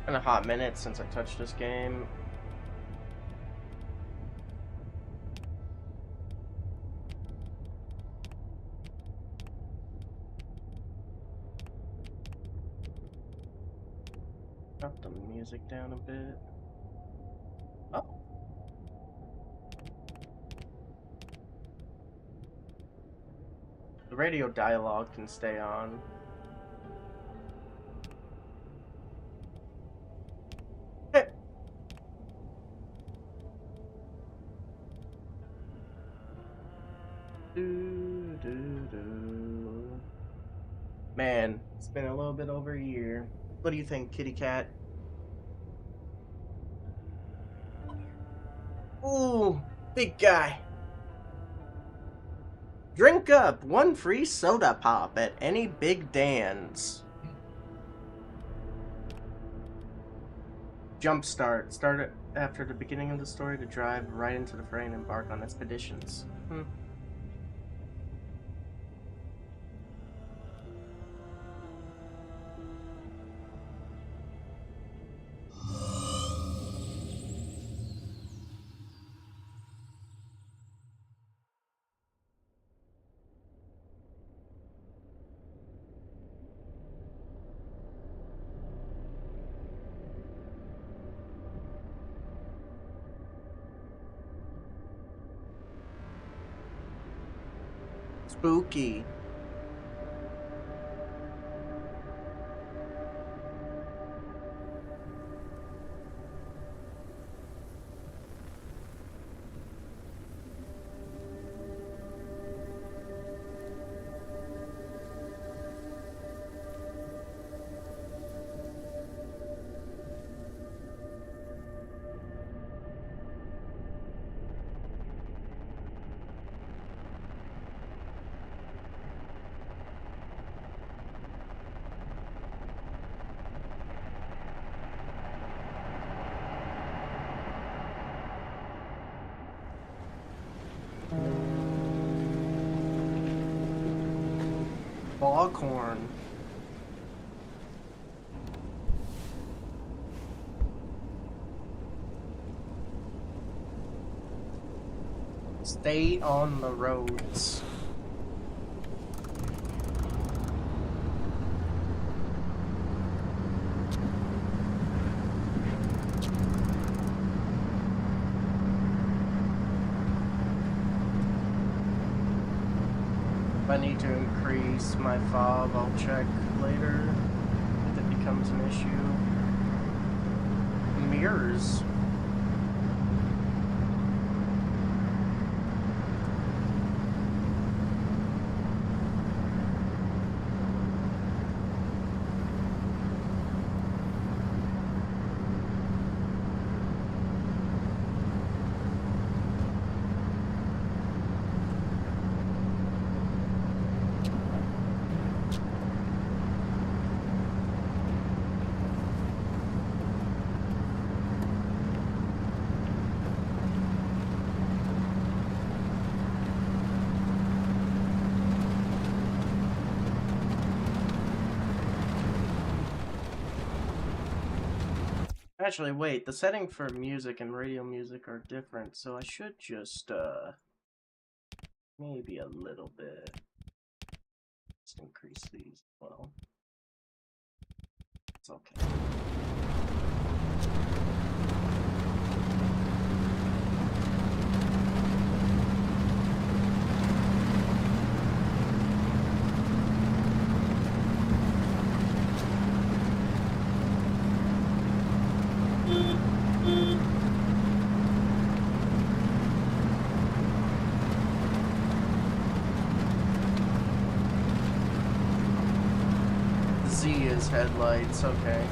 Been a hot minute since I touched this game. Drop the music down a bit. Oh. The radio dialogue can stay on. Hey. Man, it's been a little bit over a year. What do you think, kitty cat? Ooh, big guy. Drink up, one free soda pop at any Big Dan's. Jumpstart. Start it after the beginning of the story to drive right into the fray and embark on expeditions. Spooky. Foghorn. Stay on the roads. If I need to increase my fob, I'll check later if it becomes an issue. Mirrors. Actually, wait, the setting for music and radio music are different, so I should just, maybe a little bit. Let's increase these as well. It's okay. Z is headlights, okay.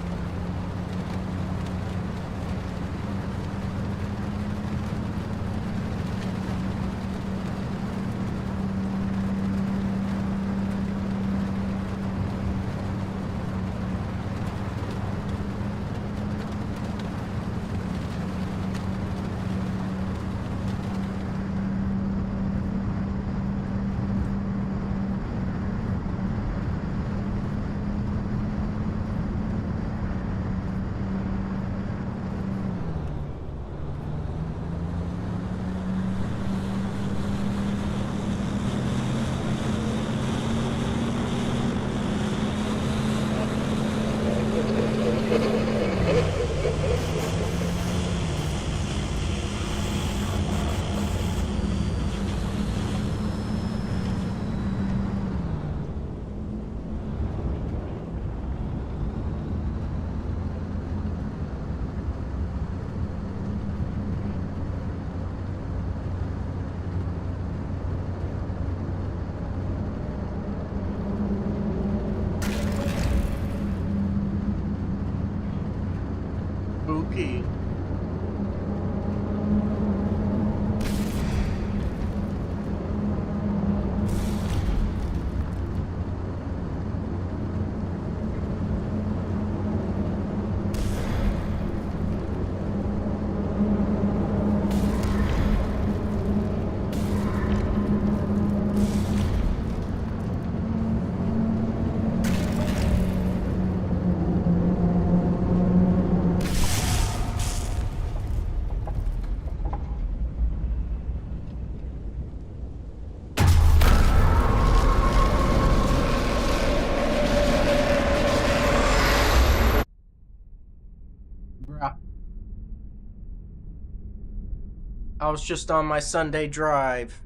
I was just on my Sunday drive.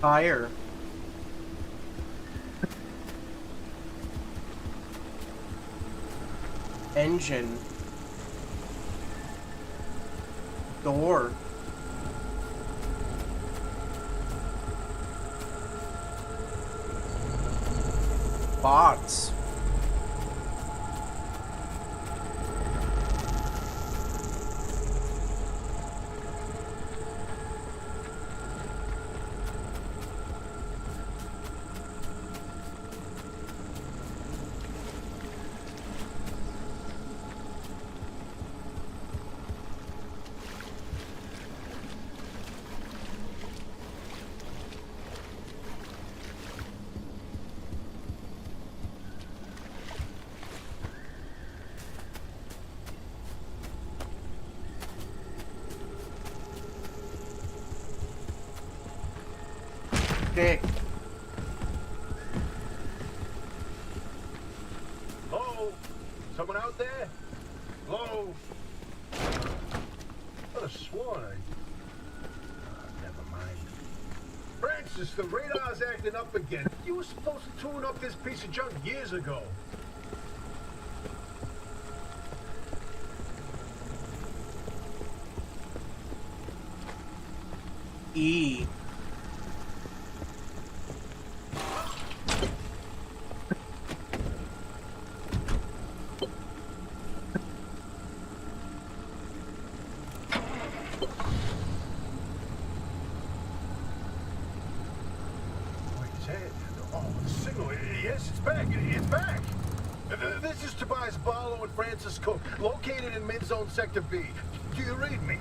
Fire. Engine. Door. Box. Dick. Hello? Someone out there? Hello? Could have sworn never mind. Francis, the radar's acting up again. You were supposed to tune up this piece of junk years ago. E. Yes, it's back. It's back. This is Tobias Barlow and Francis Cook, located in mid-zone Sector B. Do you read me?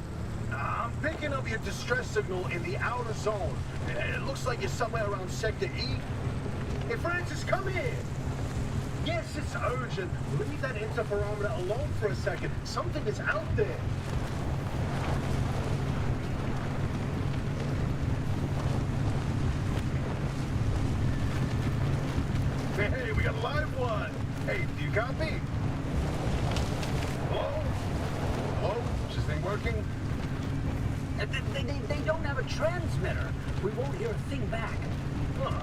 I'm picking up your distress signal in the outer zone. It looks like you're somewhere around Sector E. Hey, Francis, come here. Yes, it's urgent. Leave that interferometer alone for a second. Something is out there. Hey, we got a live one. Hey, do you copy? Hello? Hello? Is this thing working? They don't have a transmitter. We won't hear a thing back. Huh.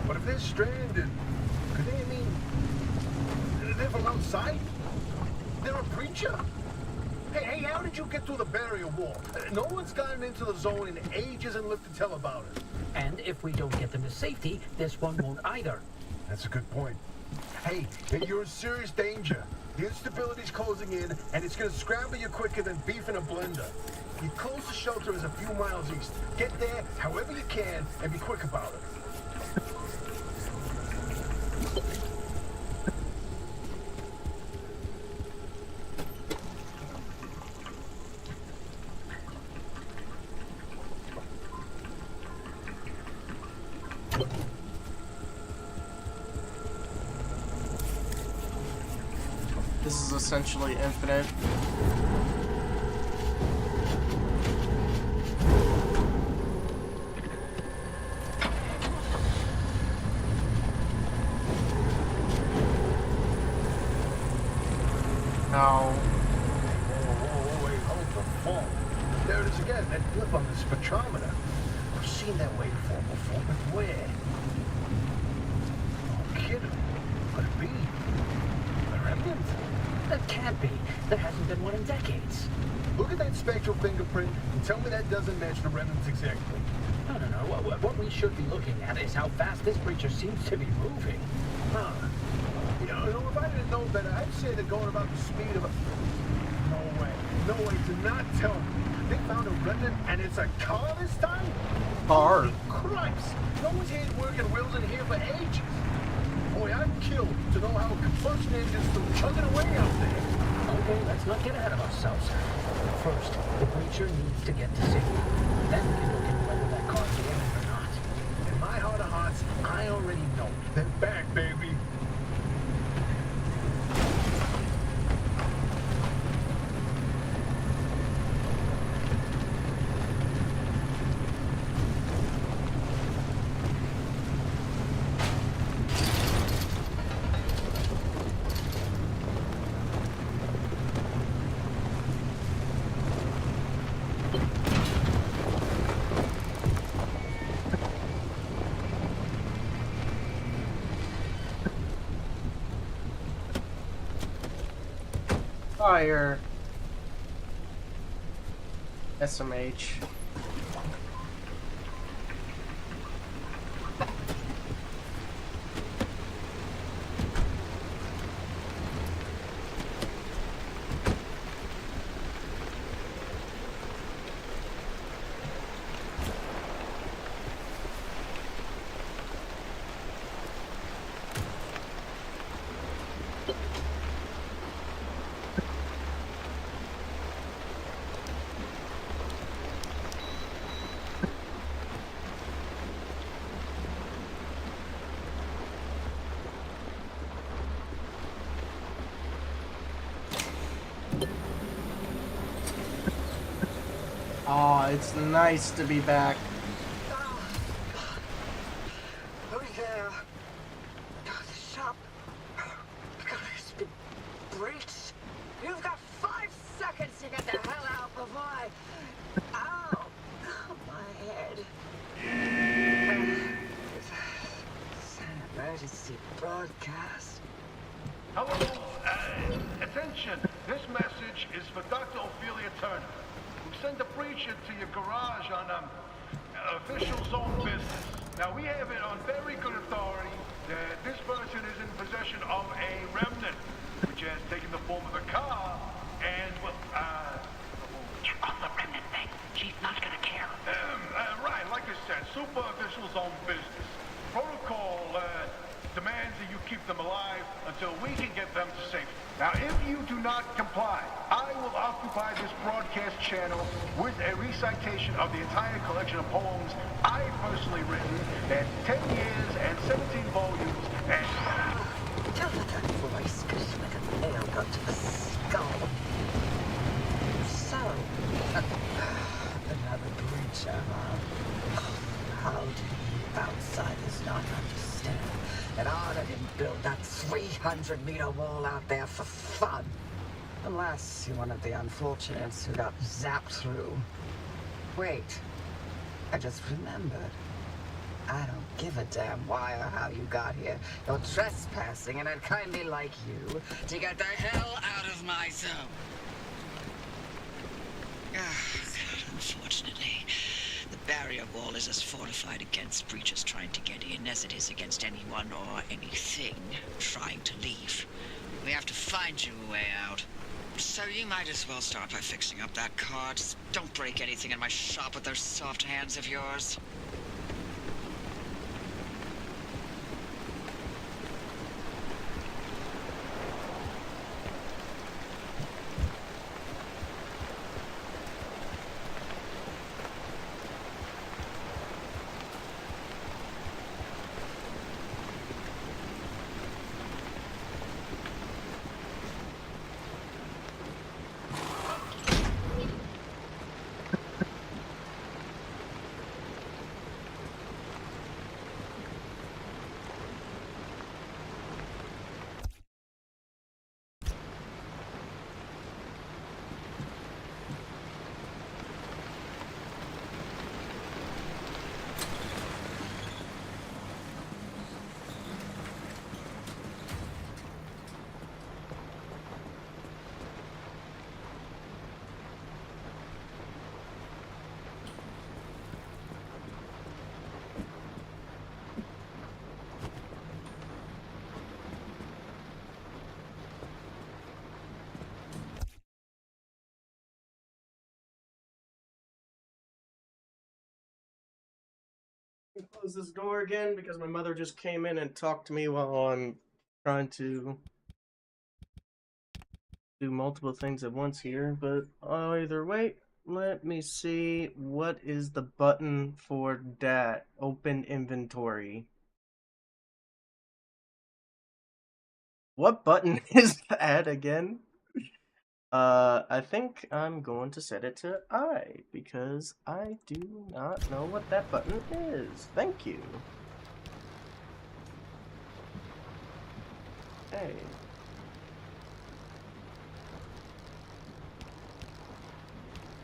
But if they're stranded, could they mean they're from outside? They're a preacher? Hey, how did you get through the barrier wall? No one's gotten into the zone in ages and lived to tell about it. And if we don't get them to safety, this one won't either. That's a good point. Hey, you're in serious danger. The instability's closing in, and it's gonna scramble you quicker than beef in a blender. Your closest shelter is a few miles east. Get there however you can, and be quick about it. This is essentially infinite. Now, Wait, hold the phone. There it is again, that blip on the spectrometer. I've seen that waveform before, but where? Oh, kidding. Could it be? The remnant? That can't be. There hasn't been one in decades. Look at that spectral fingerprint and tell me that doesn't match the remnants exactly. No. What we should be looking at is how fast this creature seems to be moving. Huh. You know, if I didn't know better, I'd say they're going about the speed of a... No way, do not tell me. They found a remnant and it's a car this time? car. Holy Christ! No one's had working wheels in here for ages. Boy, I'm killed to know how a combustion engine's still chugging away out there. Okay, let's not get ahead of ourselves. First, the creature needs to get to safety. Then we can look into whether that car's doing it or not. In my heart Fire. SMH. Oh, it's nice to be back. Oh yeah. The shop has been breached. You've got 5 seconds to get the hell out before I... Ow! My head. It's an emergency broadcast. Hello, attention. This message is for Dr. Ophelia Turner, who sent a breacher to your garage on official zone business. Now, we have it on very good authority that this person is in possession of a remnant, which has taken the form of a car, and, well, Check on the remnant thing. She's not gonna care. right, like I said, super official zone business. Protocol, demands that you keep them alive until we can get them to safety. Now, if you do not comply, I will occupy this broadcast channel with a recitation of the entire collection of poems I personally written in 10 years and 17 volumes and... Tell her that voice goes like a nail gun to the skull. So, another breacher, huh? How do you outsiders not understand that Arda didn't build that 300-meter wall out there for fun? Unless you're one of the unfortunates who got zapped through. Wait, I just remembered. I don't give a damn why or how you got here. You're trespassing, and I'd kindly like you to get the hell out of my zone. Unfortunately, the barrier wall is as fortified against breaches trying to get in as it is against anyone or anything trying to leave. We have to find you a way out. So you might as well start by fixing up that car. Just don't break anything in my shop with those soft hands of yours. Close this door again because my mother just came in and talked to me while I'm trying to do multiple things at once here. But either way, let me see. What is the button for that? Open inventory. What button is that again? I think I'm going to set it to I, because I do not know what that button is. Thank you. Okay.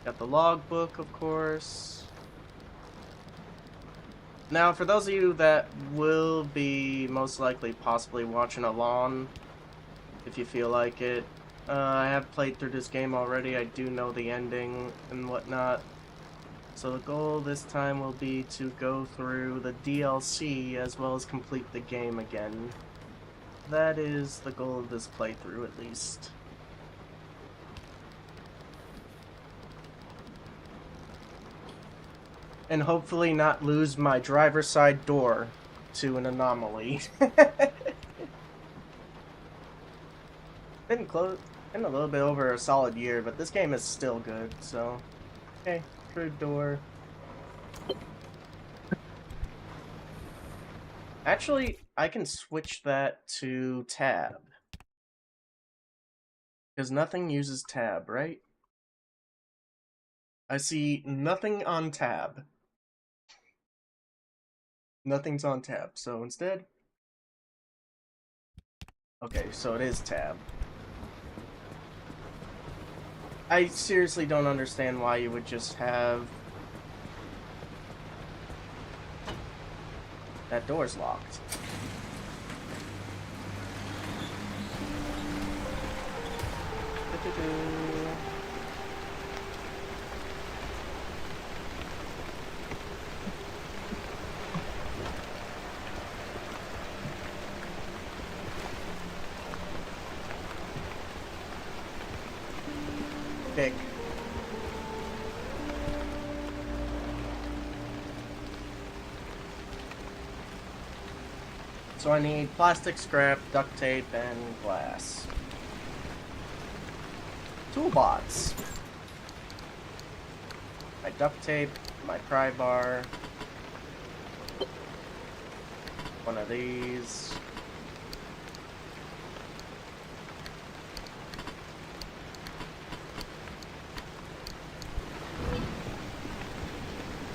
Got the logbook, of course. Now, for those of you that will be most likely possibly watching along, if you feel like it, I have played through this game already. I do know the ending and whatnot. So the goal this time will be to go through the DLC as well as complete the game again. That is the goal of this playthrough, at least. And hopefully not lose my driver's side door to an anomaly. Been a little bit over a solid year, but this game is still good, so... Okay, through door. Actually, I can switch that to tab. Because nothing uses tab, right? I see nothing on tab. Nothing's on tab, so instead... Okay, so it is tab. I seriously don't understand why you would just have... That door's locked. Pick. So I need plastic scrap, duct tape, and glass. Toolbots. My duct tape, my pry bar. One of these.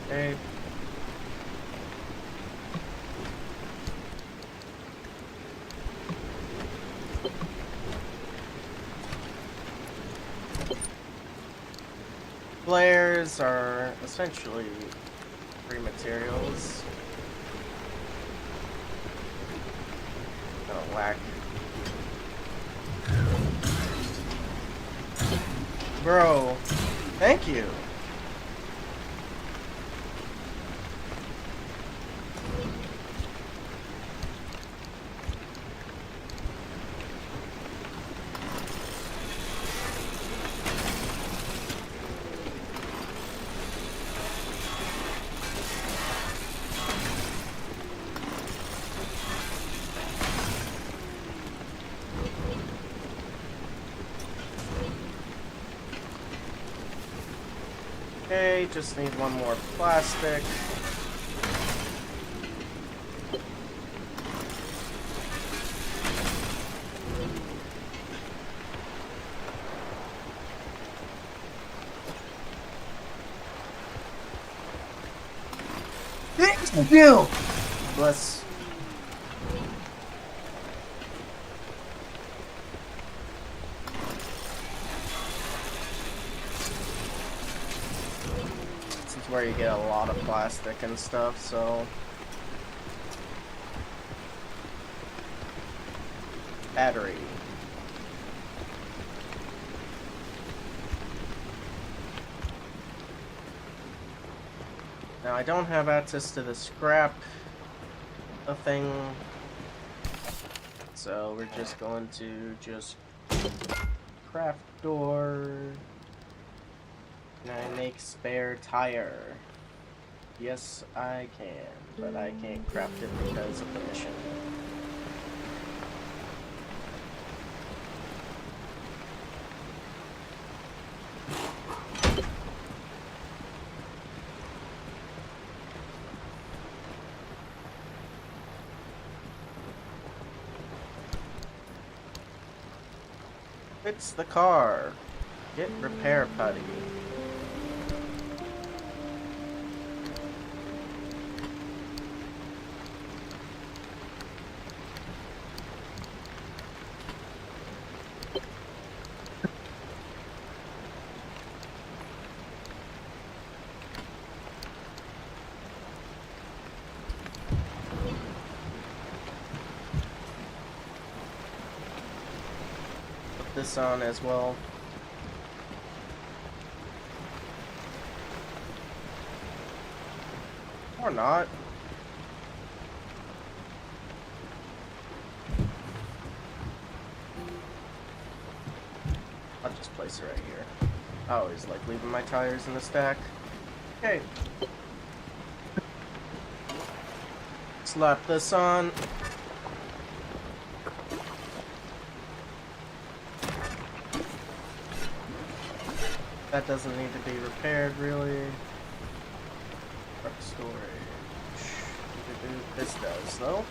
Tape. Flares are essentially free materials. Oh, whack. Bro, thank you. Okay, just need one more plastic. Thank you! Bless. Where you get a lot of plastic and stuff, so... Battery. Now I don't have access to the scrap thing, so we're just going to craft door. Can I make spare tire? Yes, I can, but I can't craft it because of the mission. Fix the car. Get repair putty. this on as well. Or not. I'll just place it right here. I always like leaving my tires in the stack. Okay. Slap this on. That doesn't need to be repaired, really. Truck storage. This does, though.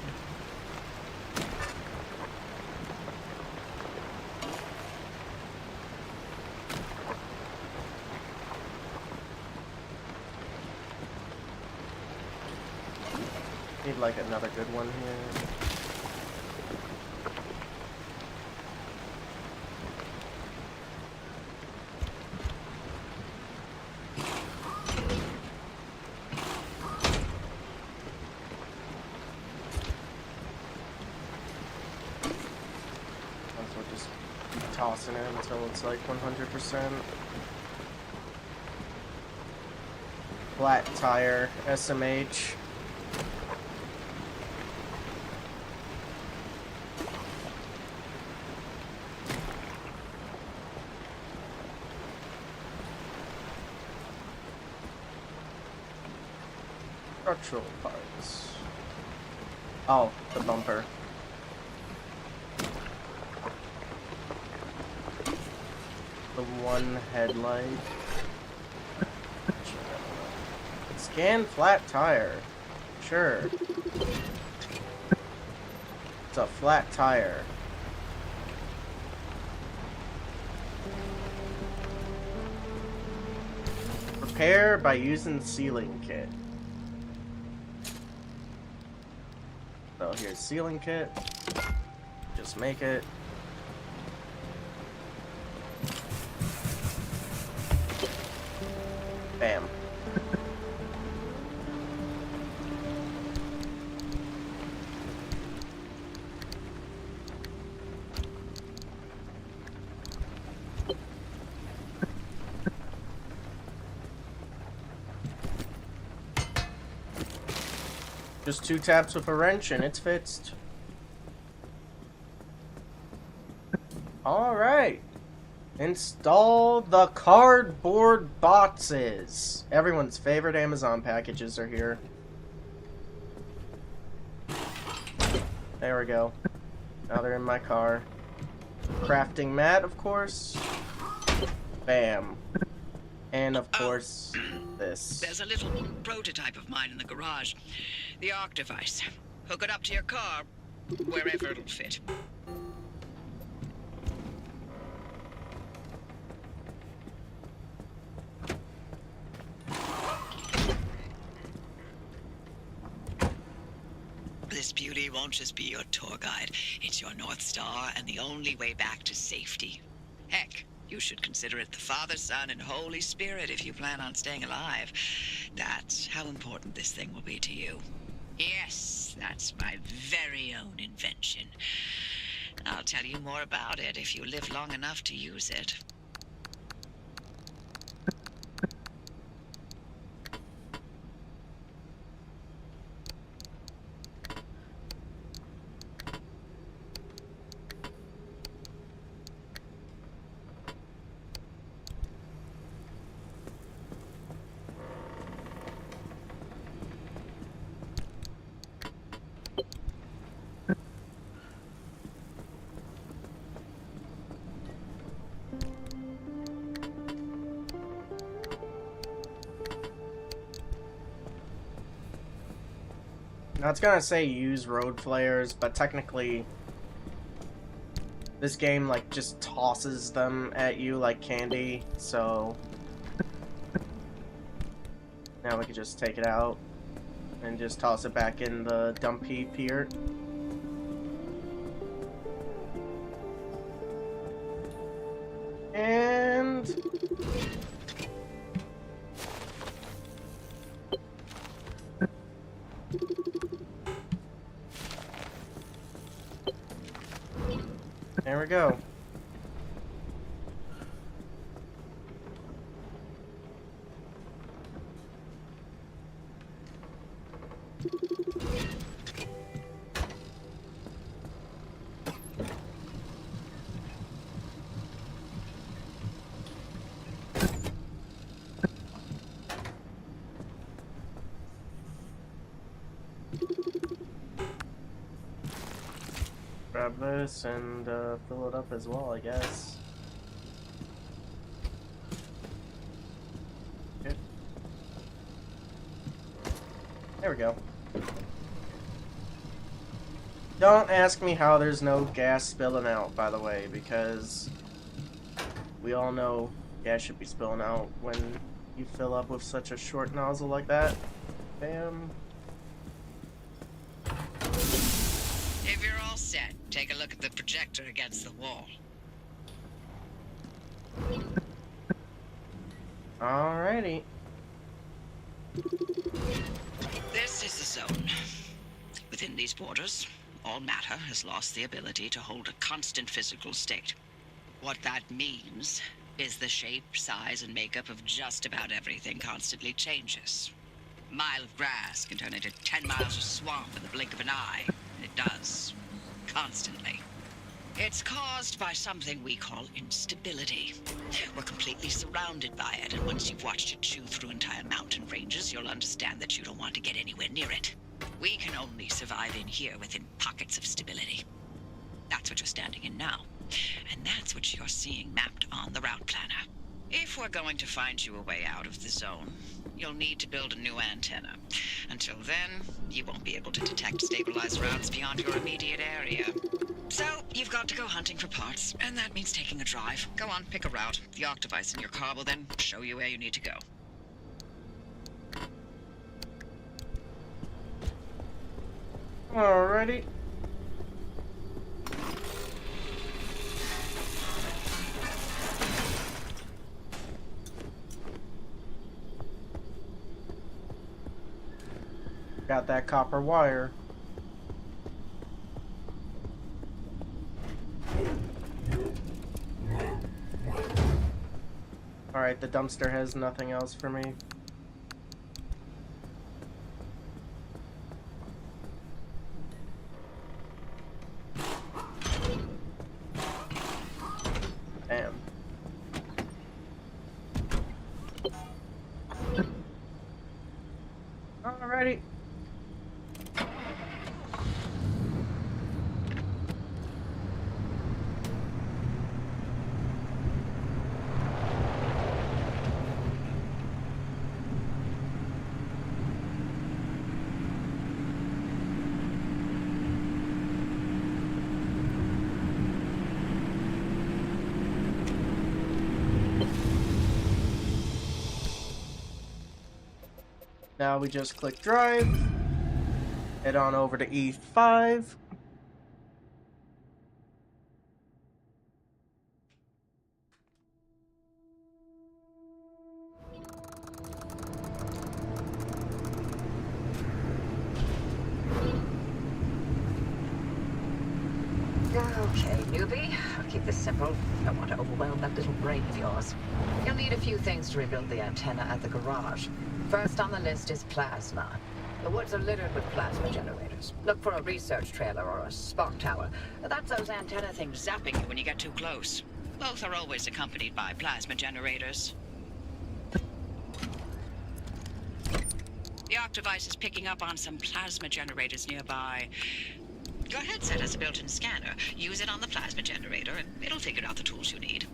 Need like another good one here. Also just tossing it until it's like 100%. Flat tire, SMH. Structural parts. Oh, the bumper. The one headlight. Scan flat tire. Sure. It's a flat tire. Repair by using sealing kit. So here's sealing kit. Just make it. Bam. Just 2 taps with a wrench and it's fixed. Alright. Install the cardboard boxes. Everyone's favorite Amazon packages are here. There we go. Now they're in my car. Crafting mat, of course. Bam. And of course, this. There's a little prototype of mine in the garage. The arc device. Hook it up to your car, wherever it'll fit. This beauty won't just be your tour guide. It's your North Star and the only way back to safety. Heck, you should consider it the Father, Son, and Holy Spirit if you plan on staying alive. That's how important this thing will be to you. Yes, that's my very own invention. I'll tell you more about it if you live long enough to use it. Now it's gonna say use road flares, but technically this game like just tosses them at you like candy, so now we can just take it out and just toss it back in the dump heap here. And there we go. Grab this and fill it up as well, I guess. Okay. There we go. Don't ask me how there's no gas spilling out, by the way, because we all know gas should be spilling out when you fill up with such a short nozzle like that. Bam. If you're all set, take a look at the projector against the wall. Alrighty. This is the zone. Within these borders, all matter has lost the ability to hold a constant physical state. What that means is the shape, size, and makeup of just about everything constantly changes. A mile of grass can turn into 10 miles of swamp in the blink of an eye. And it does. Constantly. It's caused by something we call instability. We're completely surrounded by it, and once you've watched it chew through entire mountain ranges, you'll understand that you don't want to get anywhere near it. We can only survive in here within pockets of stability. That's what you're standing in now. And that's what you're seeing mapped on the route planner. If we're going to find you a way out of the zone, you'll need to build a new antenna. Until then, you won't be able to detect stabilized routes beyond your immediate area. So, you've got to go hunting for parts, and that means taking a drive. Go on, pick a route. The arc device in your car will then show you where you need to go. Alrighty. Got that copper wire. Alright, the dumpster has nothing else for me. Damn. Alrighty. Now we just click drive, head on over to E5. Okay, newbie. I'll keep this simple. Don't want to overwhelm that little brain of yours. You'll need a few things to rebuild the antenna at the garage. First on the list is plasma. The woods are littered with plasma generators. Look for a research trailer or a spark tower. That's those antenna things zapping you when you get too close. Both are always accompanied by plasma generators. The arc device is picking up on some plasma generators nearby. Your headset has a built-in scanner. Use it on the plasma generator, and it'll figure out the tools you need.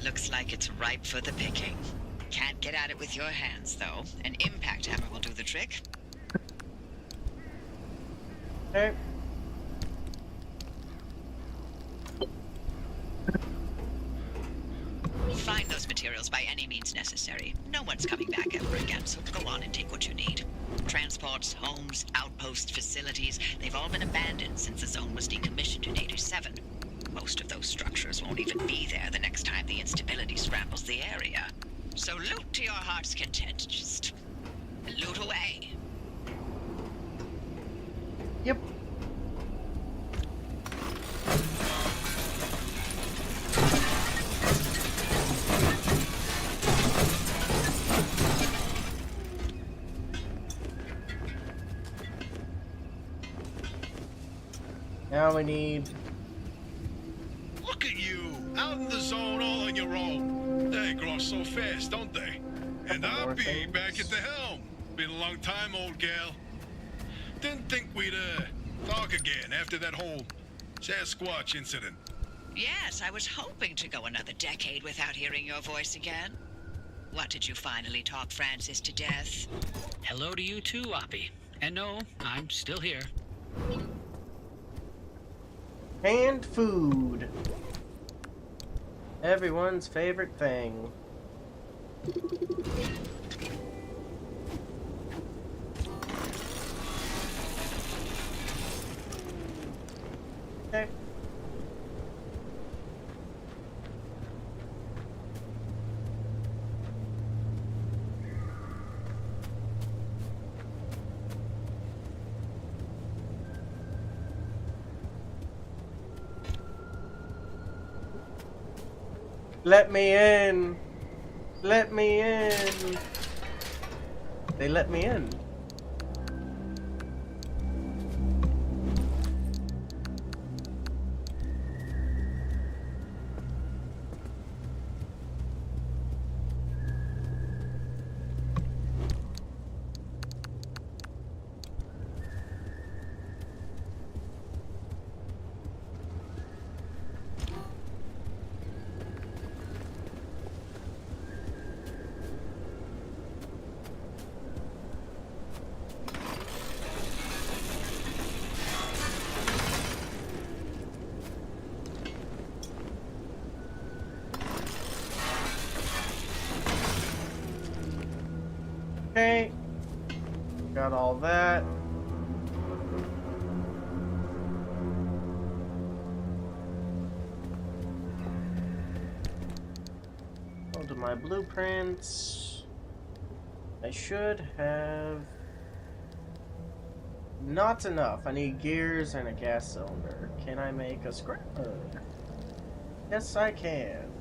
Looks like it's ripe for the picking. Can't get at it with your hands, though. An impact hammer will do the trick. Okay. Find those materials by any means necessary. No one's coming back ever again, so go on and take what you need. Transports, homes, outposts, facilities, they've all been abandoned since the zone was decommissioned in '87. Most of those structures won't even be there the next time the instability scrambles the area. So loot to your heart's content. Just loot away. Yep. we need... Look at you, out in the zone all on your own. They grow up so fast, don't they? And Couple I'll more be things. back at the helm. Been a long time, old gal. Didn't think we'd, talk again after that whole Sasquatch incident. Yes, I was hoping to go another decade without hearing your voice again. What, did you finally talk Francis to death? Hello to you too, Oppie. And no, I'm still here. Canned food. Everyone's favorite thing. Okay. Let me in. Let me in. They let me in. Okay. Got all that. Go to my blueprints. I should have not enough. I need gears and a gas cylinder. Can I make a scrapper? Yes, I can.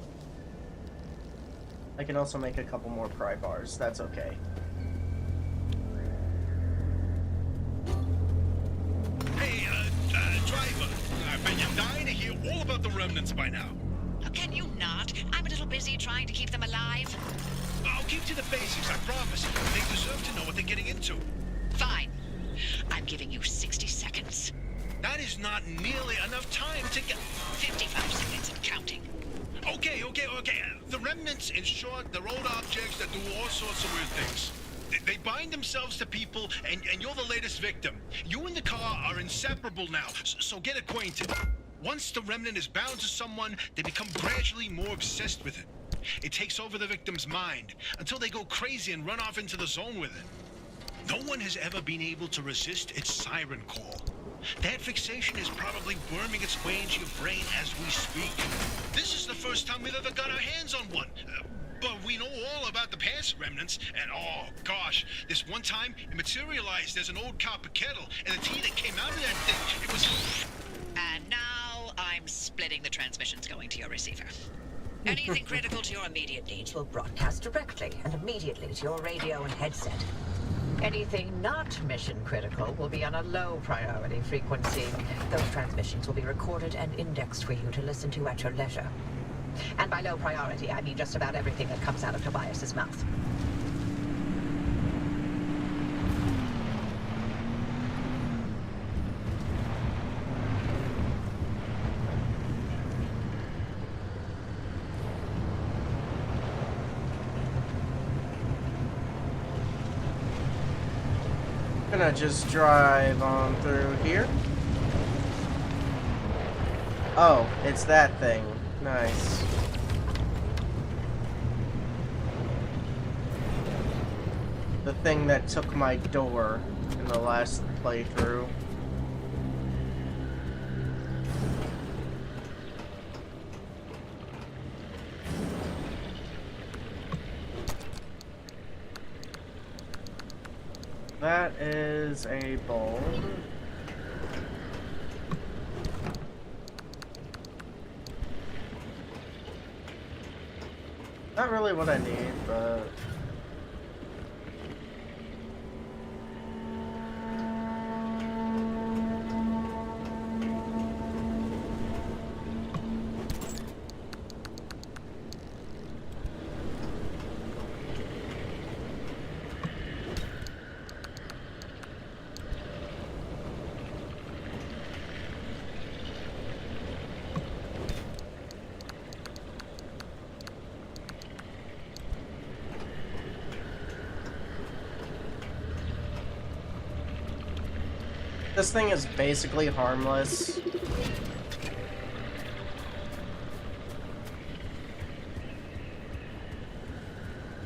I can also make a couple more pry bars. That's okay. Hey, driver, I bet you're dying to hear all about the remnants by now. Oh, can you not? I'm a little busy trying to keep them alive. I'll keep to the basics, I promise. They deserve to know what they're getting into. Fine. I'm giving you 60 seconds. That is not nearly enough time to get... 55 seconds and counting. Okay. The remnants, in short, they're old objects that do all sorts of weird things. They bind themselves to people, and you're the latest victim. You and the car are inseparable now, so get acquainted. Once the remnant is bound to someone, they become gradually more obsessed with it. It takes over the victim's mind, until they go crazy and run off into the zone with it. No one has ever been able to resist its siren call. That fixation is probably worming its way into your brain as we speak. This is the first time we've ever got our hands on one. But we know all about the past remnants, and oh gosh, this one time it materialized as an old copper kettle, and the tea that came out of that thing, it was... And now I'm splitting the transmissions going to your receiver. Anything critical to your immediate needs Will broadcast directly and immediately to your radio and headset. Anything not mission critical will be on a low priority frequency. Those transmissions will be recorded and indexed for you to listen to at your leisure. And by low priority, I mean just about everything that comes out of Tobias's mouth. Gonna just drive on through here. Oh, it's that thing. Nice. The thing that took my door in the last playthrough. That is a bulb. Not really what I need, but... This thing is basically harmless.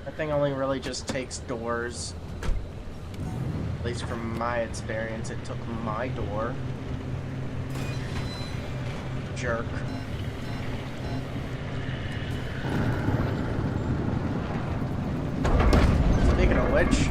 That thing only really just takes doors. At least from my experience, it took my door. Jerk. Speaking of which...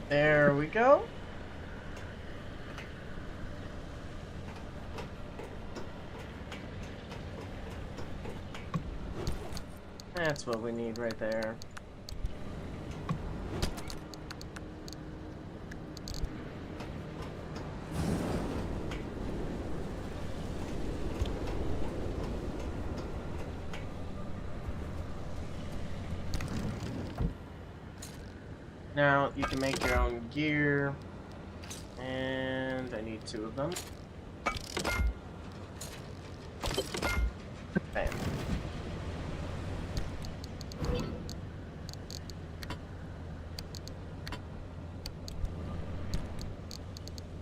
There we go. That's what we need right there. Now, you can make your own gear, and I need 2 of them. Bam.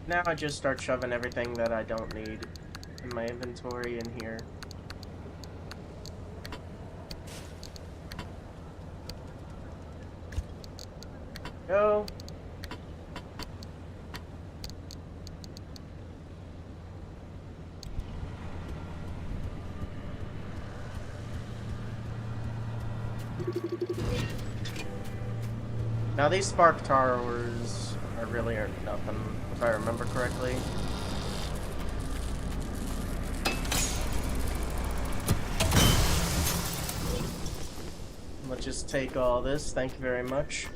Now I just start shoving everything that I don't need in my inventory in here. Go. Now these spark towers are really nothing, if I remember correctly. Let's just take all this, thank you very much.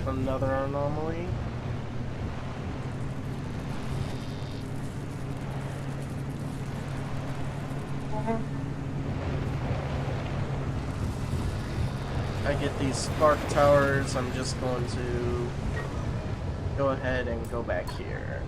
Another anomaly. I get these spark towers, I'm just going to go ahead and go back here.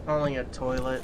Only a toilet.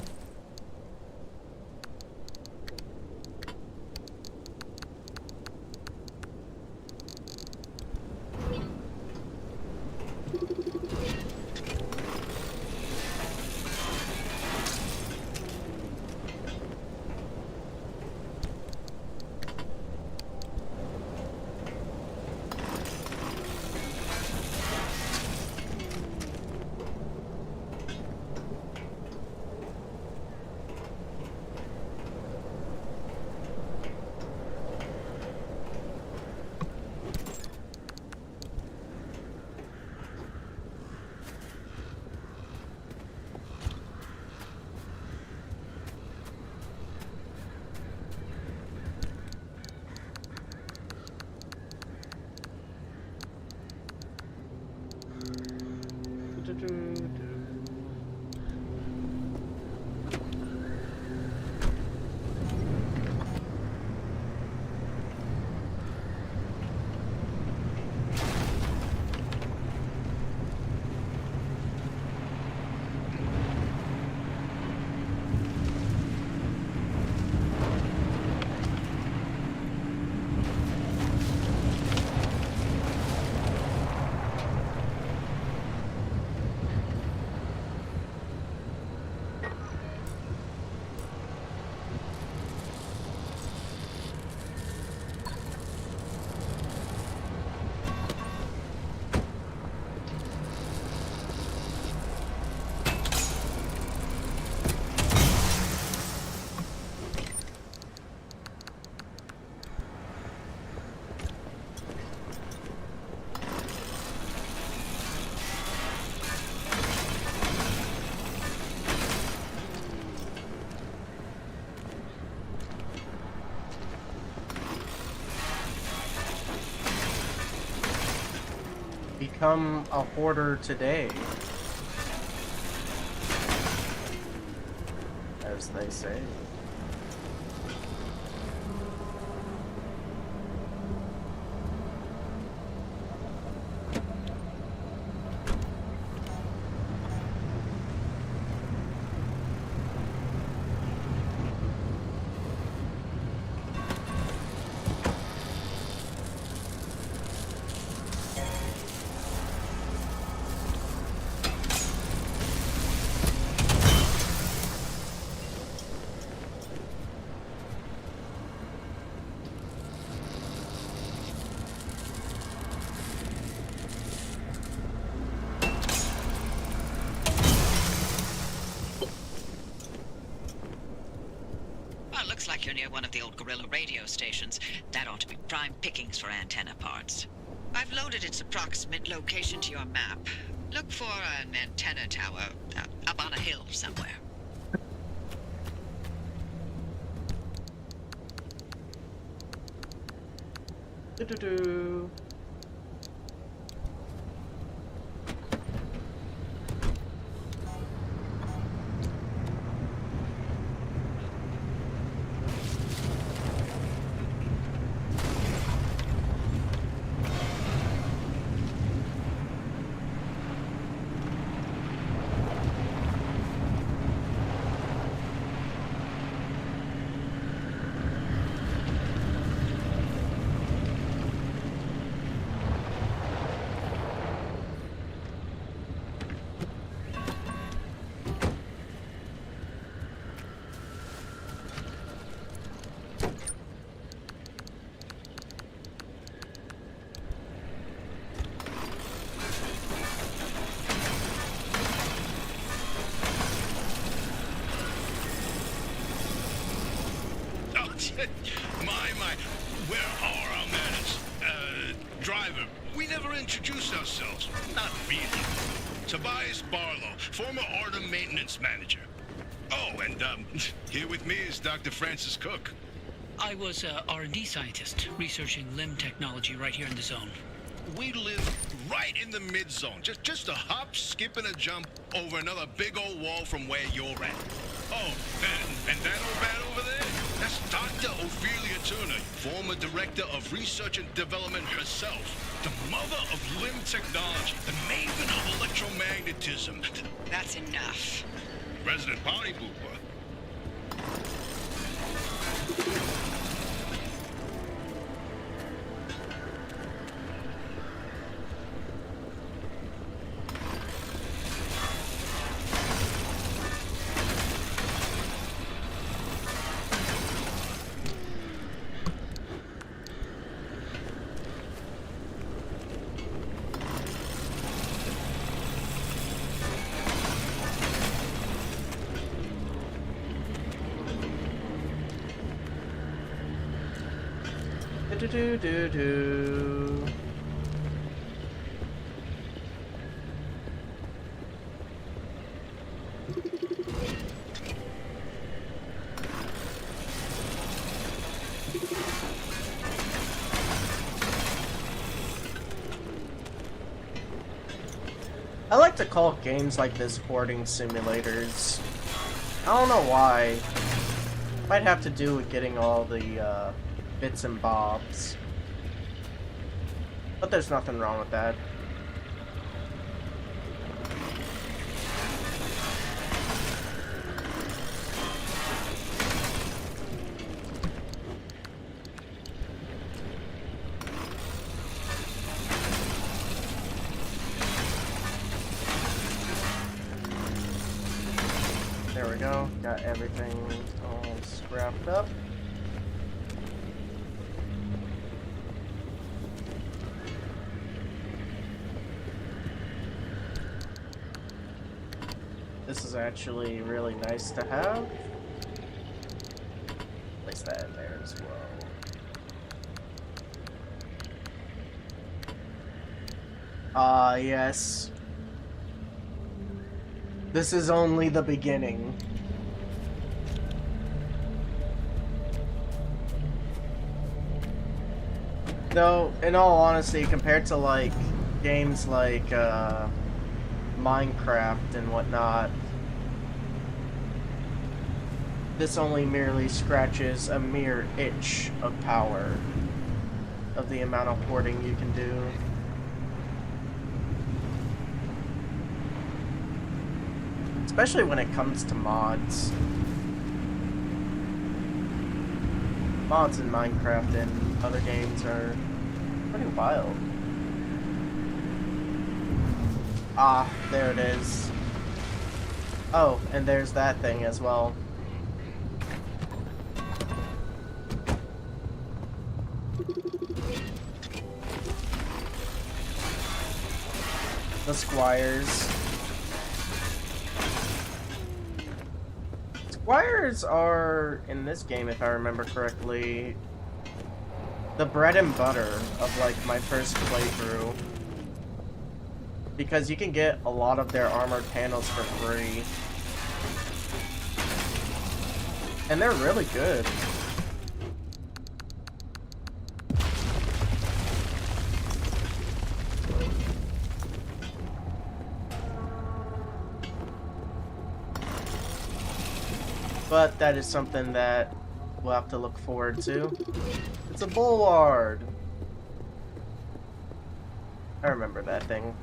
Become a hoarder today, as they say. Well, looks like you're near one of the old guerrilla radio stations. That ought to be prime pickings for antenna parts. I've loaded its approximate location to your map. Look for an antenna tower up on a hill somewhere. Do-do-do. My, where are our manners? Driver, we never introduced ourselves. Not really. Tobias Barlow, former Artem maintenance manager. Oh, and, here with me is Dr. Francis Cook. I was a R&D scientist researching limb technology right here in the zone. We live right in the mid-zone. Just a hop, skip, and a jump over another big old wall from where you're at. Oh, and that old man over there? That's Dr. Ophelia Turner, former director of research and development herself. The mother of limb technology, the maven of electromagnetism. That's enough. Resident party pooper. Do-do-do-do-do. I like to call games like this hoarding simulators. I don't know why. Might have to do with getting all the bits and bobs. But there's nothing wrong with that. There we go. Got everything all scrapped up. This is actually really nice to have. Place that in there as well. Ah, yes. This is only the beginning. Though, in all honesty, compared to like games like Minecraft and whatnot, this only merely scratches a mere itch of power of the amount of hoarding you can do. Especially when it comes to mods. Mods in Minecraft and other games are pretty wild. Ah, there it is. Oh, and there's that thing as well. The squires. Squires are, in this game, if I remember correctly, the bread and butter of, like, my first playthrough. Because you can get a lot of their armored panels for free. And they're really good. But that is something that we'll have to look forward to. It's a bollard! I remember that thing.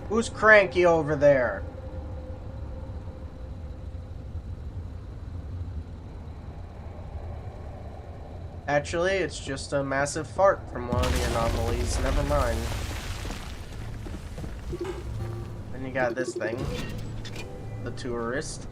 Who's cranky over there? Actually, it's just a massive fart from one of the anomalies. Never mind. Then you got this thing. The tourist.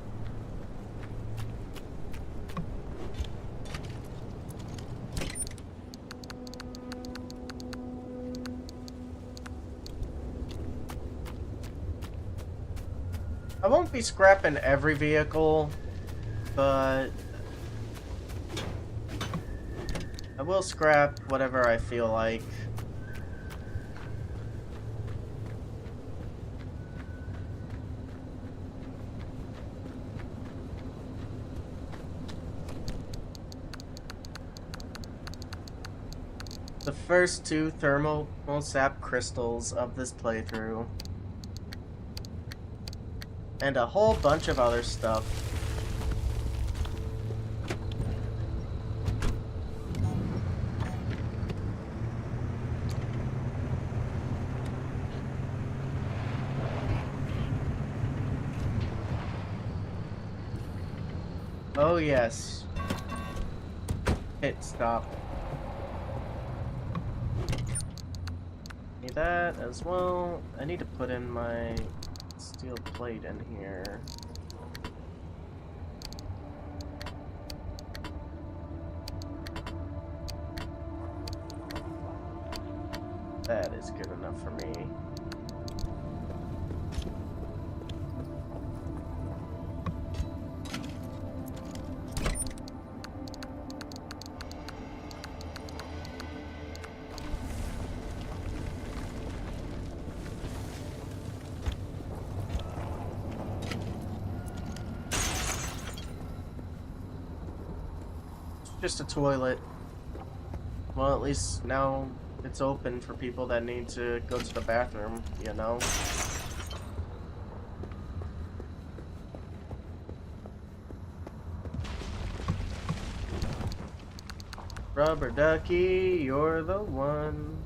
I won't be scrapping every vehicle, but I will scrap whatever I feel like. The first two thermal sap crystals of this playthrough. And a whole bunch of other stuff. Oh yes. Hit stop. Need that as well. I need to put in my steel plate in here. That is good enough for me. Just a toilet. Well, at least now it's open for people that need to go to the bathroom, you know? Rubber ducky, you're the one.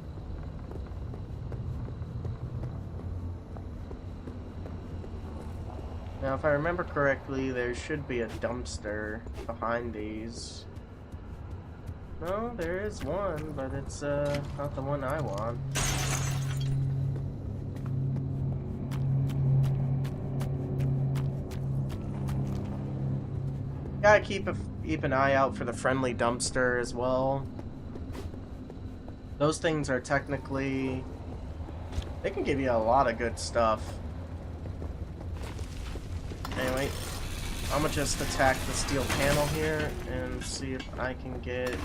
Now, if I remember correctly, there should be a dumpster behind these. No, there is one, but it's not the one I want. Gotta keep an eye out for the friendly dumpster as well. Those things are technically... they can give you a lot of good stuff. Anyway, I'm gonna just attack the steel panel here and see if I can get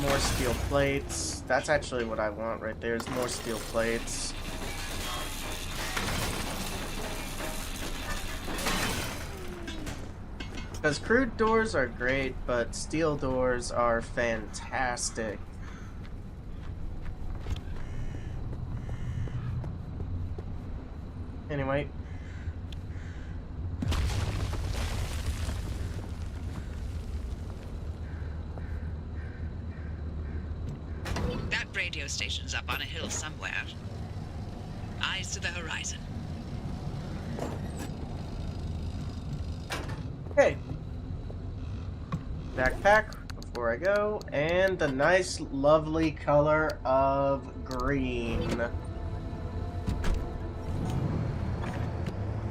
more steel plates. That's actually what I want right there, is more steel plates. Because crude doors are great, but steel doors are fantastic. Anyway. That radio station's up on a hill somewhere. Eyes to the horizon. Okay. Backpack before I go, and the nice, lovely color of green.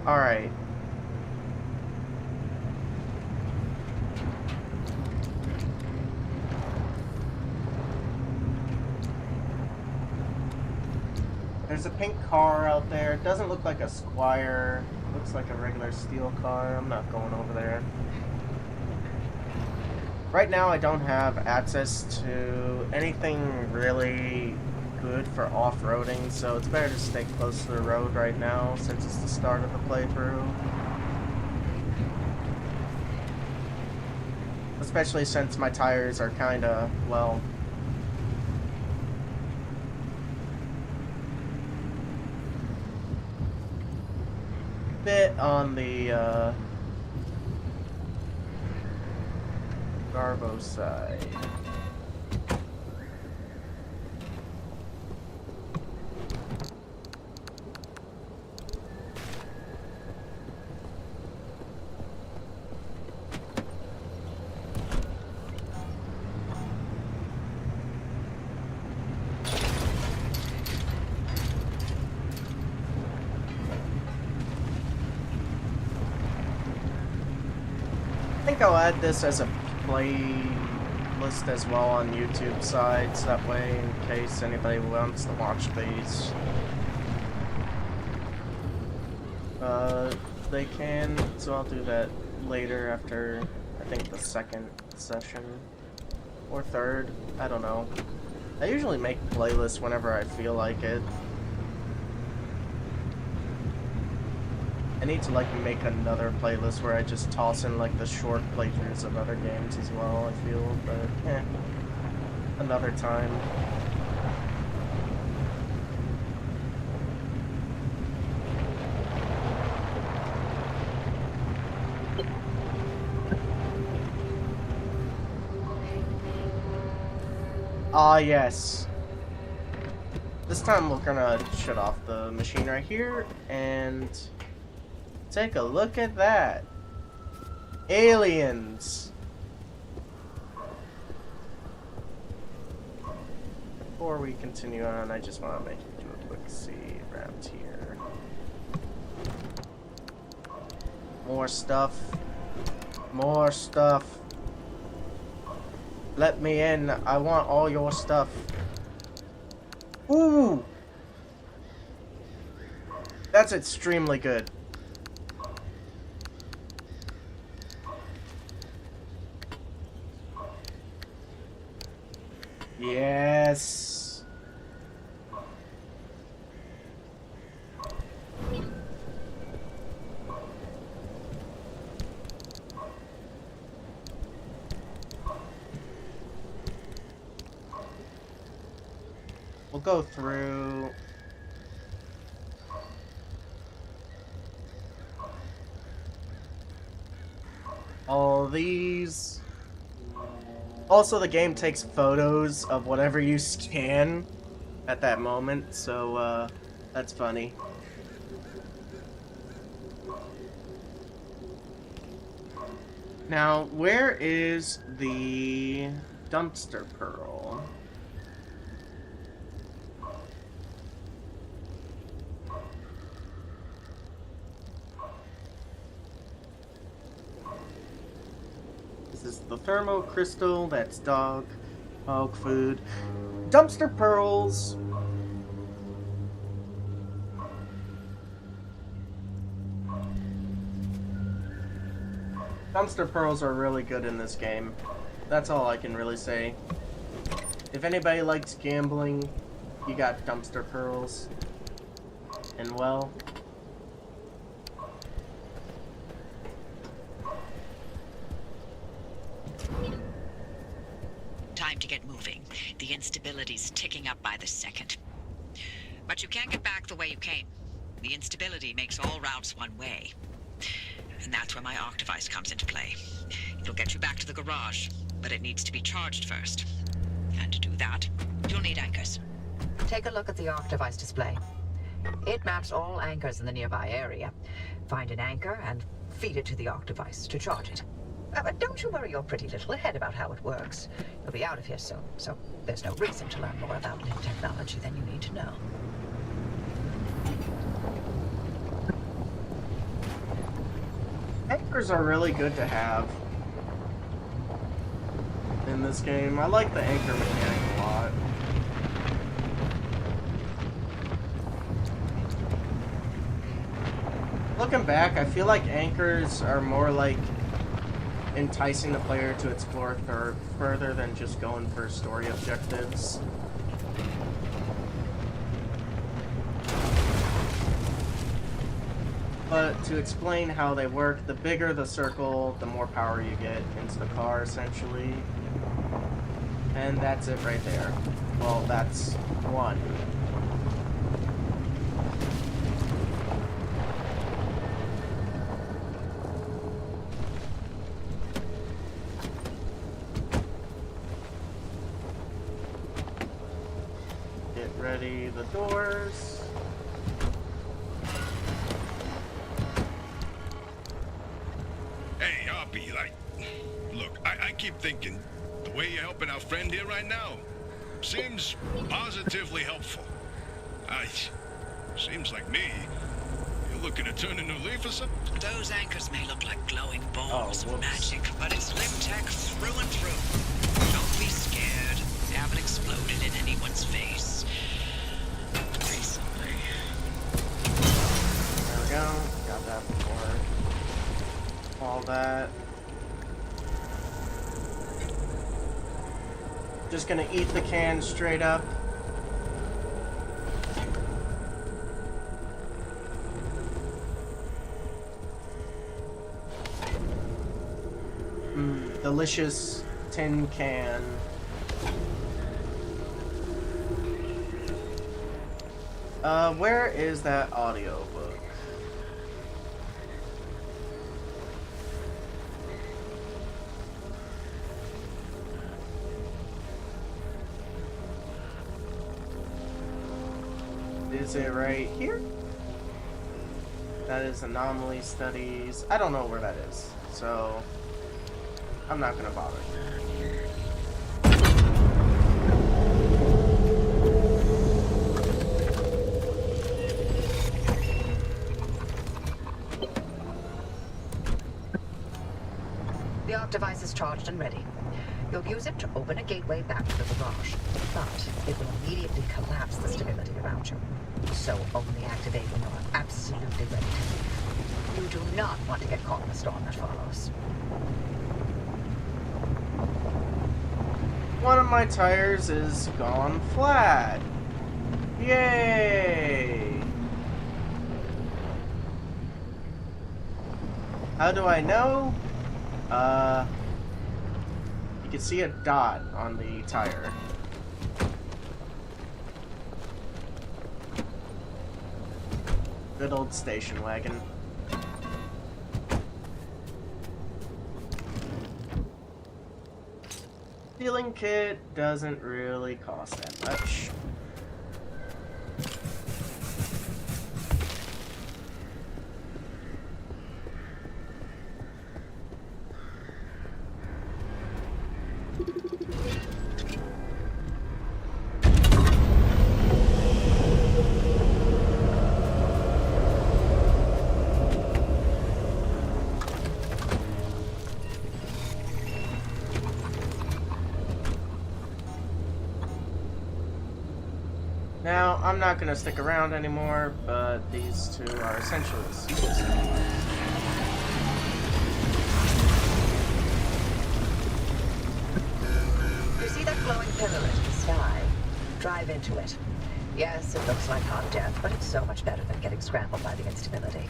Alright. There's a pink car out there. It doesn't look like a Squire. It looks like a regular steel car. I'm not going over there. Right now I don't have access to anything really good for off-roading, so it's better to stay close to the road right now since it's the start of the playthrough. Especially since my tires are kinda, well, bit on the Garbo side. I think I'll add this as a playlist as well on YouTube sides, that way in case anybody wants to watch these. They can, so I'll do that later after, I think, the second session. Or third, I don't know. I usually make playlists whenever I feel like it. I need to like make another playlist where I just toss in like the short playthroughs of other games as well, I feel, but another time. Ah, yes. This time we're gonna shut off the machine right here and take a look at that. Aliens. Before we continue on, I just want to do a quick see around here. More stuff. More stuff. Let me in. I want all your stuff. Ooh! That's extremely good. Yes. We'll go through all these. Also, the game takes photos of whatever you scan at that moment, so that's funny. Now, where is the dumpster pearl? This is the thermo crystal, that's dog food. Dumpster pearls. Dumpster pearls are really good in this game. That's all I can really say. If anybody likes gambling, you got dumpster pearls. And well, Time to get moving. The instability's ticking up by the second. But you can't get back the way you came. The instability makes all routes one way. And that's where my arc device comes into play. It'll get you back to the garage, but it needs to be charged first. And to do that, you'll need anchors. Take a look at the arc device display. It maps all anchors in the nearby area. Find an anchor and feed it to the arc device to charge it. But don't you worry your pretty little head about how it works. You'll be out of here soon, so there's no reason to learn more about LIM technology than you need to know. anchors are really good to have in this game. I like the anchor mechanic a lot. Looking back, I feel like anchors are more like enticing the player to explore further than just going for story objectives. But to explain how they work, the bigger the circle, the more power you get into the car, essentially. And that's it right there. Well, that's one. Get ready the doors. Hey, Hoppy, look, I keep thinking the way you're helping our friend here right now seems positively helpful. Seems like me. You're looking to turn a new leaf or something? Those anchors may look like glowing balls of whoops. magic, but it's lim tech through and through. Don't be scared. They haven't exploded in anyone's face. Recently. There we go. Got that before. All that. Just gonna eat the can straight up. Delicious tin can. Where is that audio book? Is it right here? That is anomaly studies. I don't know where that is, so I'm not gonna bother. The arc device is charged and ready. You'll use it to open a gateway back to the garage, but it will immediately collapse the stability around you. So only activate when you're absolutely ready to leave. You do not want to get caught in the storm that follows. One of my tires is gone flat. Yay! How do I know? You can see a dot on the tire. Good old station wagon. Stealing kit doesn't really cost that much. Now, I'm not going to stick around anymore, but these two are essentials. You see that glowing pillar in the sky? Drive into it. Yes, it looks like hot death, but it's so much better than getting scrambled by the instability.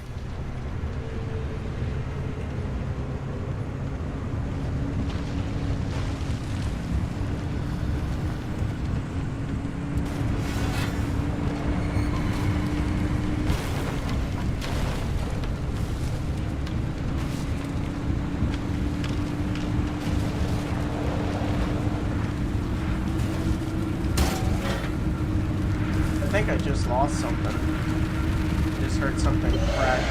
I think I just lost something. Just heard something crack.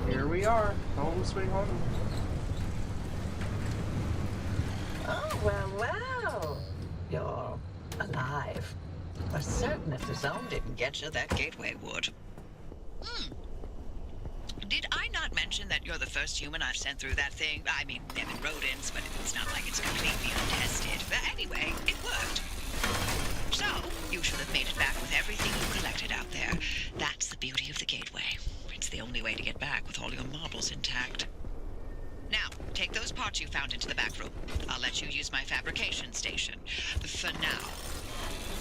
Here we are, home sweet home. Oh, well. You're alive. For certain if the zone didn't get you, that gateway would. Did I not mention that you're the first human I've sent through that thing? I mean, they've been rodents, but it's not like it's completely untested. But anyway, it worked. So, you should have made it back with everything you collected out there. That's the beauty of the gateway. It's the only way to get back with all your marbles intact. Now, take those parts you found into the back room. I'll let you use my fabrication station. For now.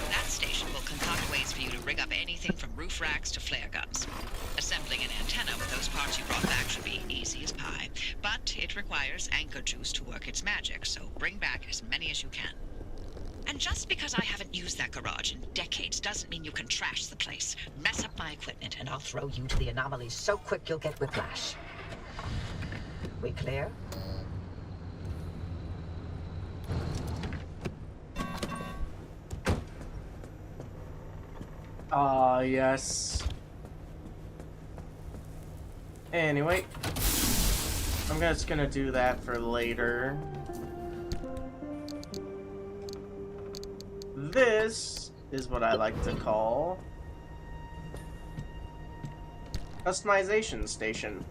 That station will concoct ways for you to rig up anything from roof racks to flare guns. Assembling an antenna with those parts you brought back should be easy as pie, but it requires anchor juice to work its magic, so bring back as many as you can. And just because I haven't used that garage in decades doesn't mean you can trash the place. Mess up my equipment And I'll throw you to the anomalies so quick you'll get whiplash. We clear? Yes. Anyway, I'm just gonna do that for later. This is what I like to call customization station.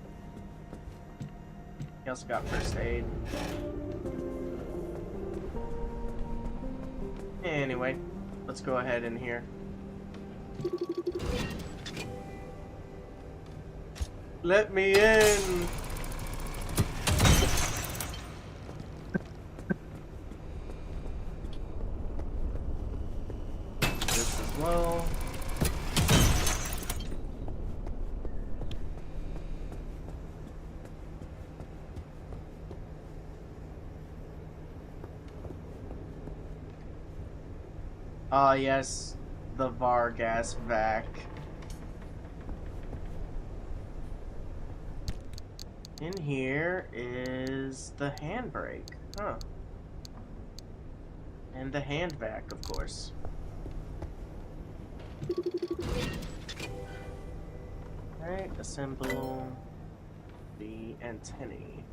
He also got first aid. Anyway, let's go ahead in here. Let me in! This as well. Ah, yes, the Vargas vac. In here is the handbrake. Huh. And the hand vac, of course. Alright, assemble the antennae.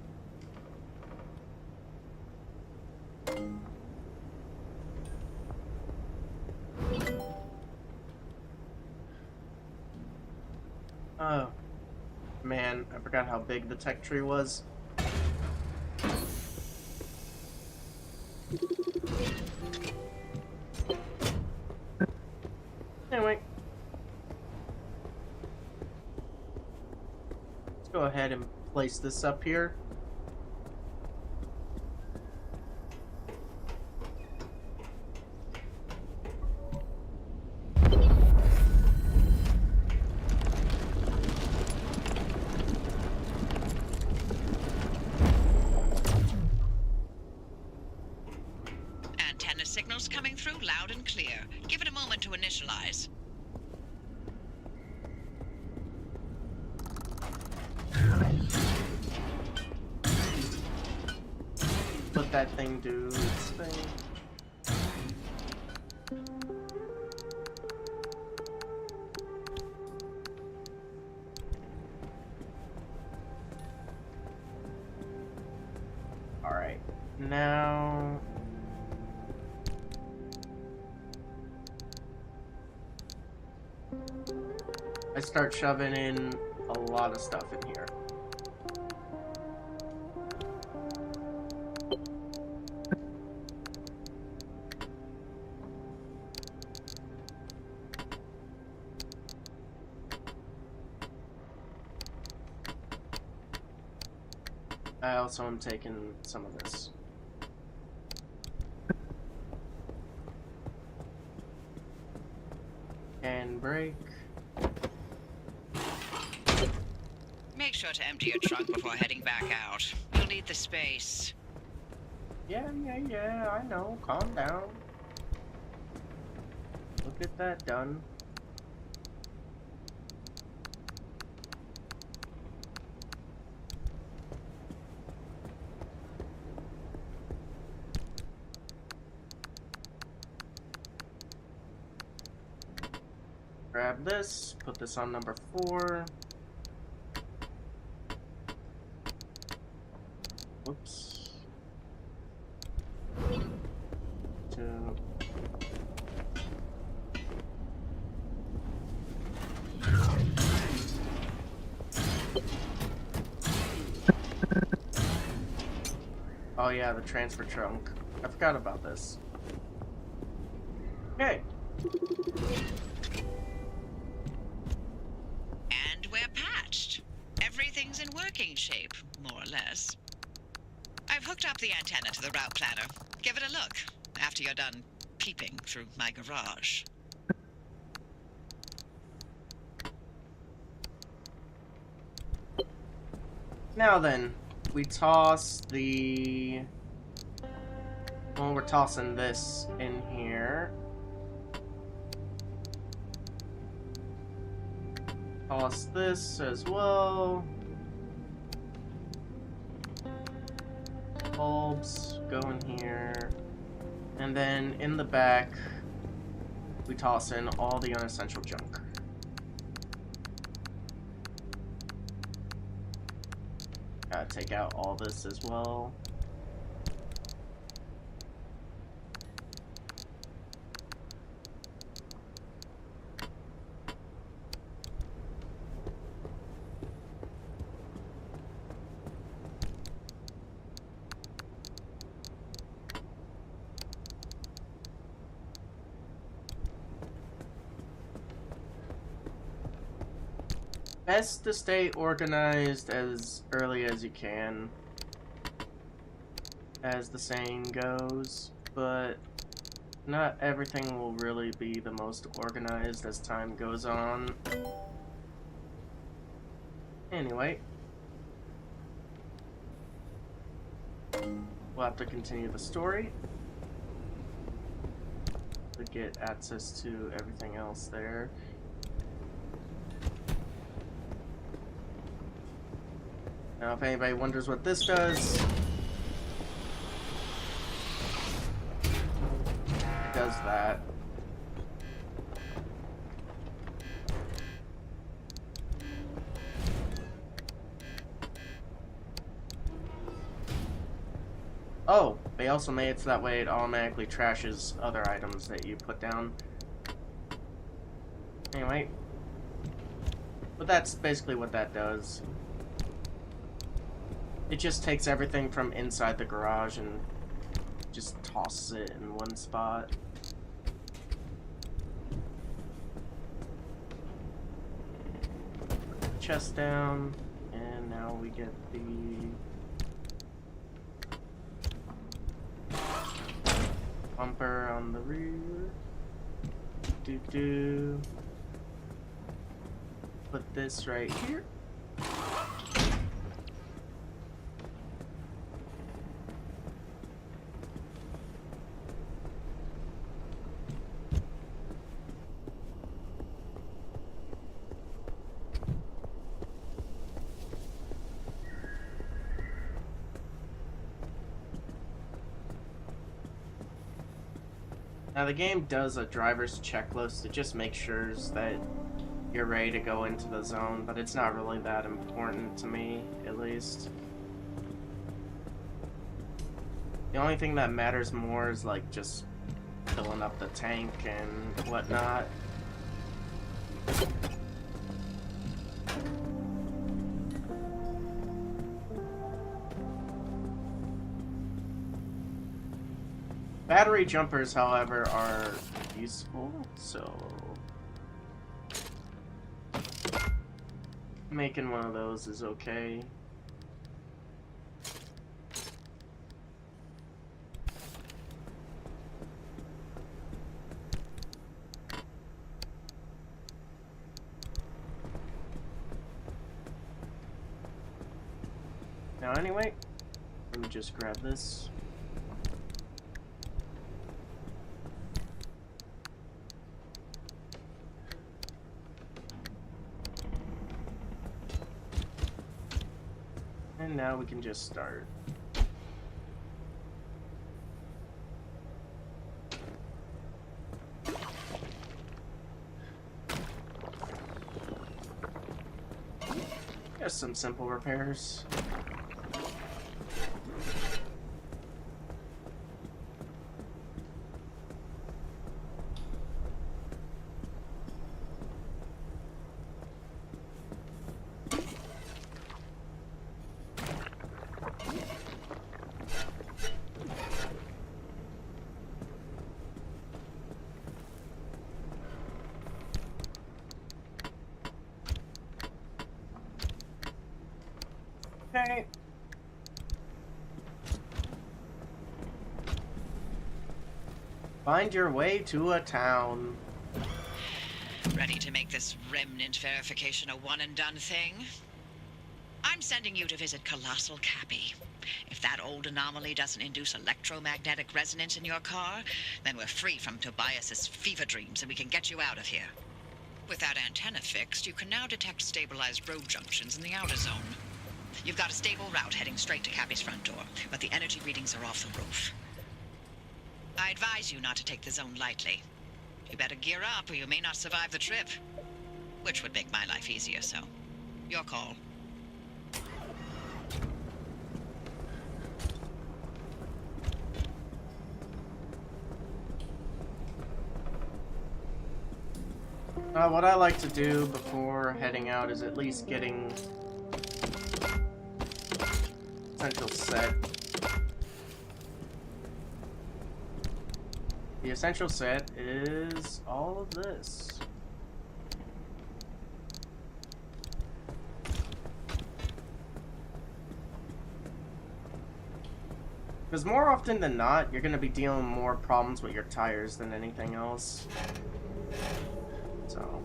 Oh, man, I forgot how big the tech tree was. Anyway. Let's go ahead and place this up here. Antenna signals coming through loud and clear. Give it a moment to initialize. Let that thing do its thing. Alright, now... I start shoving in a lot of stuff in here. I also am taking some of this. And brake. Make sure to empty your trunk before heading back out. You'll need the space. Yeah, I know. Calm down. We'll get that done. Grab this, put this on number 4. Whoops. 2. Oh yeah, the transfer trunk. I forgot about this. Okay. And we're patched. Everything's in working shape, more or less. I've hooked up the antenna to the route planner. Give it a look after you're done peeping through my garage. Now then, we toss the... Well, we're tossing this in here. Toss this as well. Bulbs go in here. And then in the back, we toss in all the unessential junk. Gotta take out all this as well. Best to stay organized as early as you can, as the saying goes, but not everything will really be the most organized as time goes on. Anyway, we'll have to continue the story to get access to everything else there. Now, if anybody wonders what this does, it does that. Oh, they also made it so that way it automatically trashes other items that you put down. Anyway. But that's basically what that does. It just takes everything from inside the garage and just tosses it in one spot. Chest down, and now we get the bumper on the rear. Put this right here. Now the game does a driver's checklist to just make sure that you're ready to go into the zone, but it's not really that important to me, at least. The only thing that matters more is like just filling up the tank and whatnot. Battery jumpers, however, are useful, so making one of those is okay. Now anyway, let me just grab this. And now we can just start. Just some simple repairs. Okay. Find your way to a town. Ready to make this remnant verification a one-and-done thing? I'm sending you to visit Colossal Cappy. If that old anomaly doesn't induce electromagnetic resonance in your car, then we're free from Tobias's fever dreams and we can get you out of here. With that antenna fixed, you can now detect stabilized road junctions in the outer zone. You've got a stable route heading straight to Cappy's front door, but the energy readings are off the roof. I advise you not to take the zone lightly. You better gear up or you may not survive the trip. Which would make my life easier, so your call. What I like to do before heading out is at least getting essential set. The essential set is all of this. Because more often than not, you're going to be dealing with more problems with your tires than anything else. So.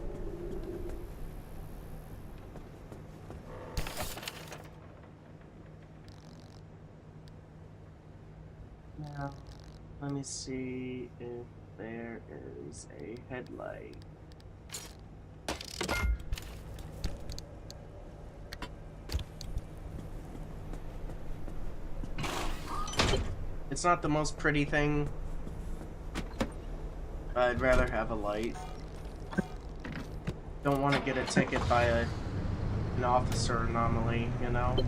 Now, let me see if there is a headlight. It's not the most pretty thing. I'd rather have a light. Don't want to get a ticket by an officer anomaly, you know?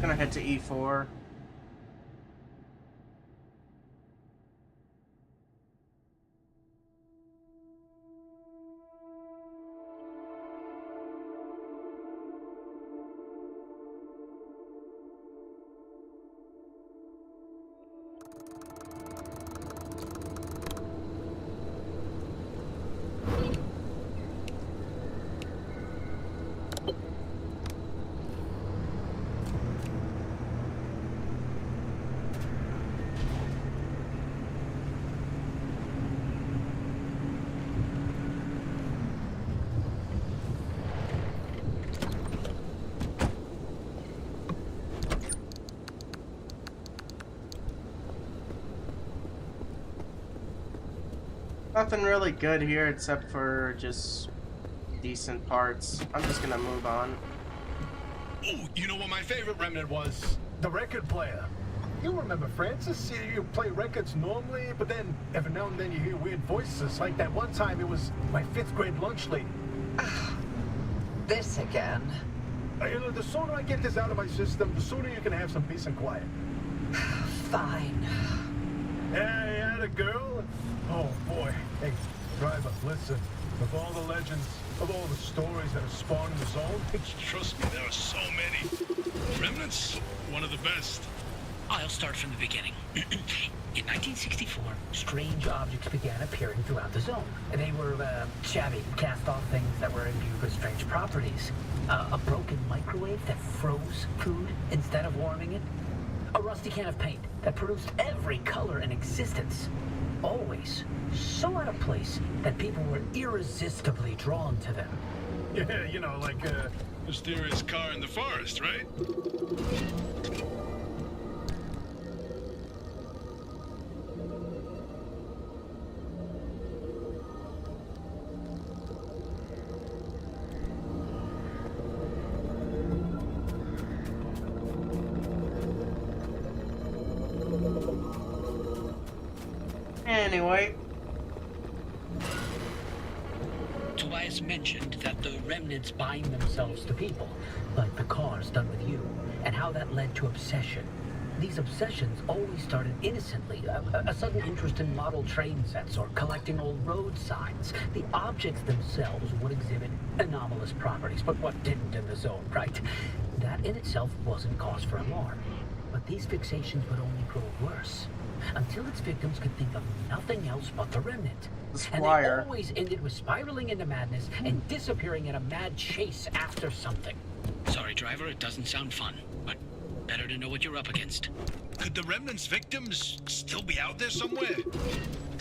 Gonna head to E4. Nothing really good here except for just decent parts. I'm just gonna move on. Ooh, you know what my favorite remnant was? The record player. You remember Francis? You play records normally, but then every now and then you hear weird voices. Like that one time it was my 5th grade lunch lady. This again. You know, the sooner I get this out of my system, the sooner you can have some peace and quiet. Fine. Yeah, the girl. Oh boy. Hey, driver, listen. Of all the legends, of all the stories that have spawned in the zone, Trust me, there are so many. Remnants, one of the best. I'll start from the beginning. In 1964, Strange objects began appearing throughout the zone. They were shabby, cast-off things that were imbued with strange properties. A broken microwave that froze food instead of warming it. A rusty can of paint that produced every color in existence. Always so out of place that people were irresistibly drawn to them. yeah, you know, like, Mysterious car in the forest, right? Anyway, Tobias mentioned that the Remnants bind themselves to people, like the cars done with you, and how that led to obsession. These obsessions always started innocently, a sudden interest in model train sets or collecting old road signs. The objects themselves would exhibit anomalous properties, but what didn't in the zone, right? That in itself wasn't cause for alarm. But these fixations would only grow worse, until its victims could think of nothing else but the remnant. the And they Squire. always ended with spiraling into madness and disappearing in a mad chase after something. Sorry, driver, it doesn't sound fun, but better to know what you're up against. Could the remnants' victims still be out there somewhere?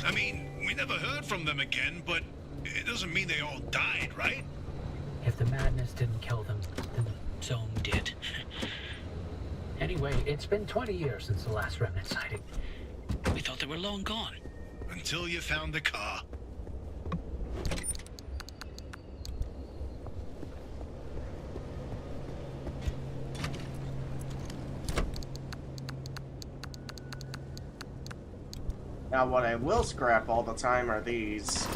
I mean, we never heard from them again, but it doesn't mean they all died, right? If the madness didn't kill them, then Zone did. anyway, it's been 20 years since the last remnant sighting. We thought they were long gone. Until you found the car. Now what I will scrap all the time are these.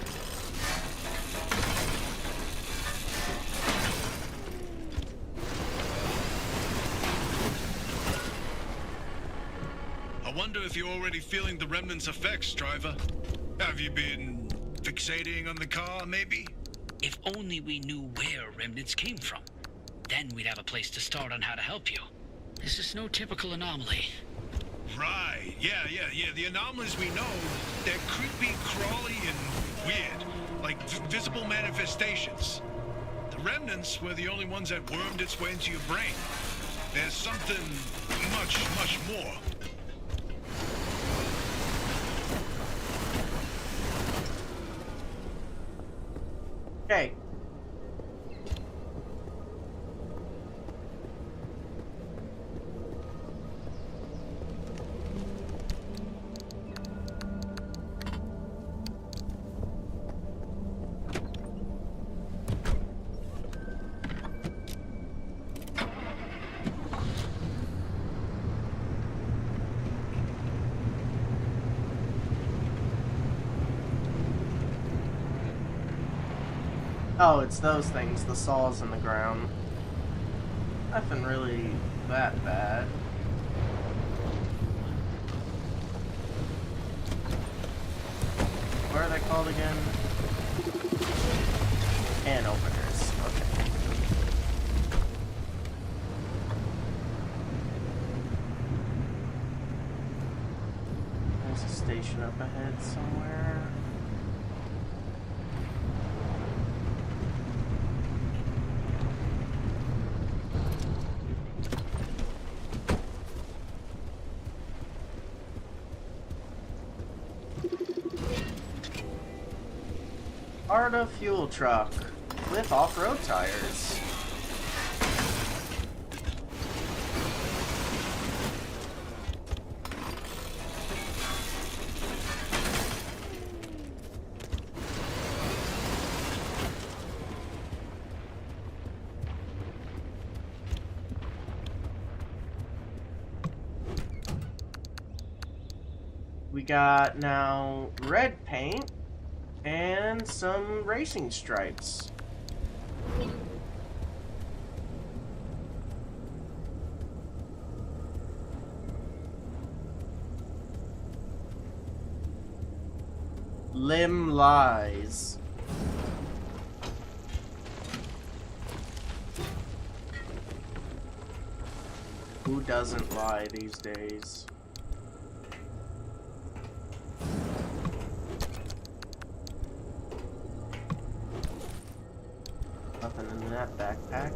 I wonder if you're already feeling the remnants' effects, driver. Have you been fixating on the car, maybe? If only we knew where remnants came from. Then we'd have a place to start on how to help you. This is no typical anomaly. Right, yeah. The anomalies we know, they're creepy, crawly, and weird. Like visible manifestations. The remnants were the only ones that wormed its way into your brain. There's something much, much more. Okay. Oh, it's those things, the saws in the ground. Nothing really that bad. What are they called again? Can openers. Okay. There's a station up ahead somewhere. Arda fuel truck with off-road tires. We got now red paint and some racing stripes. Limb lies. Who doesn't lie these days? Nothing in that backpack.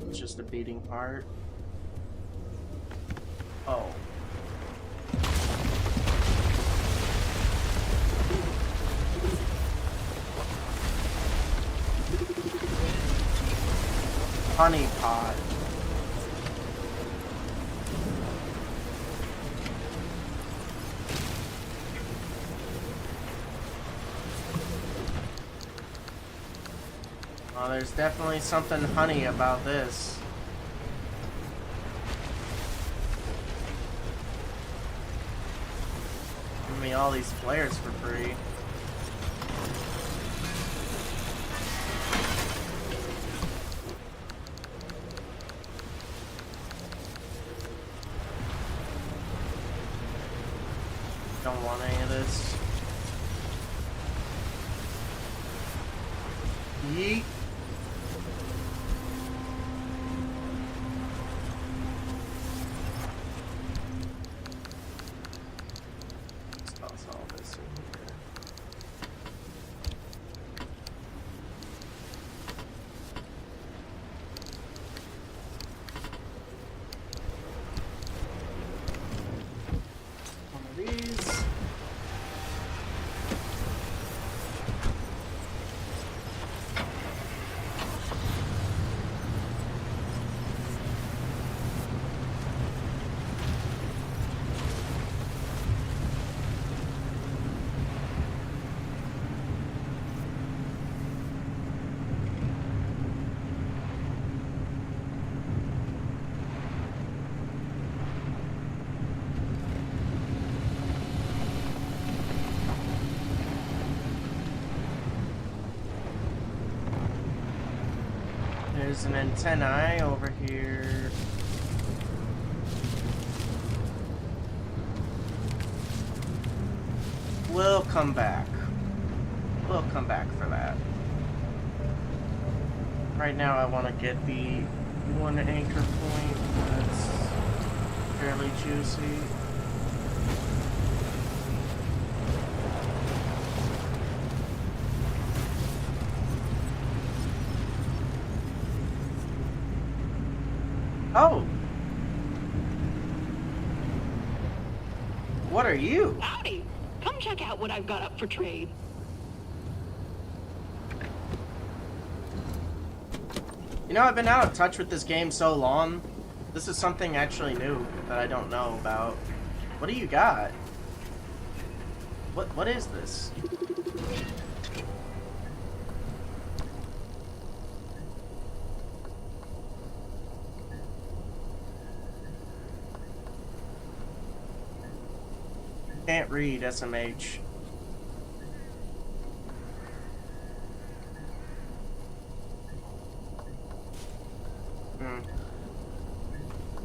It's just a beating heart. Oh. Honey pot. Oh, there's definitely something honey about this. Give me all these flares for free. Don't want any of this. Yeet. Let's toss all this in here. One of these. There's an antennae over here. We'll come back. We'll come back for that. Right now I want to get the one anchor point that's fairly juicy. Oh! What are you? Howdy! Come check out what I've got up for trade. You know, I've been out of touch with this game so long. This is something actually new that I don't know about. What do you got? What is this? Can't read SMH.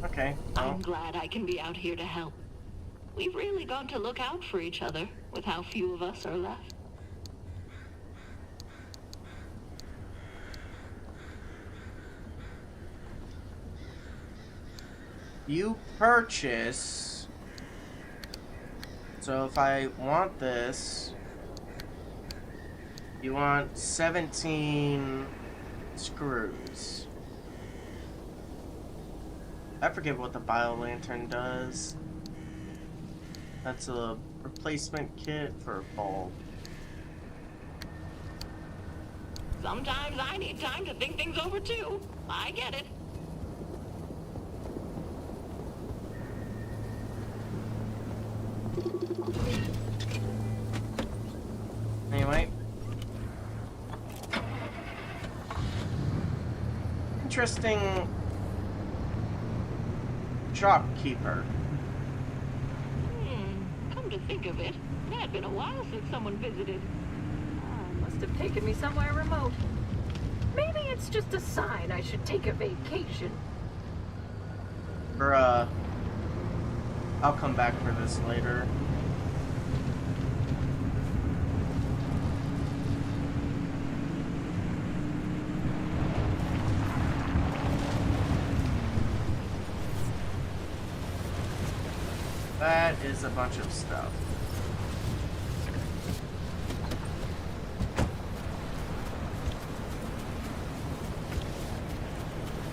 Okay. Well. I'm glad I can be out here to help. We've really got to look out for each other with how few of us are left. You purchase. So if I want this, you want 17 screws. I forget what the bio lantern does. That's a replacement kit for a bulb. Sometimes I need time to think things over too. I get it. Anyway. Interesting shopkeeper. Come to think of it, it had been a while since someone visited. Must have taken me somewhere remote. Maybe it's just a sign I should take a vacation. Bruh. I'll come back for this later. That is a bunch of stuff.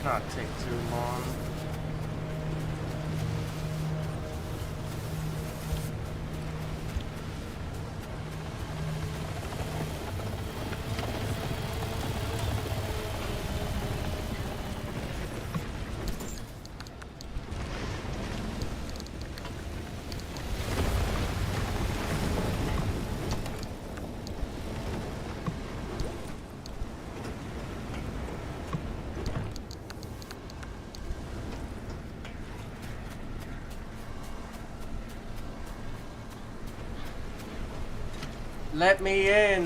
Not take too long. Let me in.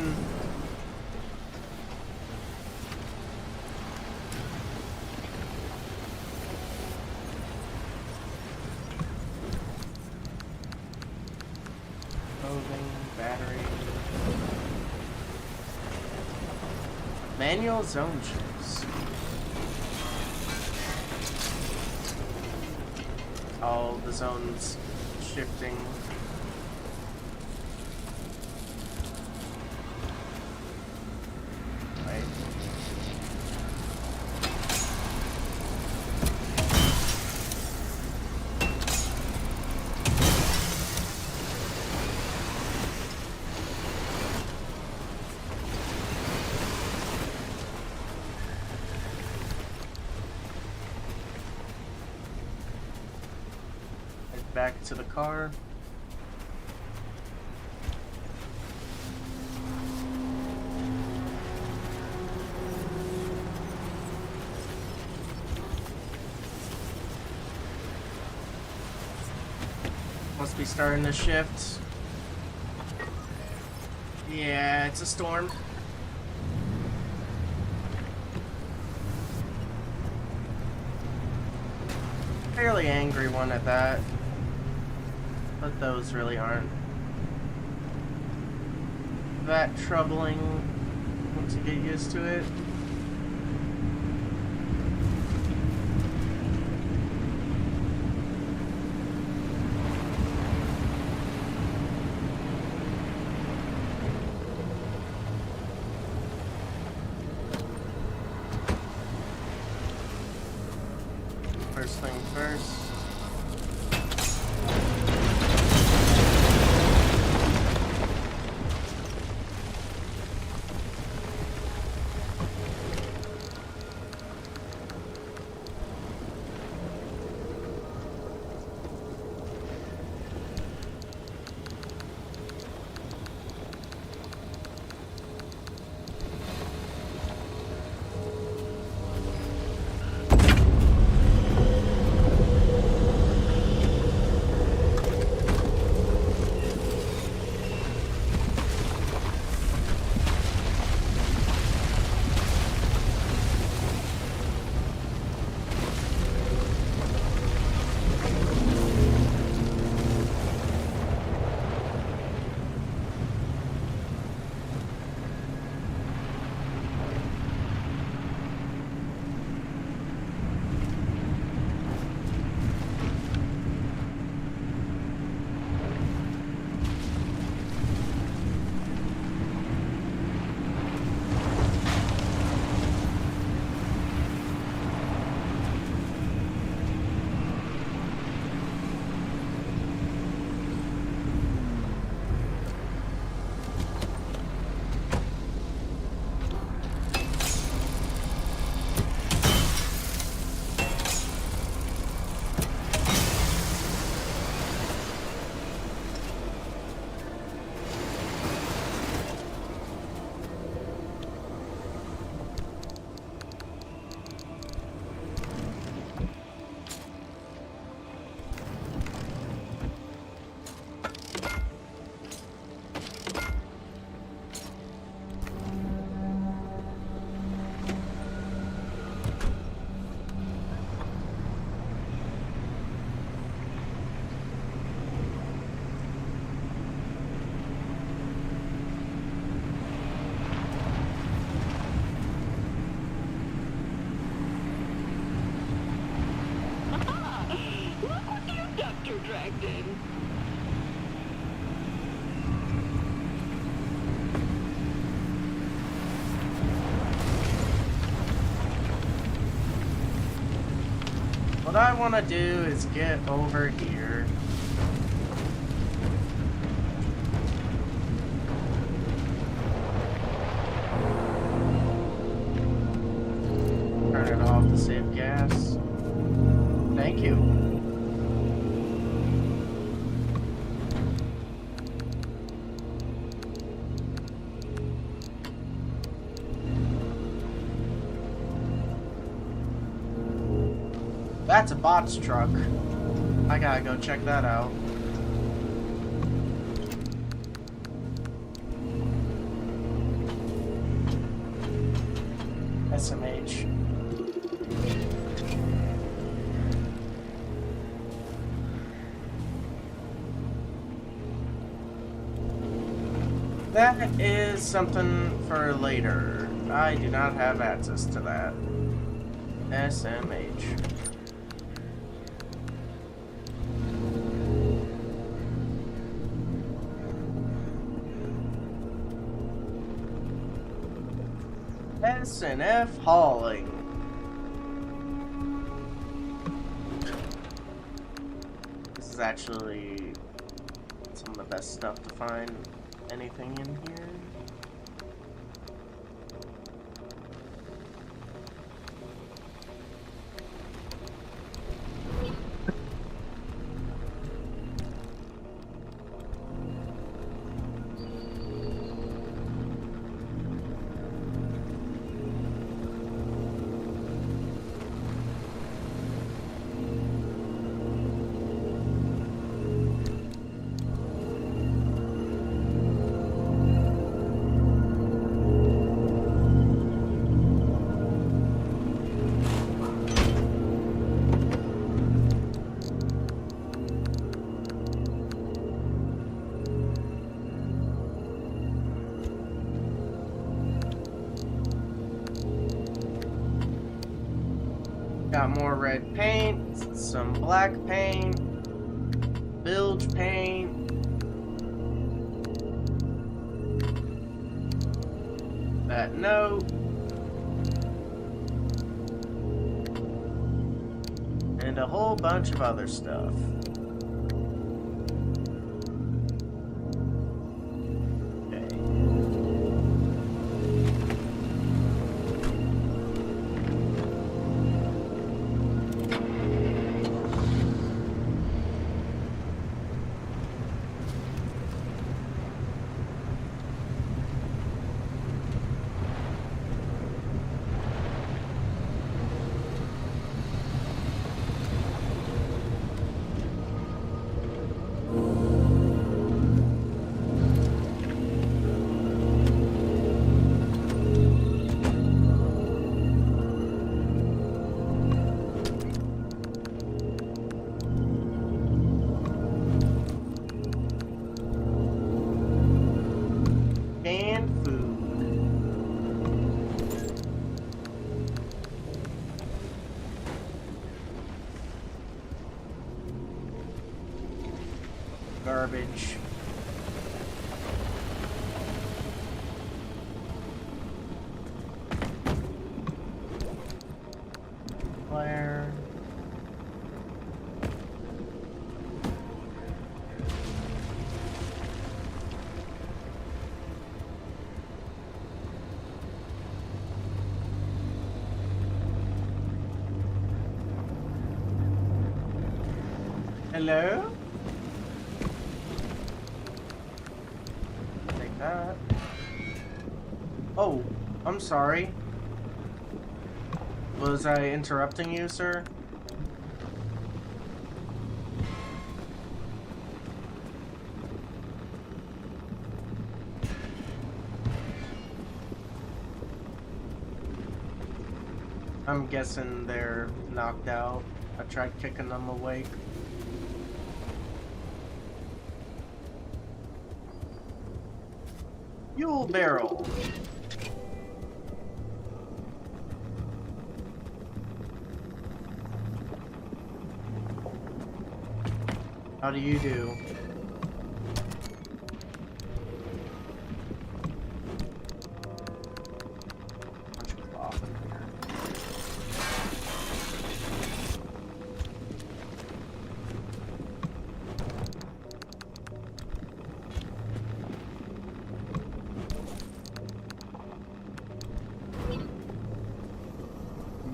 Clothing, battery. Manual zone shifts. All the zones shifting. Back to the car. Must be starting to shift. Yeah, it's a storm. Fairly angry one at that. But those really aren't that troubling once you get used to it. First thing first. doctor dragged in. What I want to do is get over here. Turn it off to save gas. Thank you. That's a bot's truck. I gotta go check that out. SMH. That is something for later. I do not have access to that. SMH. S&F hauling. This is actually some of the best stuff to find anything in here. Got more red paint, some black paint, bilge paint. That note. And a whole bunch of other stuff. Garbage. Flare. Hello? Take that. Oh, I'm sorry. Was I interrupting you, sir? I'm guessing they're knocked out. I tried kicking them awake. Fuel barrel. How do you do? Bunch of cloth in here.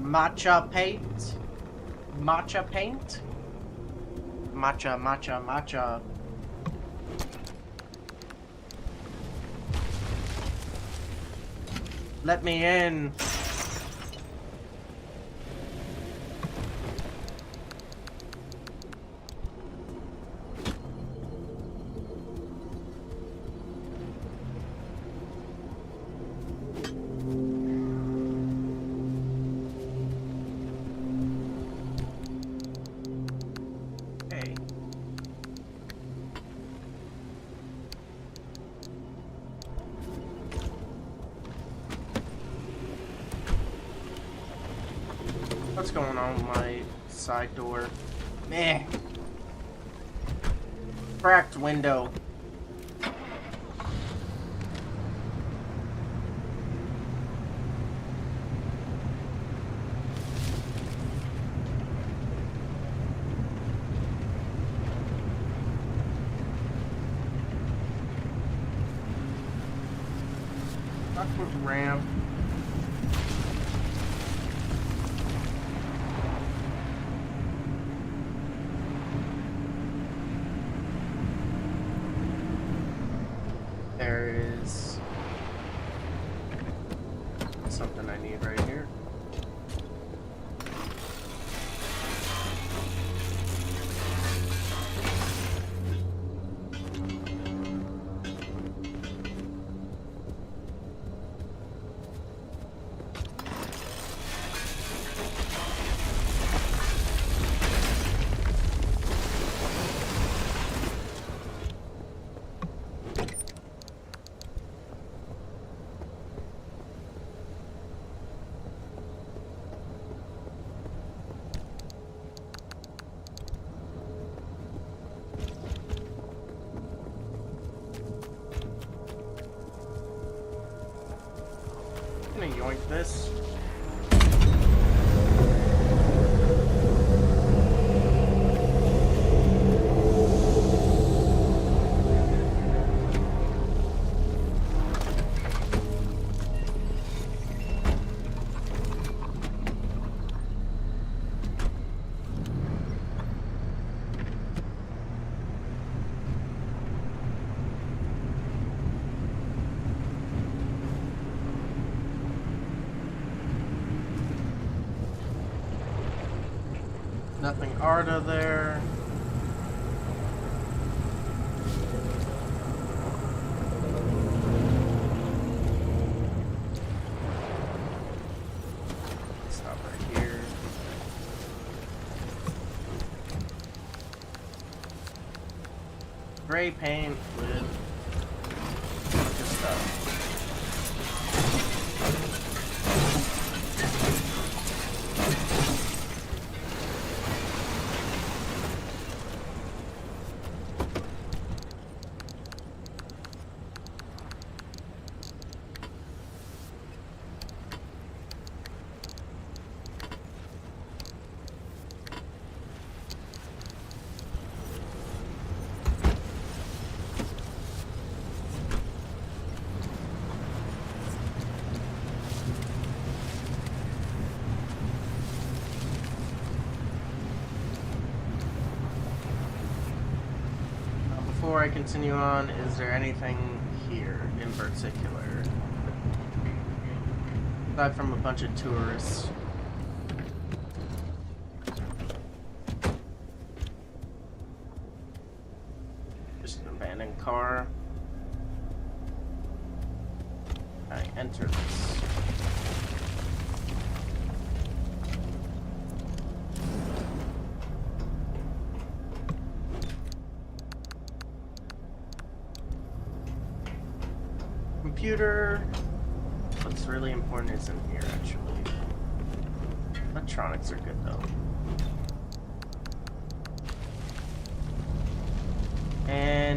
Matcha paint? Matcha paint? Matcha, matcha, matcha. Let me in. Hey. What's going on with my side door? Meh. Cracked window. Awkward ramp. There is something I need right here. I'm gonna yoink this. Nothing Arda there. Stop right here. Gray paint with a bunch of stuff. Before I continue on, is there anything here in particular? Aside from a bunch of tourists. Just an abandoned car. I enter this. Computer. What's really important is in here, actually. Electronics are good, though.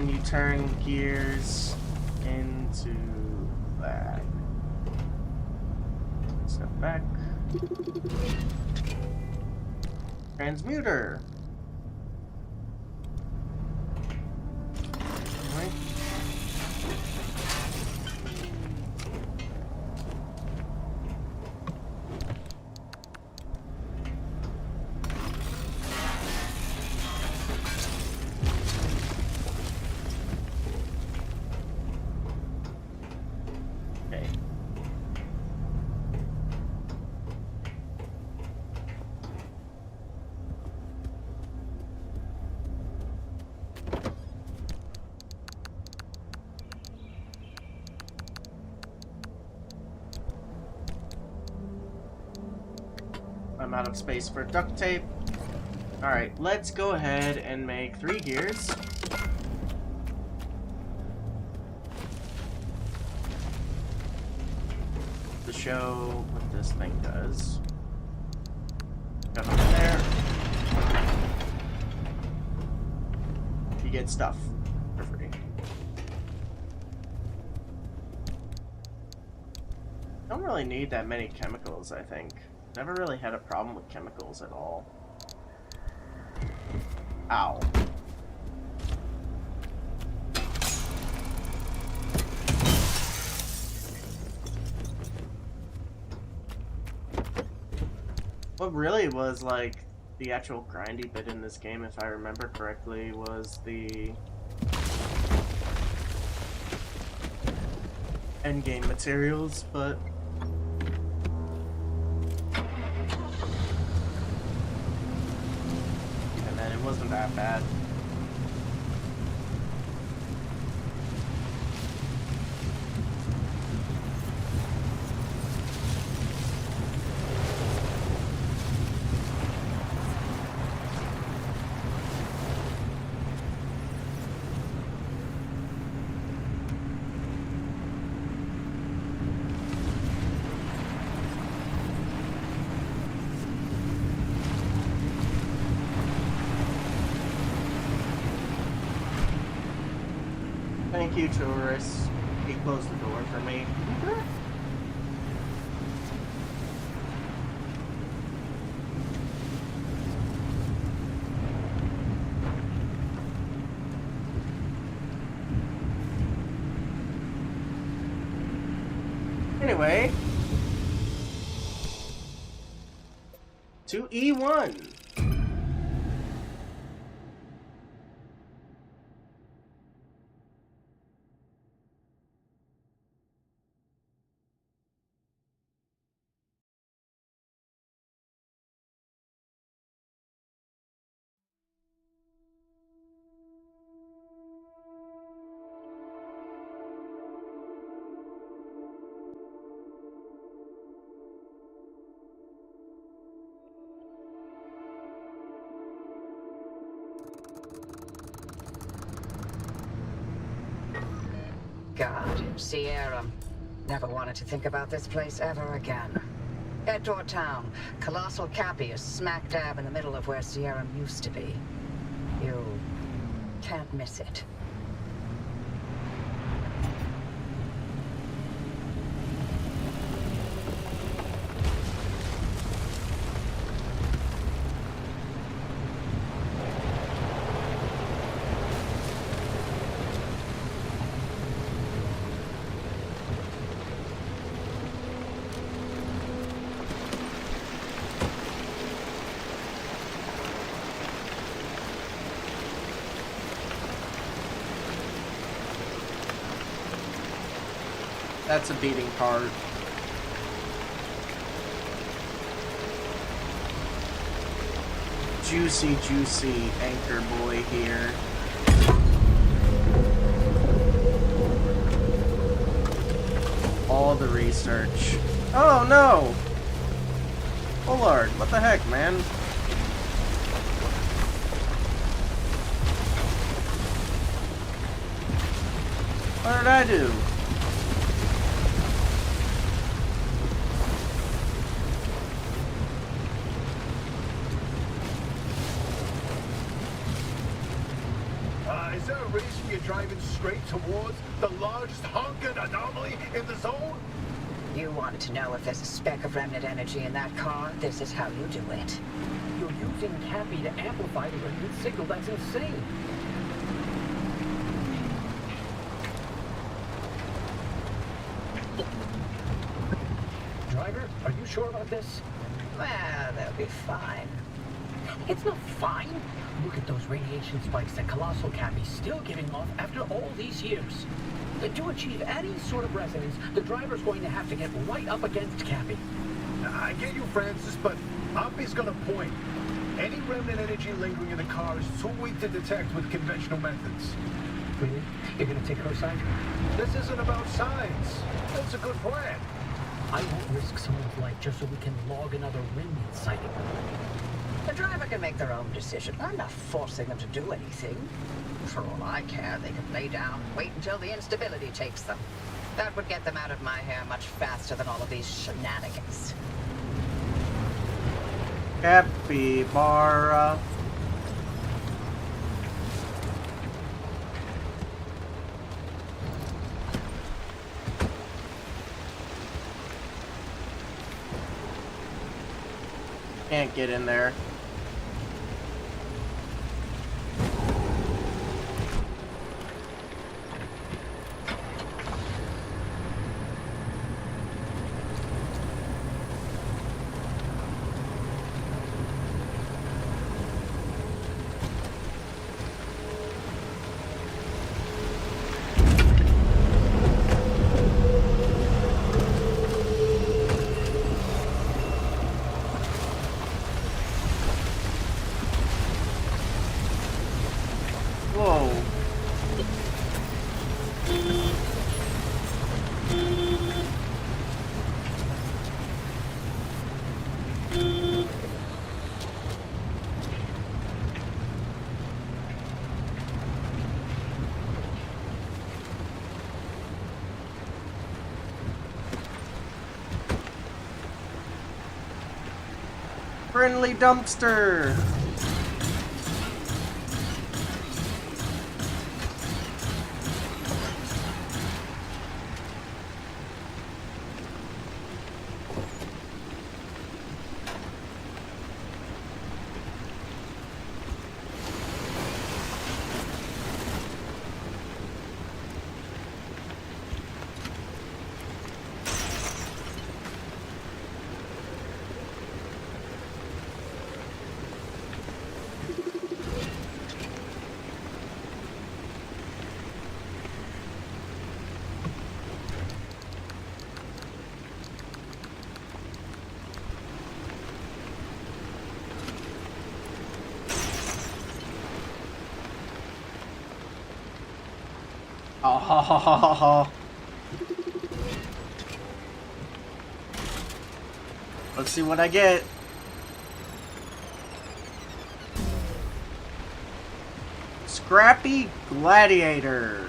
then you turn gears into that. Step back. Transmuter. Right. Okay. I'm out of space for duct tape. Alright, let's go ahead and make 3 gears. To show what this thing does. Got it there. You get stuff for free. Don't really need that many chemicals, I think. Never really had a problem with chemicals at all. Ow. What really was like the actual grindy bit in this game, if I remember correctly, was the endgame materials, but even then, it wasn't that bad. Thank you, tourists. He closed the door for me. Anyway, to E1. God, Sierra. Never wanted to think about this place ever again. Edor Town. Colossal Cappy is smack dab in the middle of where Sierra used to be. You can't miss it. That's a beating heart. Juicy, juicy anchor boy here. All the research. Oh no! Oh lord, what the heck, man? What did I do? Is there a reason you're driving straight towards the largest honking anomaly in the zone? You wanted to know if there's a speck of remnant energy in that car? This is how you do it. You're using Cappy to amplify the remnant signal. That's insane. Driver, are you sure about this? Well, they'll be fine. It's not fine. Look at those radiation spikes that Colossal Cappy's still giving off after all these years. To achieve any sort of resonance, the driver's going to have to get right up against Cappy. I get you, Francis, but Oppie's got a point. Any remnant energy lingering in the car is too weak to detect with conventional methods. Really? You're gonna take her side? This isn't about science. That's a good plan. I won't risk someone's life just so we can log another remnant sighting. The driver can make their own decision. I'm not forcing them to do anything. For all I care, they can lay down and wait until the instability takes them. That would get them out of my hair much faster than all of these shenanigans. Capybara. Can't get in there. Whoa. Friendly dumpster. Oh, ha, ha, ha, ha, ha. Let's see what I get. Scrappy Gladiator.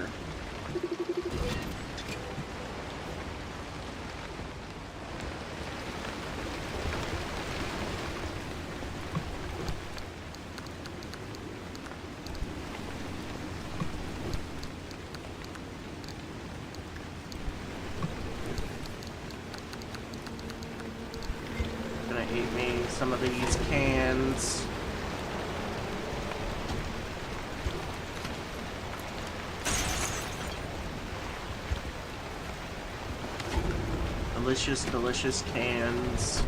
Gonna eat me some of these cans. Delicious, delicious cans.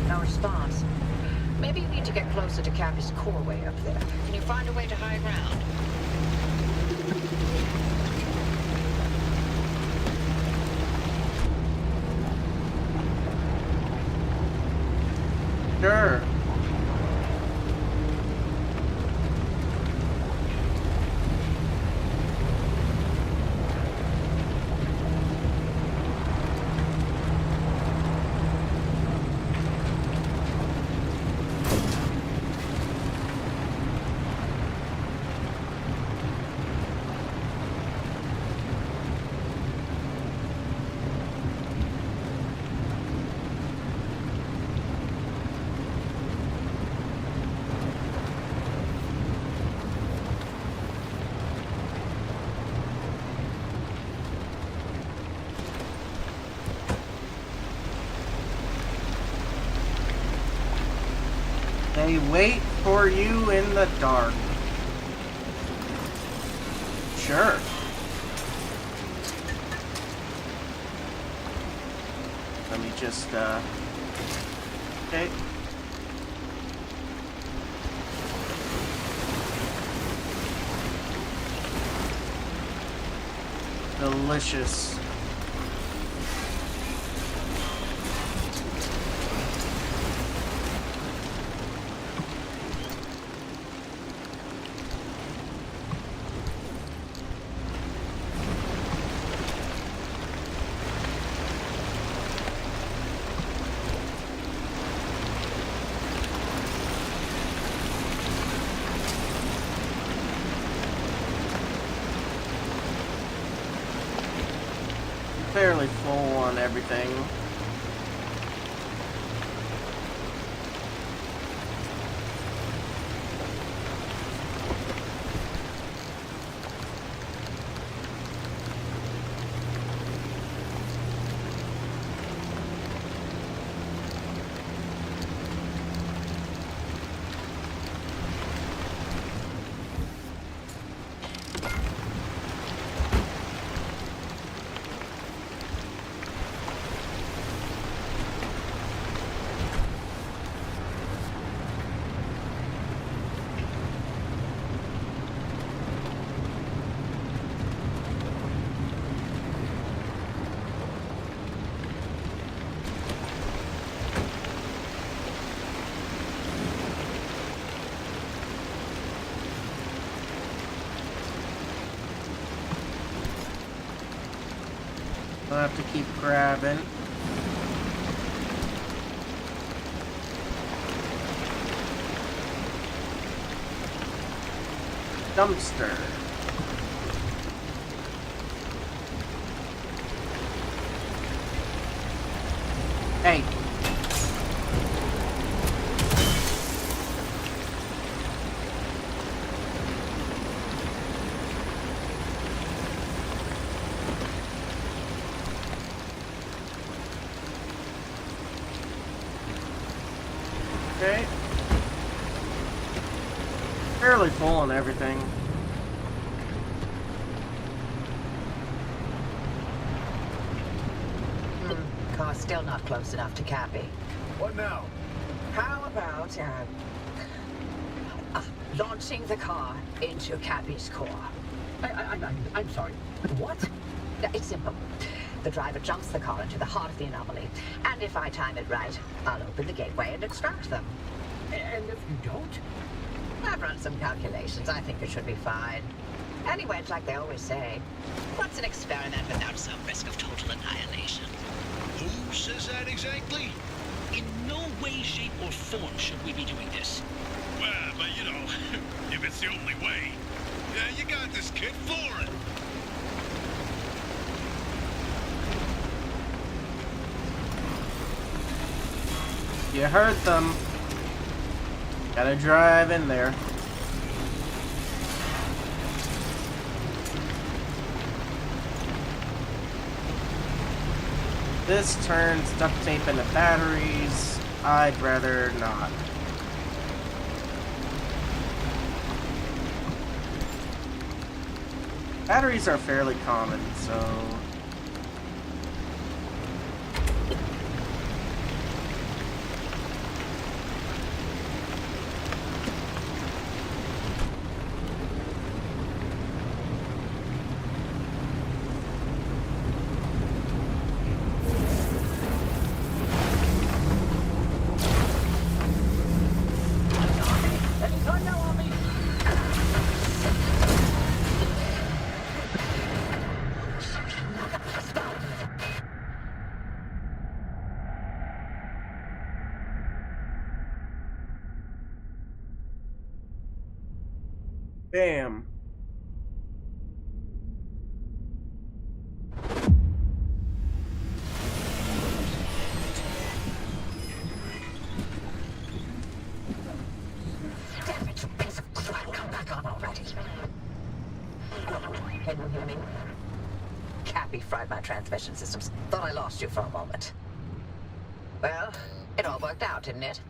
No response. Maybe you need to get closer to Cappy's core way up there. Can you find a way to high ground? Sure. They wait for you in the dark. Sure. Let me just, okay. Delicious. Fairly full on everything. I'll have to keep grabbing. Dumpster. Hey. Okay. Fairly full on everything. Car's still not close enough to Cappy. What now? How about, launching the car into Cappy's core? I'm sorry. What? It's simple. The driver jumps the car into the heart of the anomaly, and if I time it right, I'll open the gateway and extract them. And if you don't? I've run some calculations. I think it should be fine. Anyway, it's like they always say, what's an experiment without some risk of total annihilation? Who says that exactly? In no way, shape, or form should we be doing this. Well, but you know, if it's the only way. Yeah, you got this, kid. Floor it. You heard them. Gotta drive in there. This turns duct tape into batteries. I'd rather not. Batteries are fairly common, so... Bam. Damn it, you piece of crap. Come back on already. Can you hear me? Cappy fried my transmission systems. Thought I lost you for a moment. Well, it all worked out, didn't it?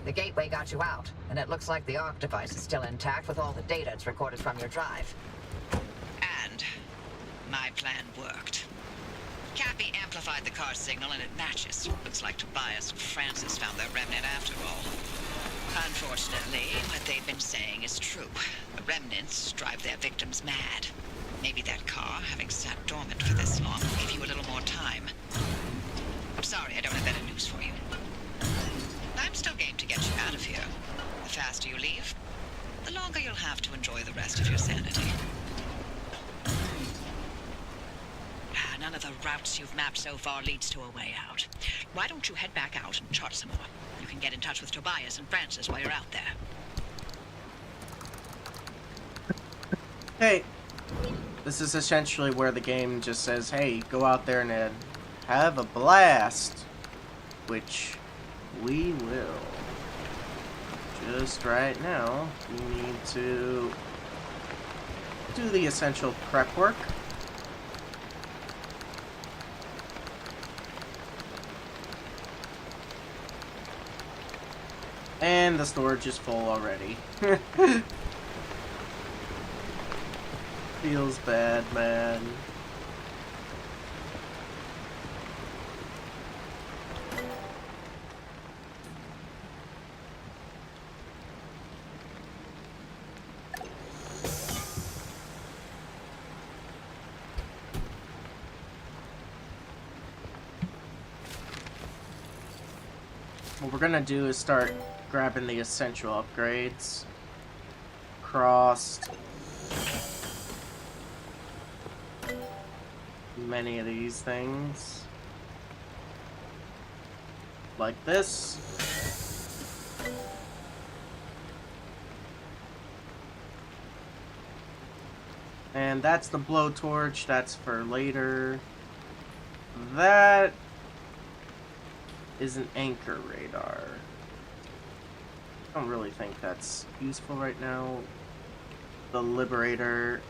The gateway got you out, and it looks like the Arc device is still intact with all the data it's recorded from your drive. And my plan worked. Cappy amplified the car signal and it matches. Looks like Tobias and Francis found their remnant after all. Unfortunately, what they've been saying is true. The remnants drive their victims mad. Maybe that car, having sat dormant for this long, will give you a little more time. I'm sorry I don't have better news for you. I'm still game to get you out of here. The faster you leave, the longer you'll have to enjoy the rest of your sanity. None of the routes you've mapped so far leads to a way out. Why don't you head back out and chart some more? You can get in touch with Tobias and Francis while you're out there. Hey, this is essentially where the game just says, hey, go out there and have a blast. Which we will. Just right now, we need to do the essential prep work. And the storage is full already. Feels bad, man. What we're gonna do is start grabbing the essential upgrades. Crossed many of these things. Like this. And that's the blowtorch, that's for later. That is an anchor radar. I don't really think that's useful right now. The Liberator.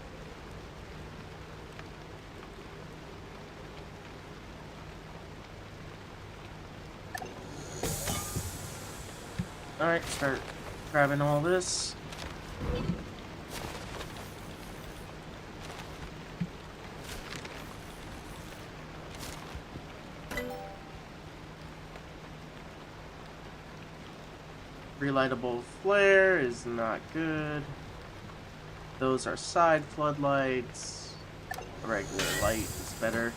Alright, start grabbing all this. Relightable flare is not good. Those are side floodlights. A regular light is better.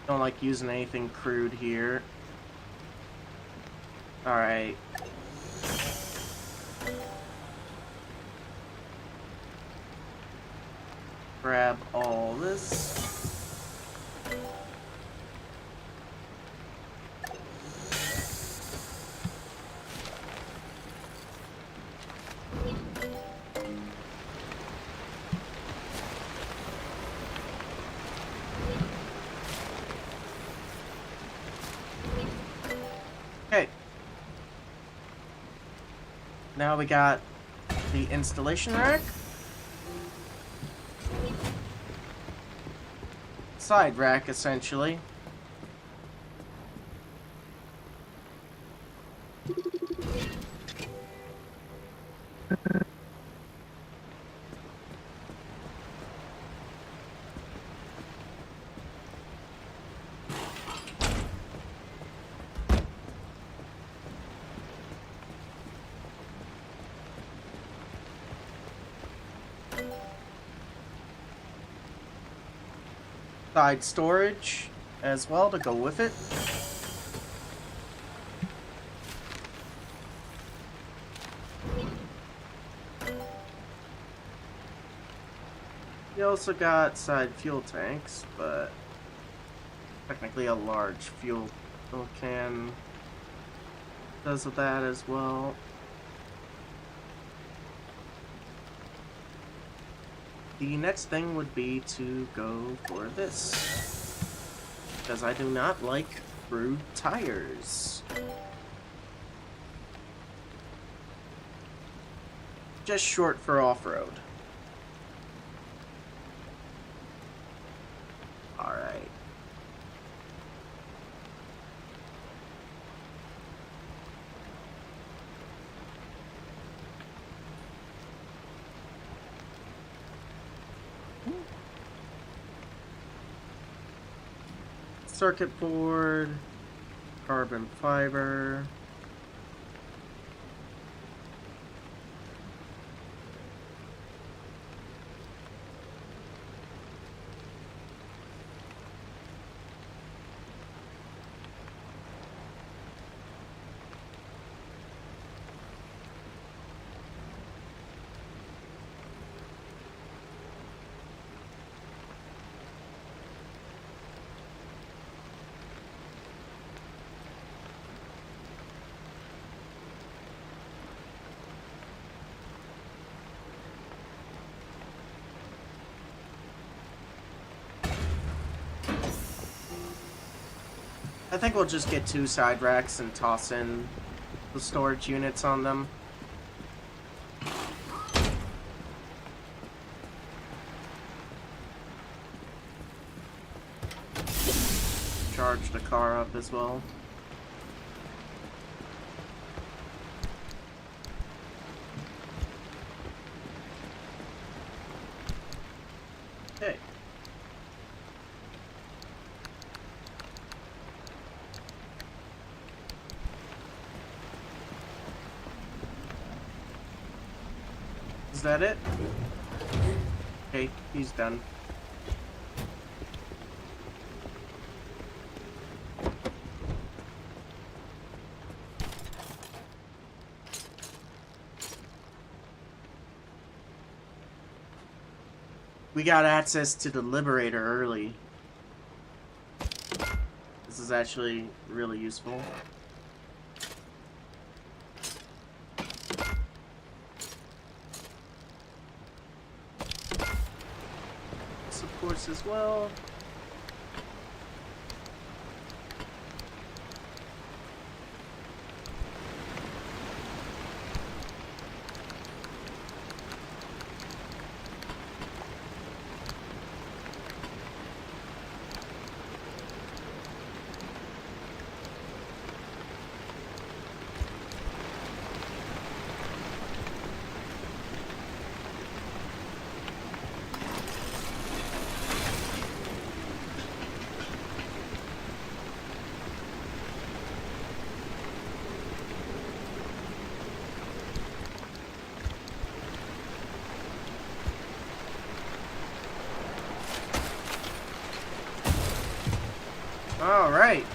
Don't like using anything crude here. Alright. Grab all this. Okay. Now we got the installation rack. Side rack, essentially. Side storage as well to go with it. We also got side fuel tanks, but technically a large fuel can does with that as well. The next thing would be to go for this, because I do not like crude tires. Just short for off-road. Alright. circuit board, carbon fiber. I think we'll just get 2 side racks and toss in the storage units on them. Charge the car up as well. Okay. Is that it? Okay, he's done. We got access to the Liberator early. This is actually really useful. Supports as well. All right.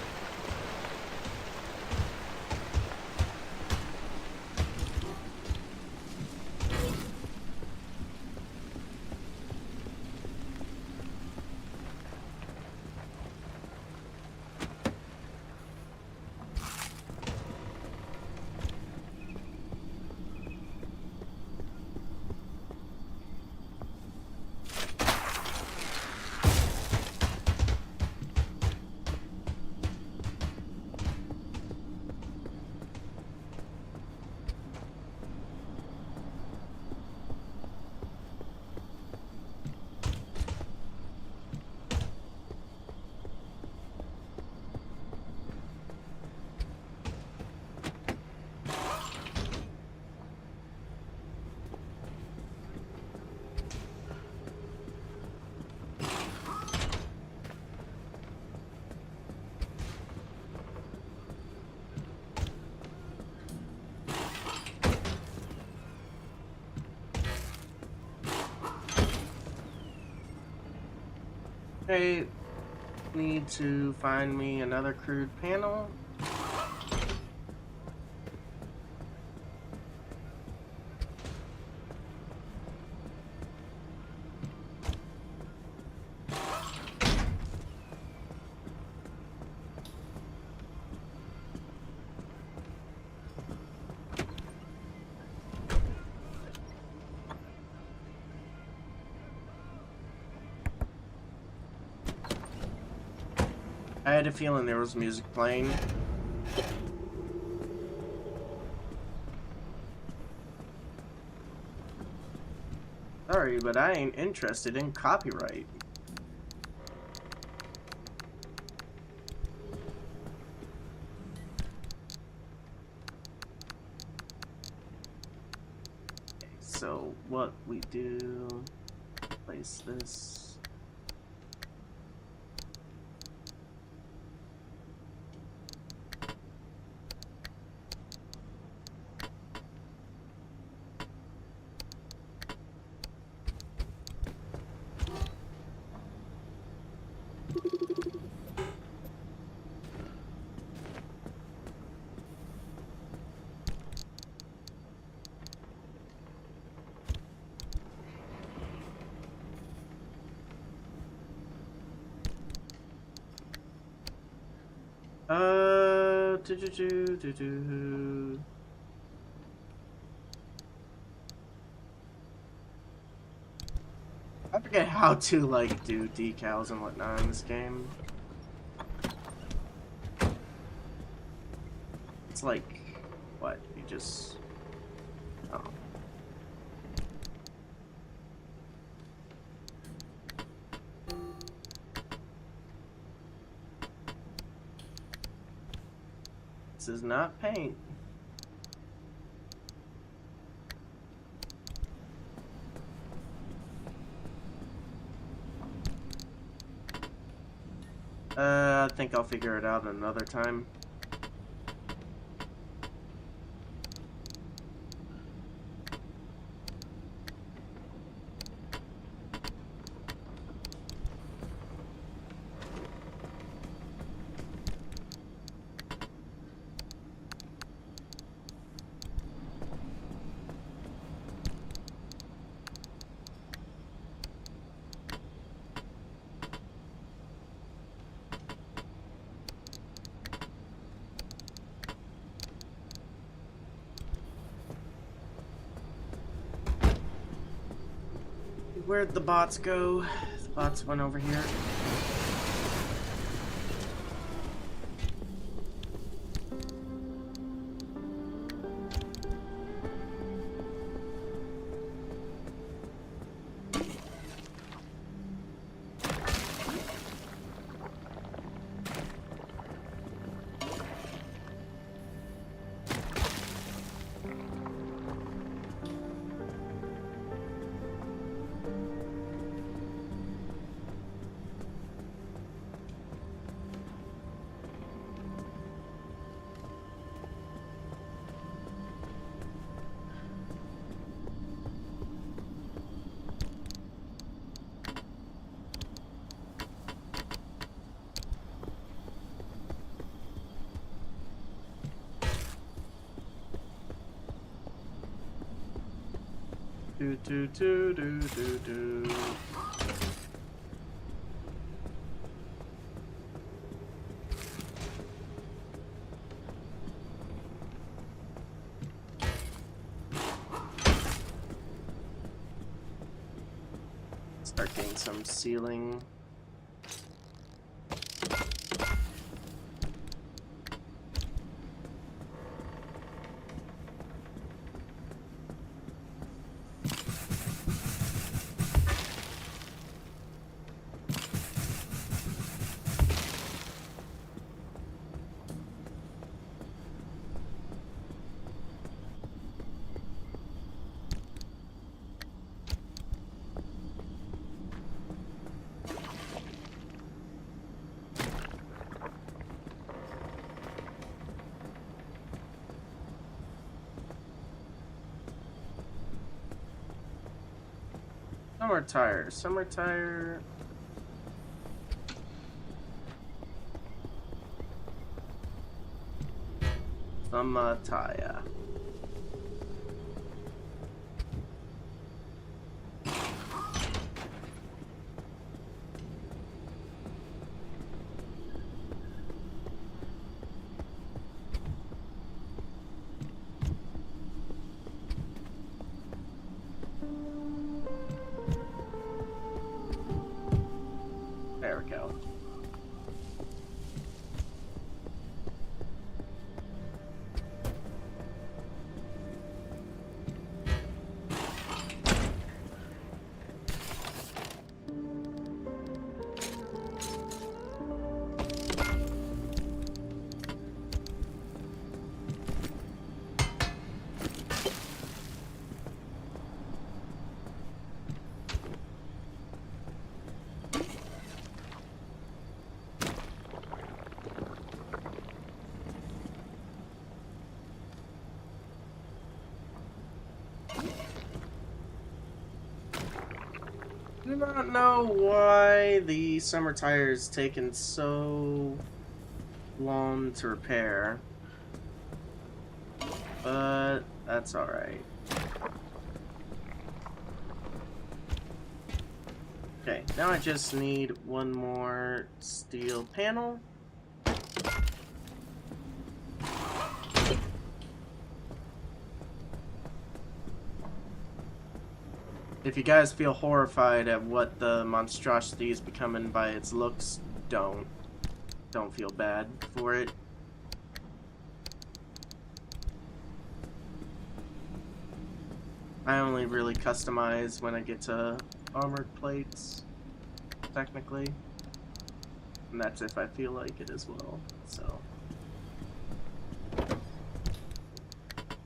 Okay, need to find me another crude panel. I had a feeling there was music playing. Sorry, but I ain't interested in copyright. Okay, so what we do, place this. Do. I forget how to like do decals and whatnot in this game. It's like, what? You just... Oh. This is not paint. I think I'll figure it out another time. Where'd the bots go? The bots went over here. Do. Start getting some ceiling. Summer tire. Summer tire. Summer tire. There we go. I do not know why the summer tire is taking so long to repair, but that's alright. Okay, now I just need one more steel panel. if you guys feel horrified at what the monstrosity is becoming by its looks, don't feel bad for it. I only really customize when I get to armored plates, technically. And that's if I feel like it as well, so.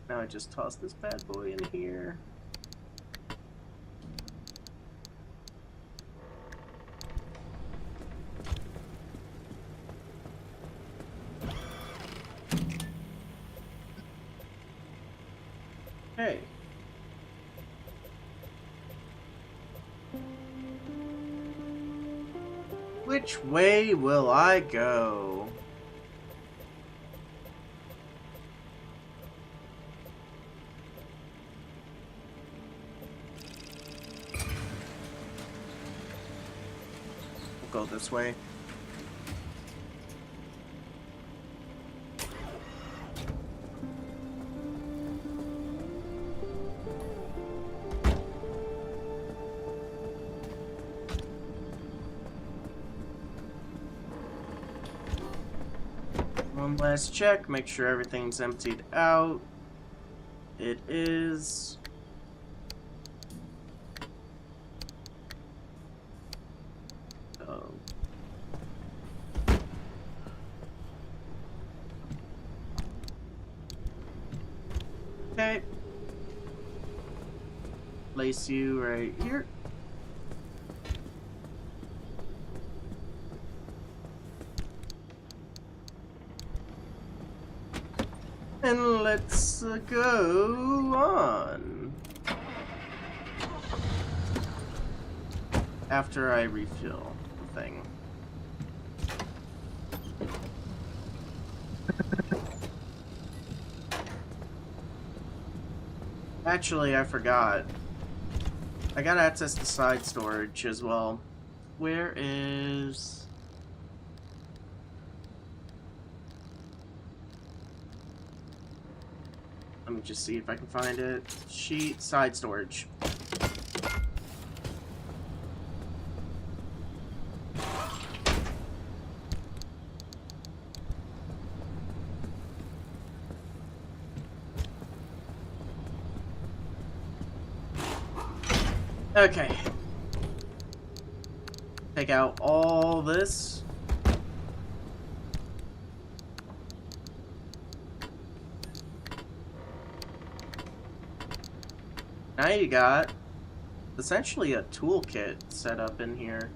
Now I just toss this bad boy in here. Okay. Which way will I go? We'll go this way. One last check, make sure everything's emptied out. It is. Oh. Okay. Place you right here. And let's go on. After I refill the thing. Actually, I forgot. I got access to side storage as well. Where is... Let me just see if I can find it. Sheet, side storage. Okay. Take out all this. Now you got essentially a toolkit set up in here.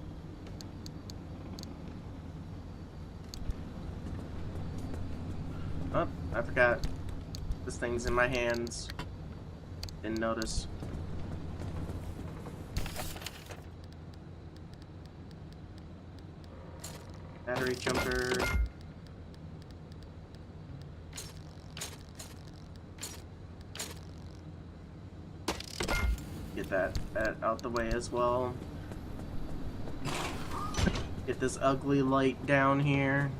Oh, I forgot. This thing's in my hands. Didn't notice. Battery jumper. Get that out the way as well. Get this ugly light down here.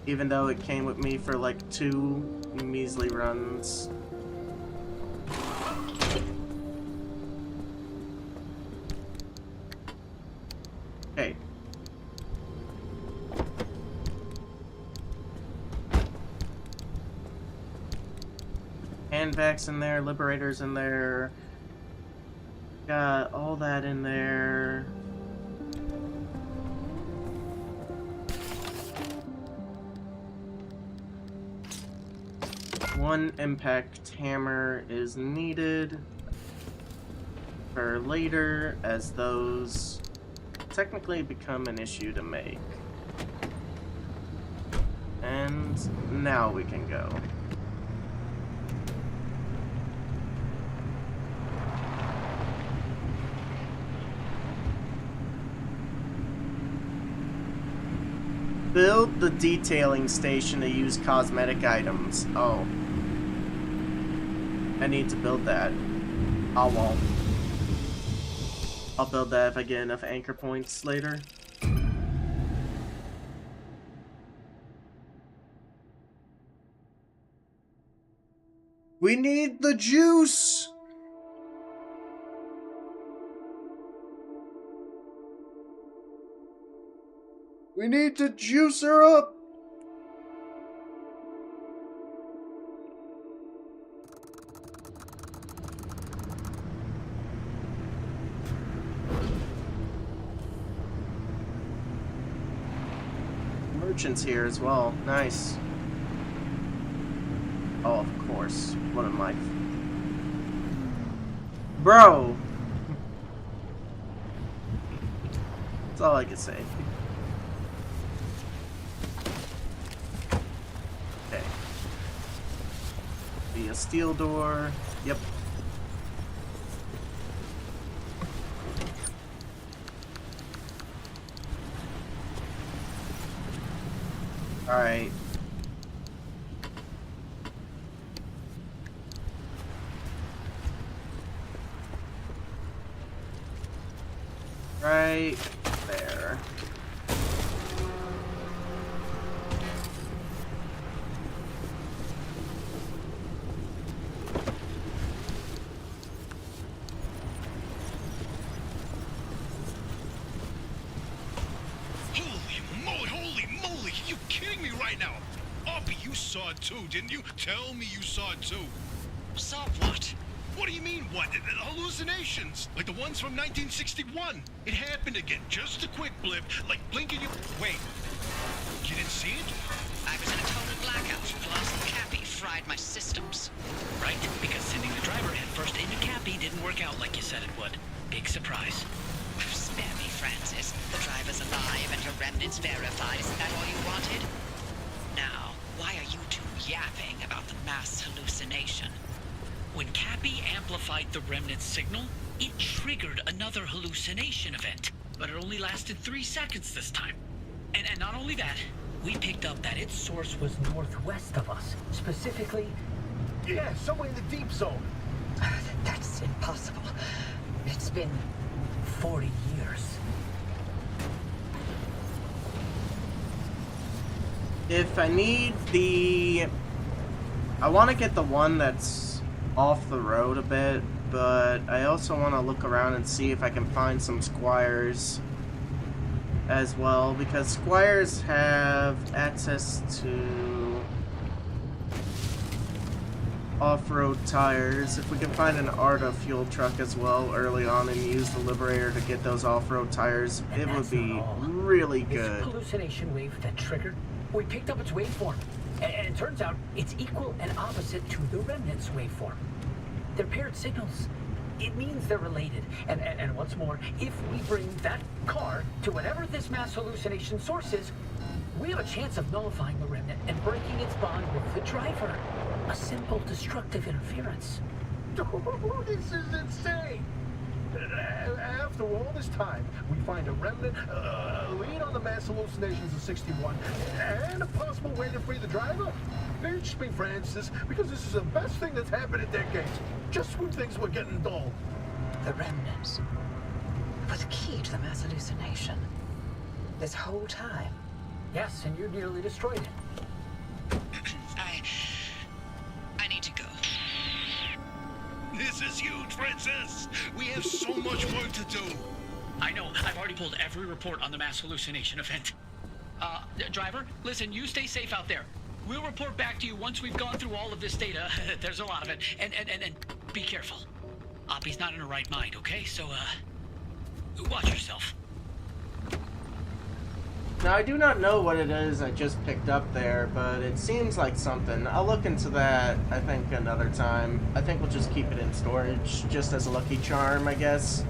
Even though it came with me for like 2 measly runs. Okay. Handvacs in there, Liberators in there. Got all that in there. One impact hammer is needed for later, as those technically become an issue to make. And now we can go. Build the detailing station to use cosmetic items. Oh. I need to build that. I won't. I'll build that if I get enough anchor points later. We need the juice! We need to juice her up. Merchants here as well. Nice. Oh, of course. One of my... Bro! That's all I can say. Okay. Be a steel door. Yep. Alright. Right there. Holy moly! You kidding me right now? Oppie, you saw it too, didn't you? Tell me you saw it too. Saw what? What do you mean, what? Hallucinations! Like the ones from 1961. It happened again. Just a quick blip, like blinking you... Wait. You didn't see it? I was in a total blackout, plus Cappy fried my systems. Right, because sending the driver headfirst into Cappy didn't work out like you said it would. Big surprise. Spare me, Francis. The driver's alive and your remnants verified. Isn't that all you wanted? Now, why are you two yapping about the mass hallucination? When Cappy amplified the remnant signal, it triggered another hallucination event. But it only lasted 3 seconds this time. And not only that, we picked up that its source was Northwest of us, specifically... Yeah, somewhere in the deep zone. That's impossible. It's been 40 years. If I need the... I want to get the one that's off the road a bit, but I also want to look around and see if I can find some squires as well, because squires have access to off-road tires. If we can find an Arta fuel truck as well early on and use the Liberator to get those off-road tires, it would be really good. This hallucination wave that triggered, we picked up its waveform. And it turns out it's equal and opposite to the remnant's waveform. They're paired signals. It means they're related. And once more, if we bring that car to whatever this mass hallucination source is, we have a chance of nullifying the remnant and breaking its bond with the driver. A simple destructive interference. This is insane! After all this time, we find a remnant, lead on the mass hallucinations of 61, and a possible way to free the driver? Pinch me, Francis, because this is the best thing that's happened in decades. Just when things were getting dull. the remnants. For the key to the mass hallucination. This whole time. Yes, and you nearly destroyed it. I need to go. This is huge, Princess! We have so much work to do. I know. I've already pulled every report on the mass hallucination event. Driver, listen, you stay safe out there. We'll report back to you once we've gone through all of this data. There's a lot of it. And be careful. Oppie's not in her right mind, okay? So, watch yourself. Now, I do not know what it is I just picked up there, but it seems like something. I'll look into that, I think, another time. I think we'll just keep it in storage, just as a lucky charm, I guess.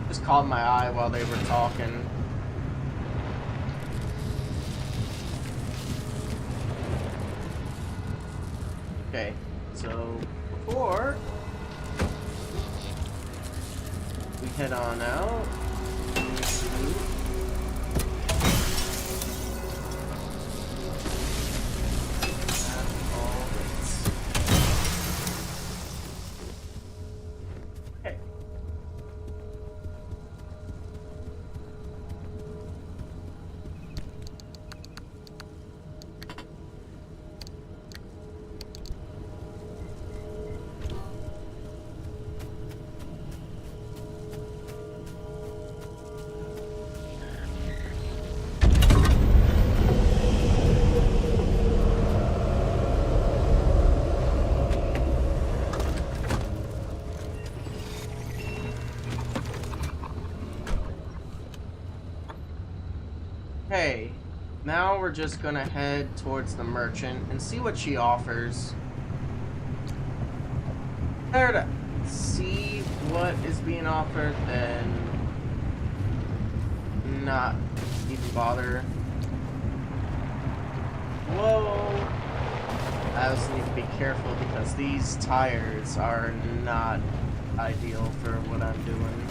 Just caught my eye while they were talking. Okay, so before we head on out, okay. Okay, now we're just gonna head towards the merchant and see what she offers. There to see what is being offered, then not even bother. Whoa! I also need to be careful because these tires are not ideal for what I'm doing.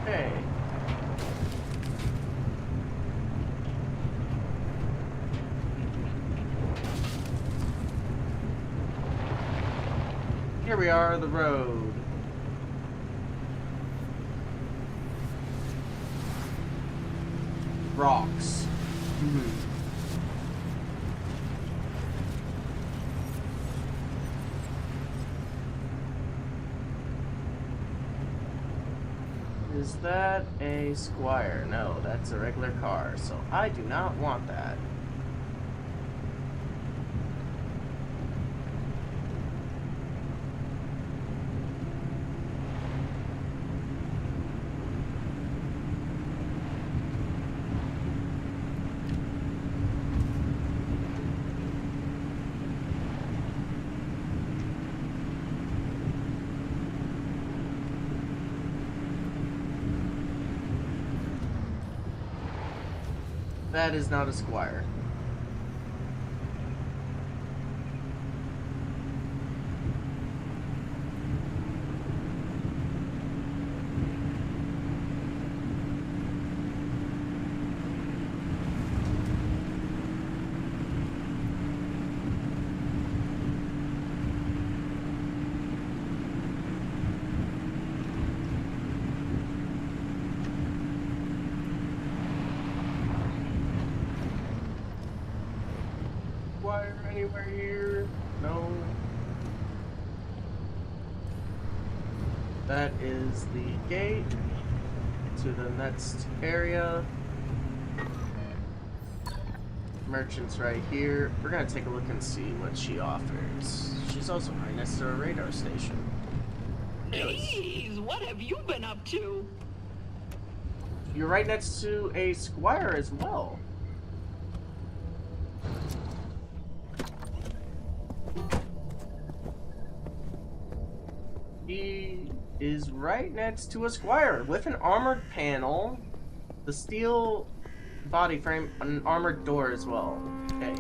Okay. Here we are, the road. Rocks. Is that a Squire? No, that's a regular car, so I do not want that. That is not a Squire. Squire anywhere here? No. That is the gate to the next area. Merchant's right here. We're gonna take a look and see what she offers. She's also right next to a radar station. Jeez, what have you been up to? You're right next to a Squire as well. He is right next to a Squire with an armored panel, the steel body frame, an armored door as well. Okay.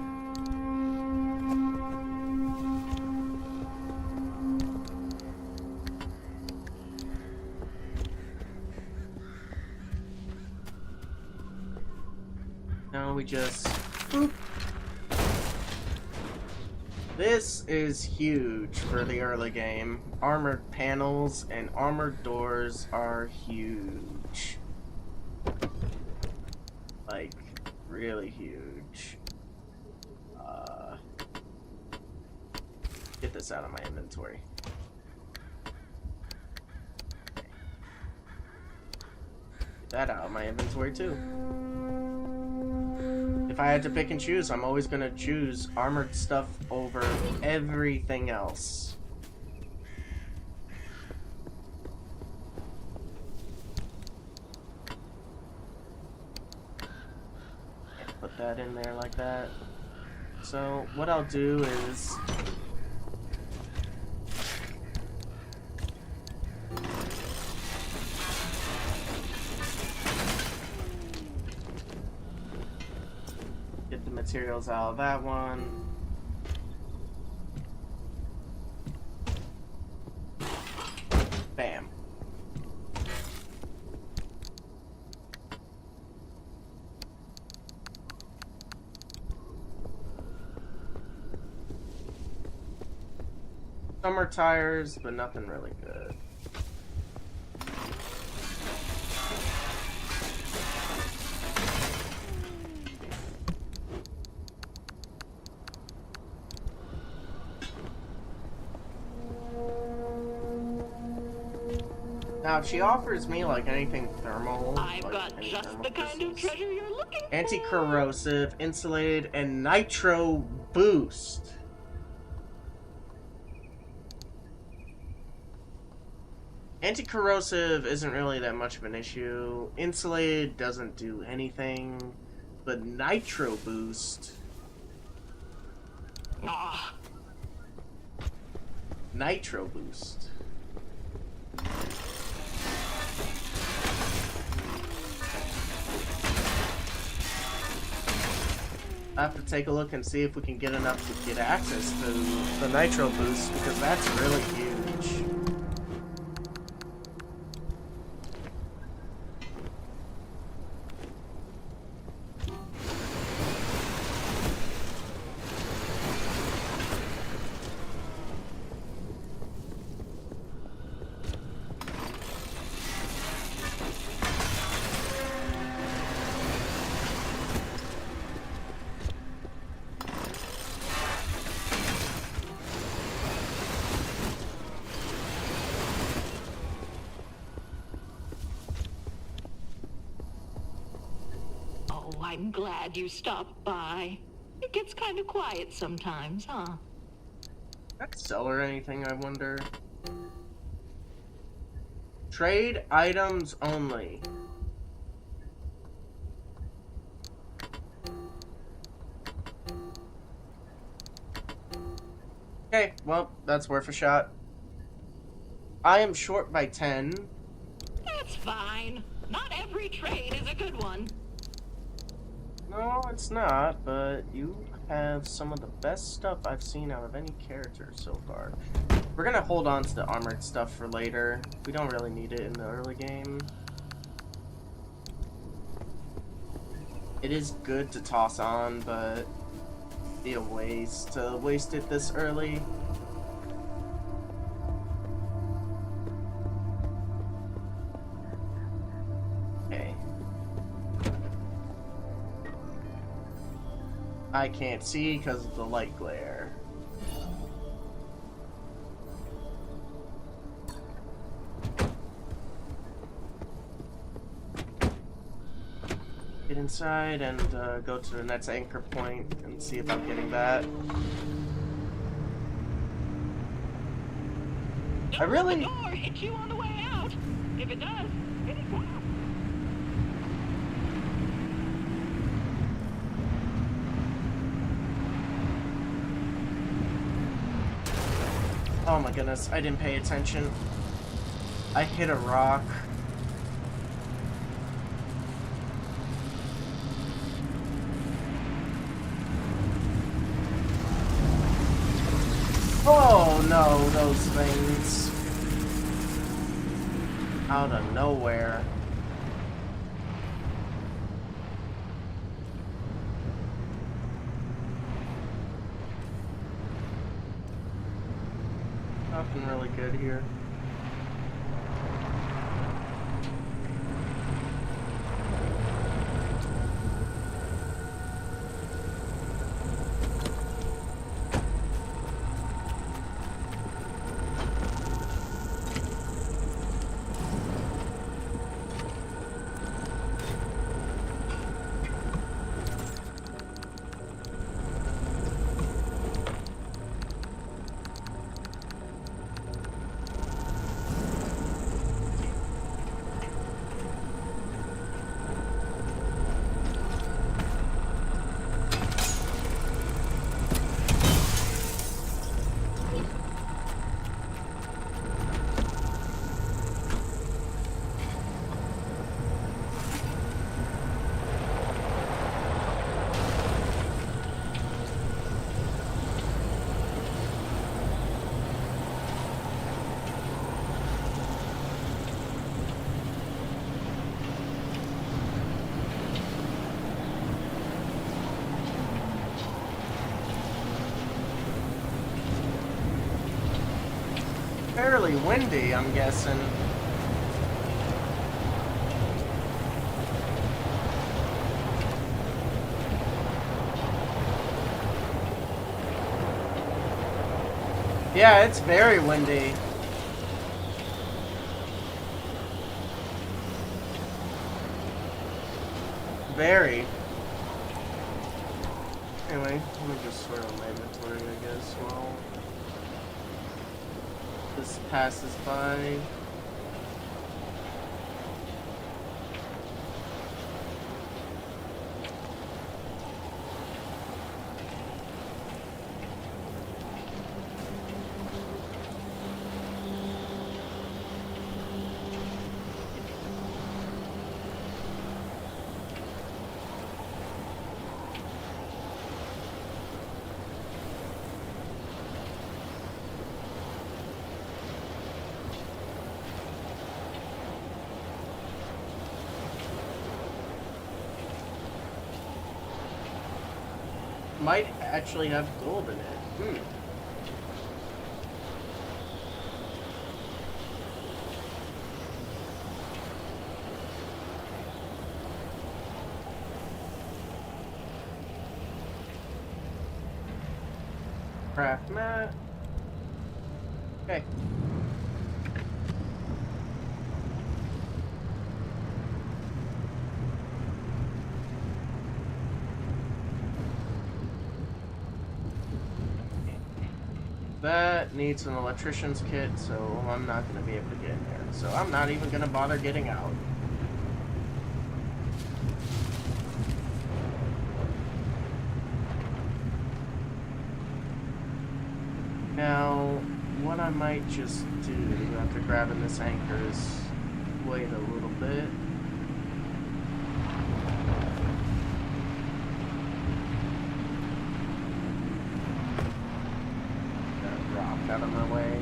Now we just boop. This is huge for the early game. Armored panels and armored doors are huge. Like, really huge. Get this out of my inventory. Get that out of my inventory too. If I had to pick and choose, I'm always gonna choose armored stuff over everything else. Put that in there like that. So what I'll do is get the materials out of that one. Bam. Summer tires, but nothing really good. Now, if she offers me, like, anything thermal... I've like, got any just thermal the kind of crystals, treasure you're looking for. anti-corrosive, insulated, and nitro boost. Anti-corrosive isn't really that much of an issue. Insulated doesn't do anything. But nitro boost... Ah, Nitro boost. I have to take a look and see if we can get enough to get access to the nitro boost, because that's really huge. oh, I'm glad you stopped by. It gets kind of quiet sometimes, huh? Can I sell her anything, I wonder? Trade items only. Okay, well, that's worth a shot. I am short by 10. That's fine. Not every trade is a good one. No, it's not, but you have some of the best stuff I've seen out of any character so far. We're gonna hold on to the armored stuff for later. We don't really need it in the early game. It is good to toss on, but it'd be a waste to waste it this early. Okay. I can't see because of the light glare. Get inside and go to the next anchor point and see if I'm getting that. I really... The door hit you on the way out. If it does, hit it fast. Oh my goodness, I didn't pay attention. I hit a rock. Oh no, those things. Out of nowhere. Nothing really good here. Fairly windy, I'm guessing. Yeah, it's very windy. Very. Anyway, let me just sort out my inventory, I guess, while this passes by. Might actually have gold in it. Craft mat. Okay. That needs an electrician's kit, so I'm not going to be able to get in there. So I'm not even going to bother getting out. Now, what I might just do after grabbing this anchor is wait a little bit. Out of my way.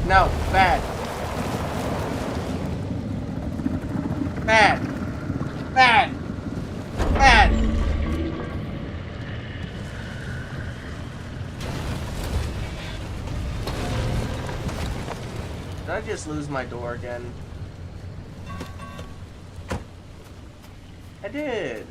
No, bad. Bad. Bad. Bad. Did I just lose my door again? I did.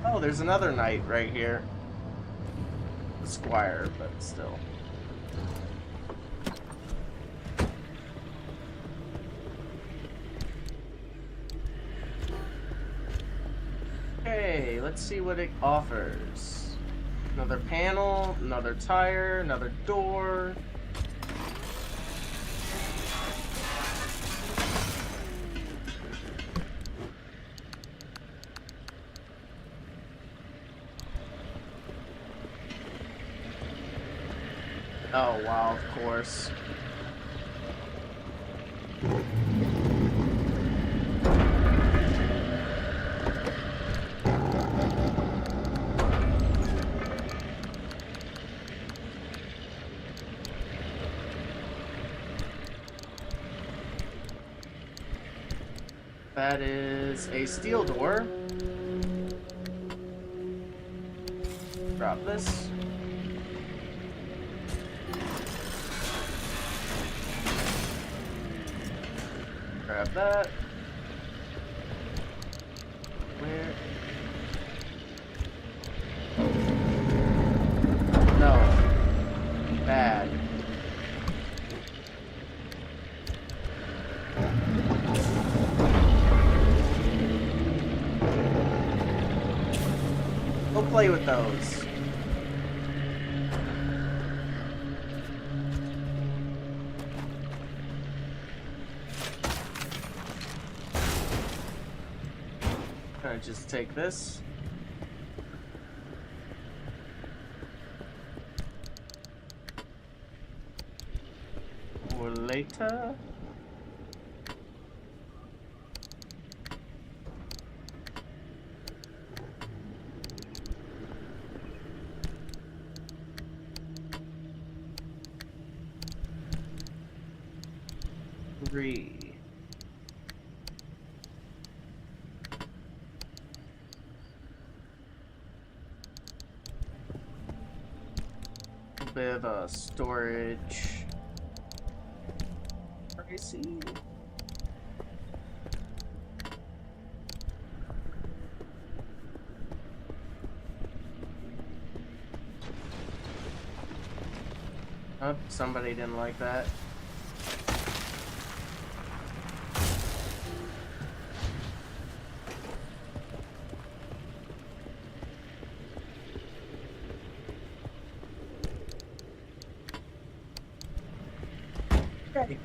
Oh, there's another knight right here. The squire, but still. Okay, let's see what it offers. Another panel, another tire, another door. Oh, wow, of course. That is a steel door. Drop this. Grab that. Where? No. Bad. Go play with those. Can I just take this? Or later? 3. A bit of storage. Pricey. Oh, somebody didn't like that. Okay.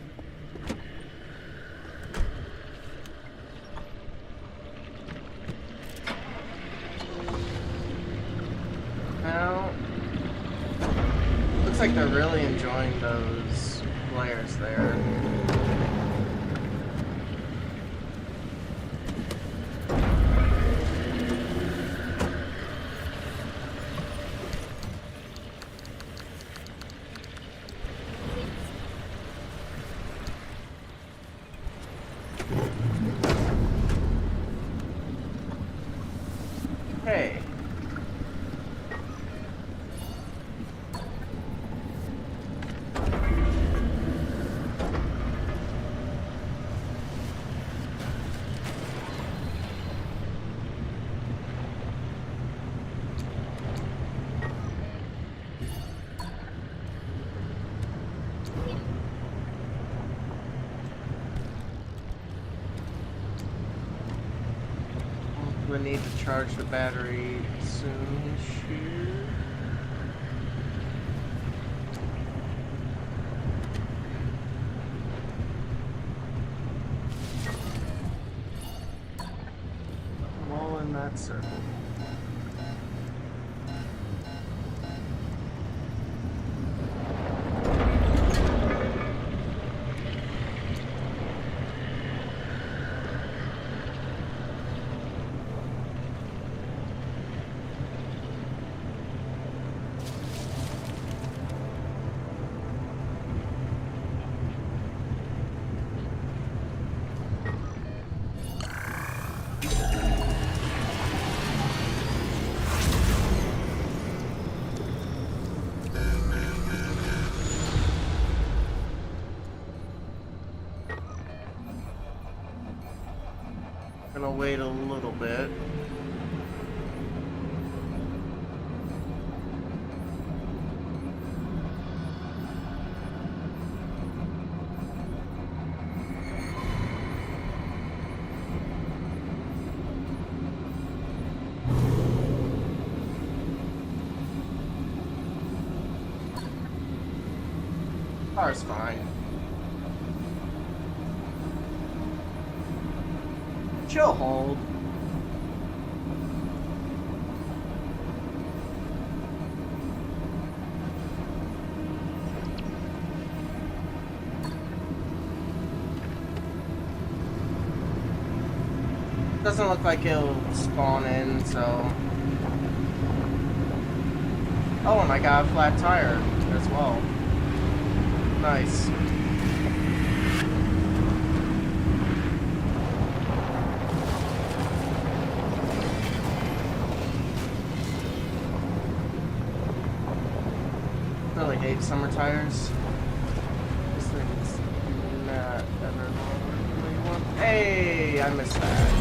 Now, looks like they're really enjoying those players there. Hey. We need to charge the battery soon here. All in that circle. Gonna wait a little bit. Car's fine. She'll hold. Doesn't look like it'll spawn in, so... Oh, and I got a flat tire as well. Nice. Really hate summer tires. This thing's not ever really one. Hey, I missed that.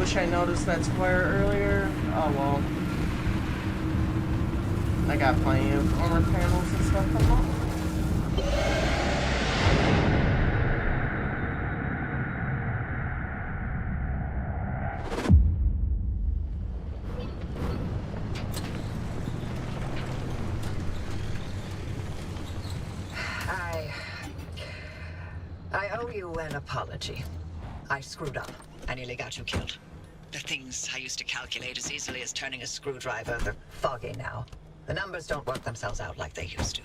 Wish I noticed that square earlier. Oh well. I got plenty of armor panels and stuff come up. I owe you an apology. I screwed up. I nearly got you killed. The things I used to calculate as easily as turning a screwdriver, They're foggy now. The numbers don't work themselves out like they used to.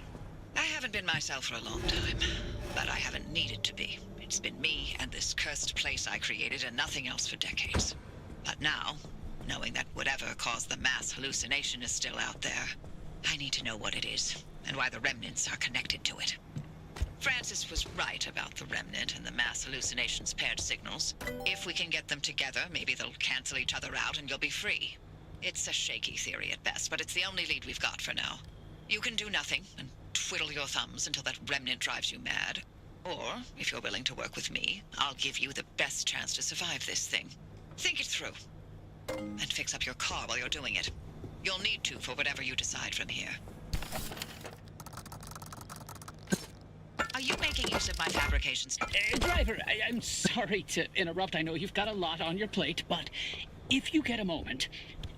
I haven't been myself for a long time, but I haven't needed to be. It's been me and this cursed place I created and nothing else for decades. But now, knowing that whatever caused the mass hallucination is still out there. I need to know what it is, and why the remnants are connected to it. Francis was right about the remnant and the mass hallucination's paired signals. If we can get them together, maybe they'll cancel each other out and you'll be free. It's a shaky theory at best, but it's the only lead we've got for now. You can do nothing and twiddle your thumbs until that remnant drives you mad. Or, if you're willing to work with me, I'll give you the best chance to survive this thing. Think it through. And fix up your car while you're doing it. You'll need to for whatever you decide from here. Are you making use of my fabrications? Driver, I'm sorry to interrupt. I know you've got a lot on your plate, but if you get a moment,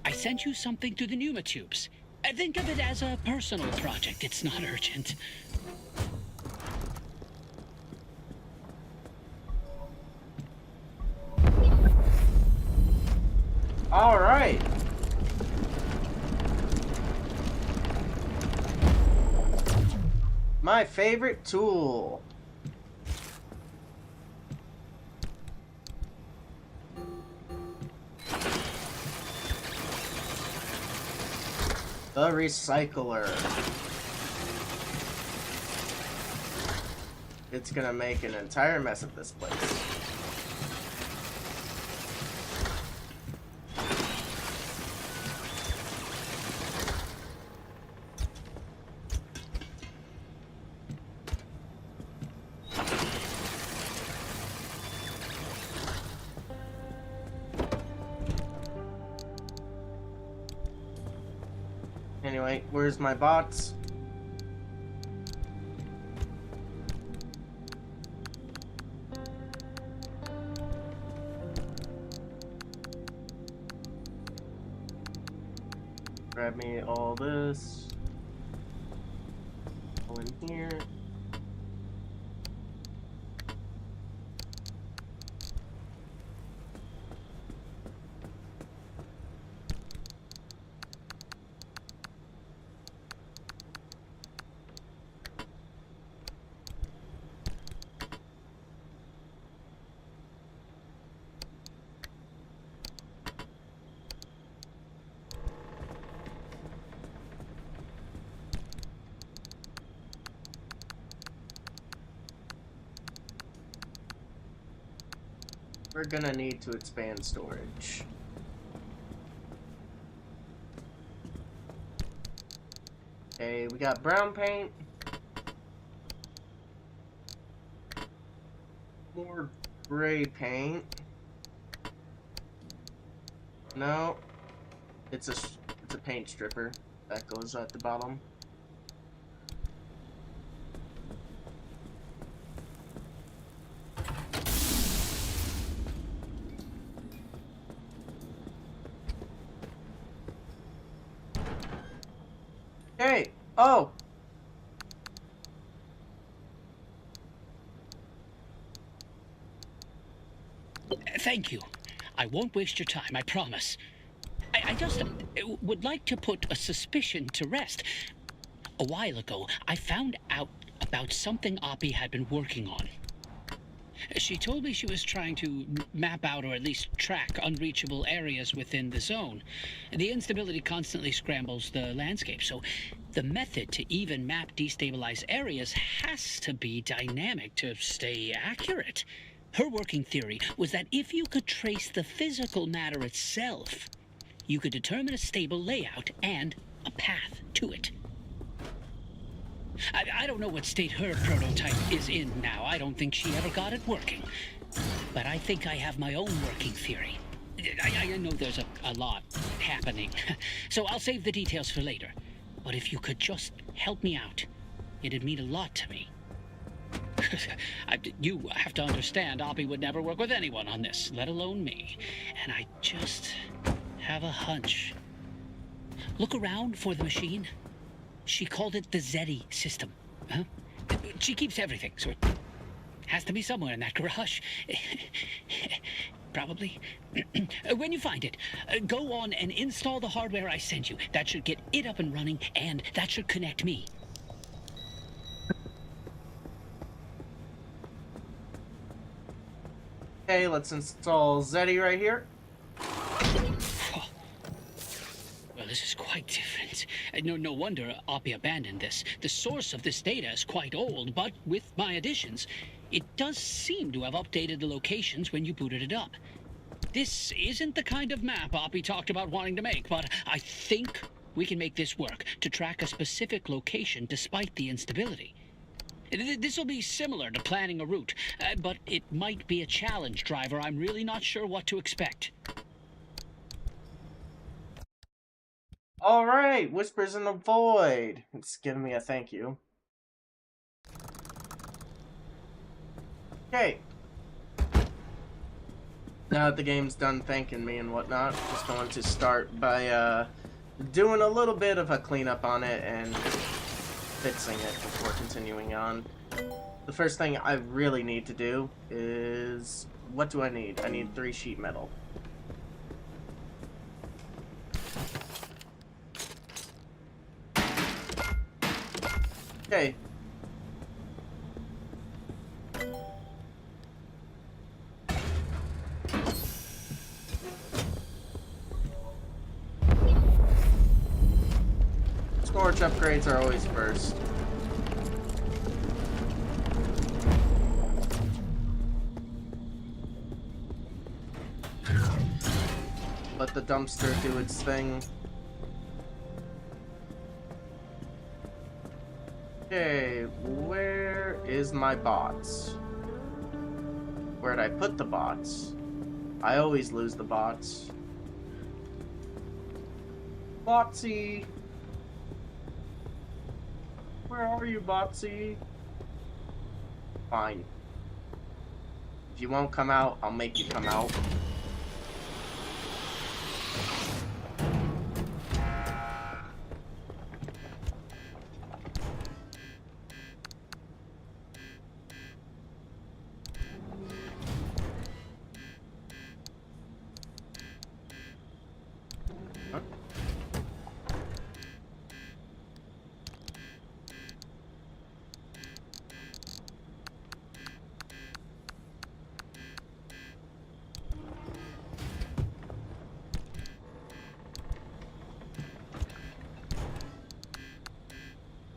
I sent you something through the pneumotubes. Think of it as a personal project. It's not urgent. All right. My favorite tool. The recycler. It's gonna make an entire mess of this place. Anyway, where's my bots? Grab me all this. Go in here. We're gonna need to expand storage. Okay, we got brown paint. More gray paint. No, it's a paint stripper that goes at the bottom. Hey! Oh! Thank you. I won't waste your time, I promise. I just would like to put a suspicion to rest. A while ago, I found out about something Oppie had been working on. She told me she was trying to map out or at least track unreachable areas within the zone. The instability constantly scrambles the landscape, so the method to even map destabilized areas has to be dynamic to stay accurate. Her working theory was that if you could trace the physical matter itself, you could determine a stable layout and a path to it. I don't know what state her prototype is in now. I don't think she ever got it working. But I think I have my own working theory. I know there's a lot happening, so I'll save the details for later. But if you could just help me out, it'd mean a lot to me. You have to understand, Oppie would never work with anyone on this, let alone me. And I just have a hunch. Look around for the machine. She called it the Zeddy system. Huh? She keeps everything, so it has to be somewhere in that garage. Probably. When you find it, go on and install the hardware I sent you. That should get it up and running, and that should connect me. Okay, let's install Zeddy right here. Well, this is quite different. No wonder Oppie abandoned this. The source of this data is quite old, but with my additions, it does seem to have updated the locations when you booted it up. This isn't the kind of map Oppie talked about wanting to make, but I think we can make this work to track a specific location despite the instability. This will be similar to planning a route, but it might be a challenge, Driver. I'm really not sure what to expect. Alright, Whispers in the Void. It's giving me a thank you. Okay. Now that the game's done thanking me and whatnot, I'm just going to start by doing a little bit of a cleanup on it and fixing it before continuing on. The first thing I really need to do is... what do I need? I need 3 sheet metal. Okay. Storage upgrades are always first. Let the dumpster do its thing. Okay, where is my bots? Where'd I put the bots? I always lose the bots. Botsy! Where are you, Botsy? Fine. If you won't come out, I'll make you come out.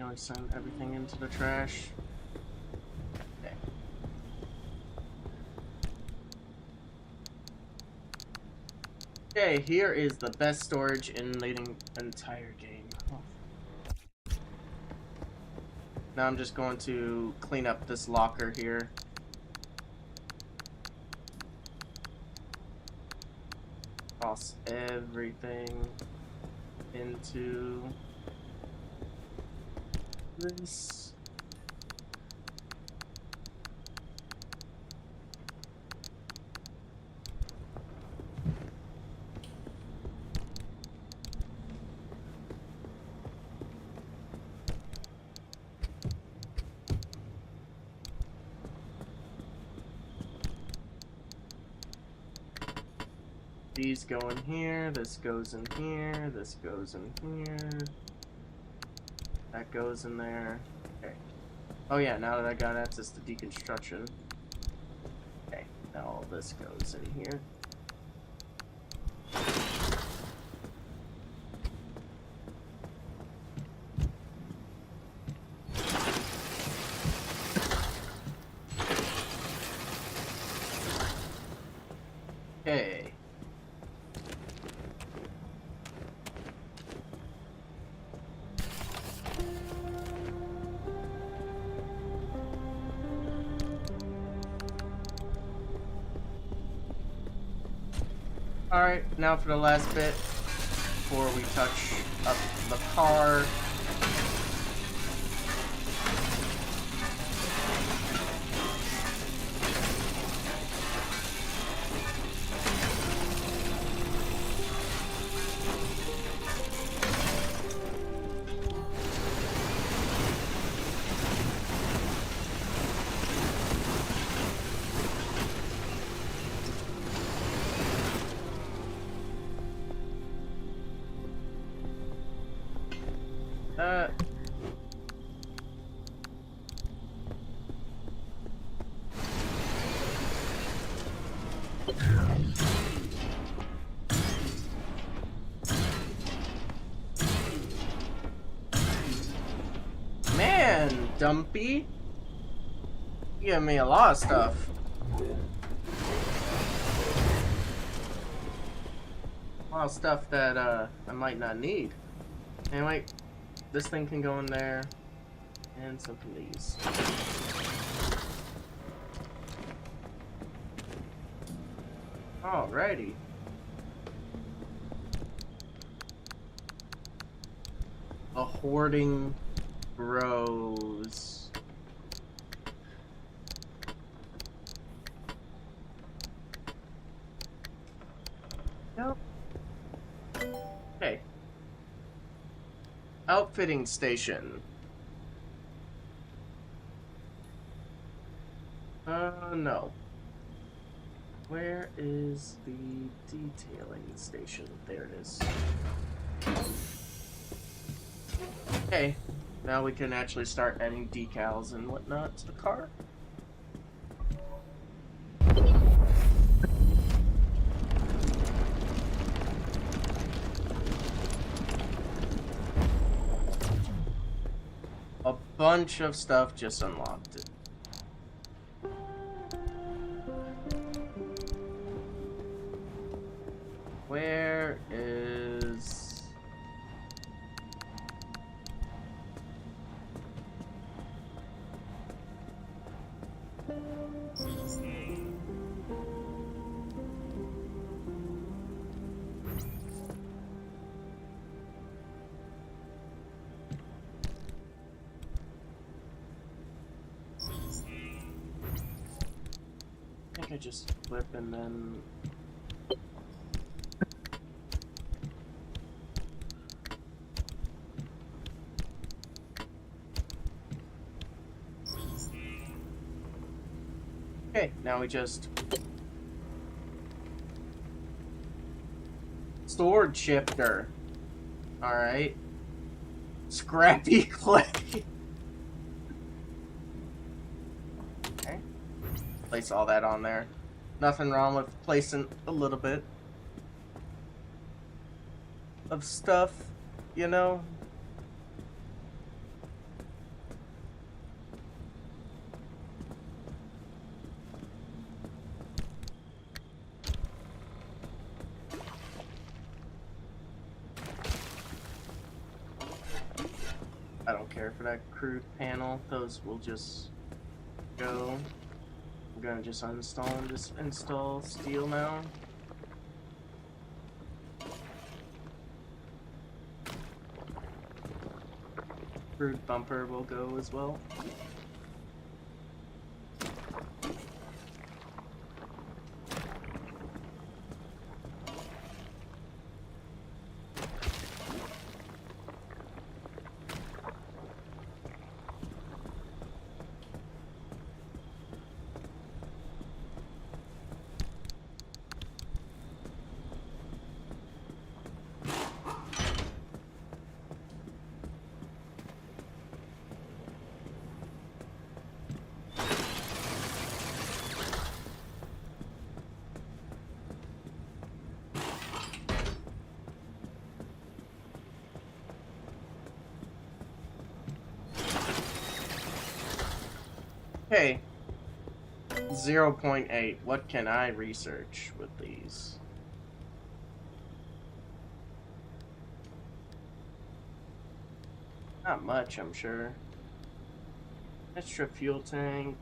Now I send everything into the trash. Okay. Okay, here is the best storage in the entire game. Oh. Now I'm just going to clean up this locker here. Toss everything into this. These go in here, this goes in here, this goes in here. That goes in there. Okay. Oh yeah, now that I got access to deconstruction. Okay, now all this goes in here. Okay. Alright, now for the last bit, before we touch up the car. Dumpy? You gave me a lot of stuff. A lot of stuff that I might not need. Anyway, this thing can go in there, and so can these. Alrighty. A hoarding grows. Nope. Okay. Outfitting station. No. Where is the detailing station? There it is. Okay. Now we can actually start adding decals and whatnot to the car. A bunch of stuff just unlocked it. Where is... I think I just flip and then... Okay, now we just... Sword shifter. Alright. Scrappy clay. Okay. Place all that on there. Nothing wrong with placing a little bit of stuff, you know? I don't care for that crude panel. Those will just go. I'm gonna just uninstall and just install steel now. Crude bumper will go as well. Okay. 0.8. What can I research with these? Not much, I'm sure. Extra fuel tank.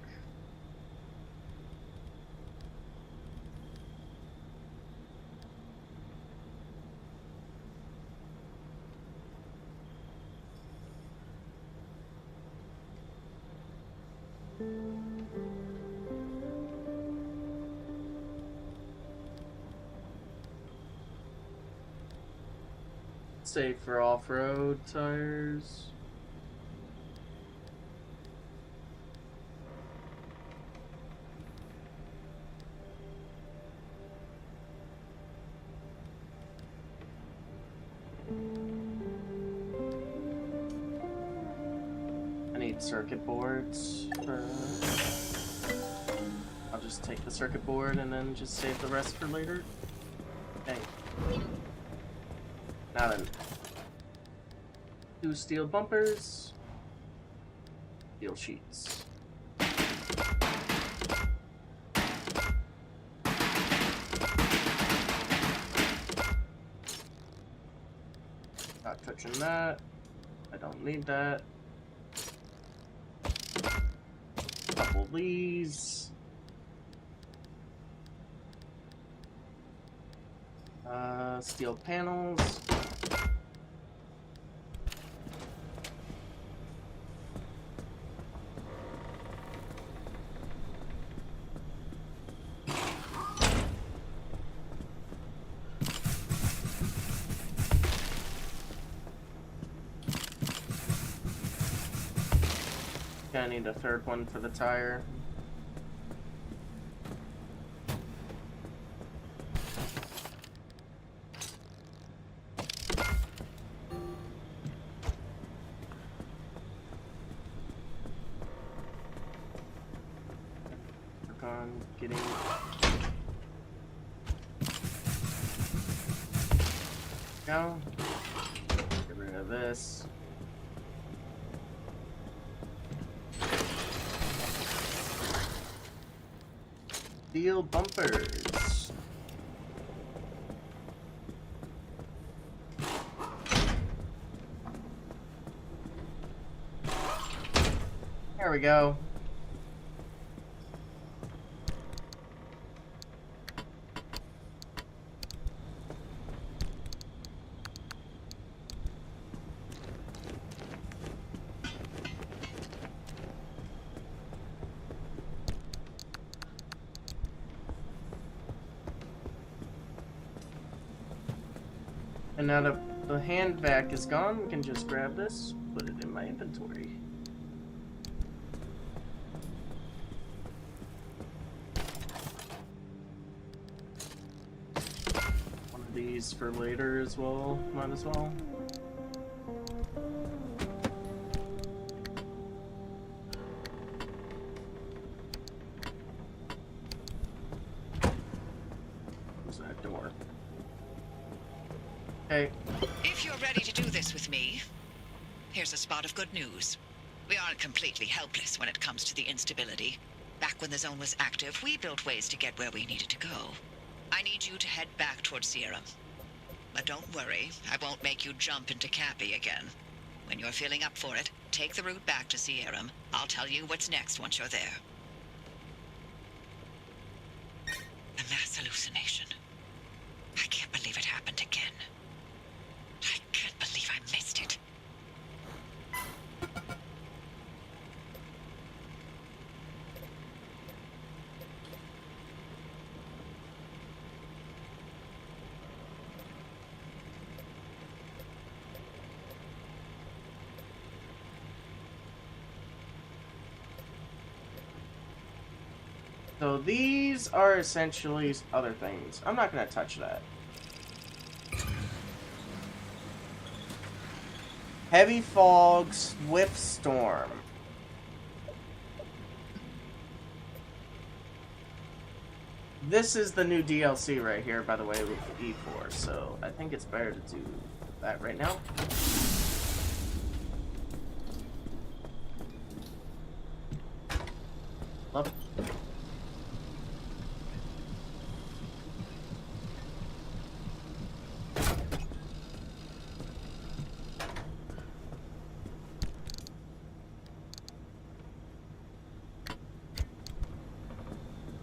Safe for off-road tires. I need circuit boards for... I'll just take the circuit board and then just save the rest for later. Okay. Now then. 2 steel bumpers. Steel sheets. Not touching that. I don't need that. Couple of these. Steel panels. I need a third one for the tire. Work on getting go. Get rid of this. Steel bumpers. There we go. And now that the hand vac is gone, we can just grab this, put it in my inventory. One of these for later as well, might as well. Close that door. Okay. If you're ready to do this with me, here's a spot of good news. We aren't completely helpless when it comes to the instability. Back when the zone was active, we built ways to get where we needed to go. I need you to head back towards Sierra. But don't worry, I won't make you jump into Cappy again. When you're feeling up for it, take the route back to Sierra. I'll tell you what's next once you're there. The mass hallucination. I can't believe it happened again. I can't believe I missed it. So these are essentially other things. I'm not going to touch that. Heavy fog, swift storm. This is the new DLC right here, by the way, with E4, so I think it's better to do that right now. Love it.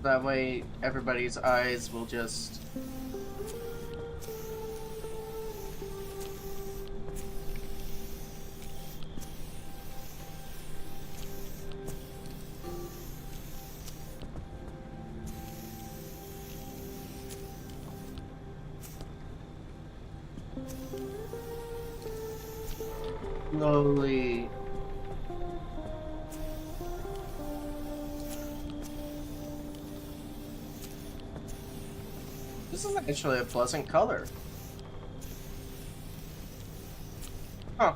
That way, everybody's eyes will just... slowly... This is actually a pleasant color. Huh.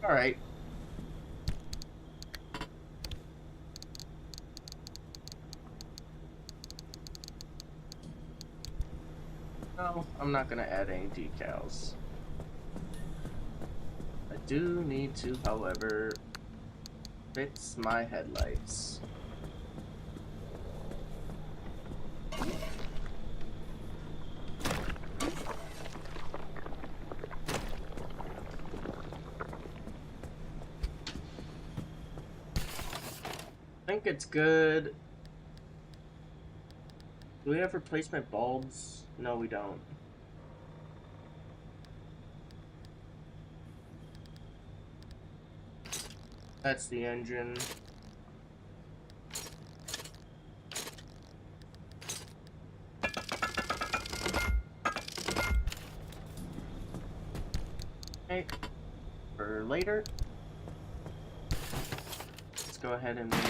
All right. No, I'm not gonna add any decals. I do need to, however, fix my headlights. I think it's good. Do we have replacement bulbs? No, we don't. That's the engine. Okay, for later. Let's go ahead and make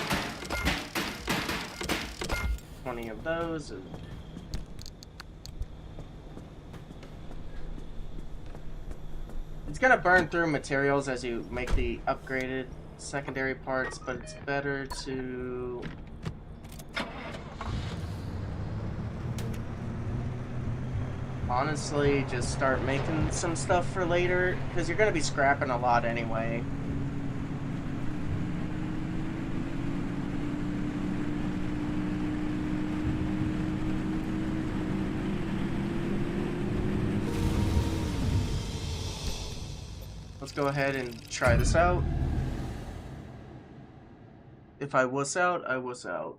20 of those. It's gonna burn through materials as you make the upgraded secondary parts, but it's better to honestly just start making some stuff for later, because you're gonna be scrapping a lot anyway. Let's go ahead and try this out. If I wuss out, I wuss out.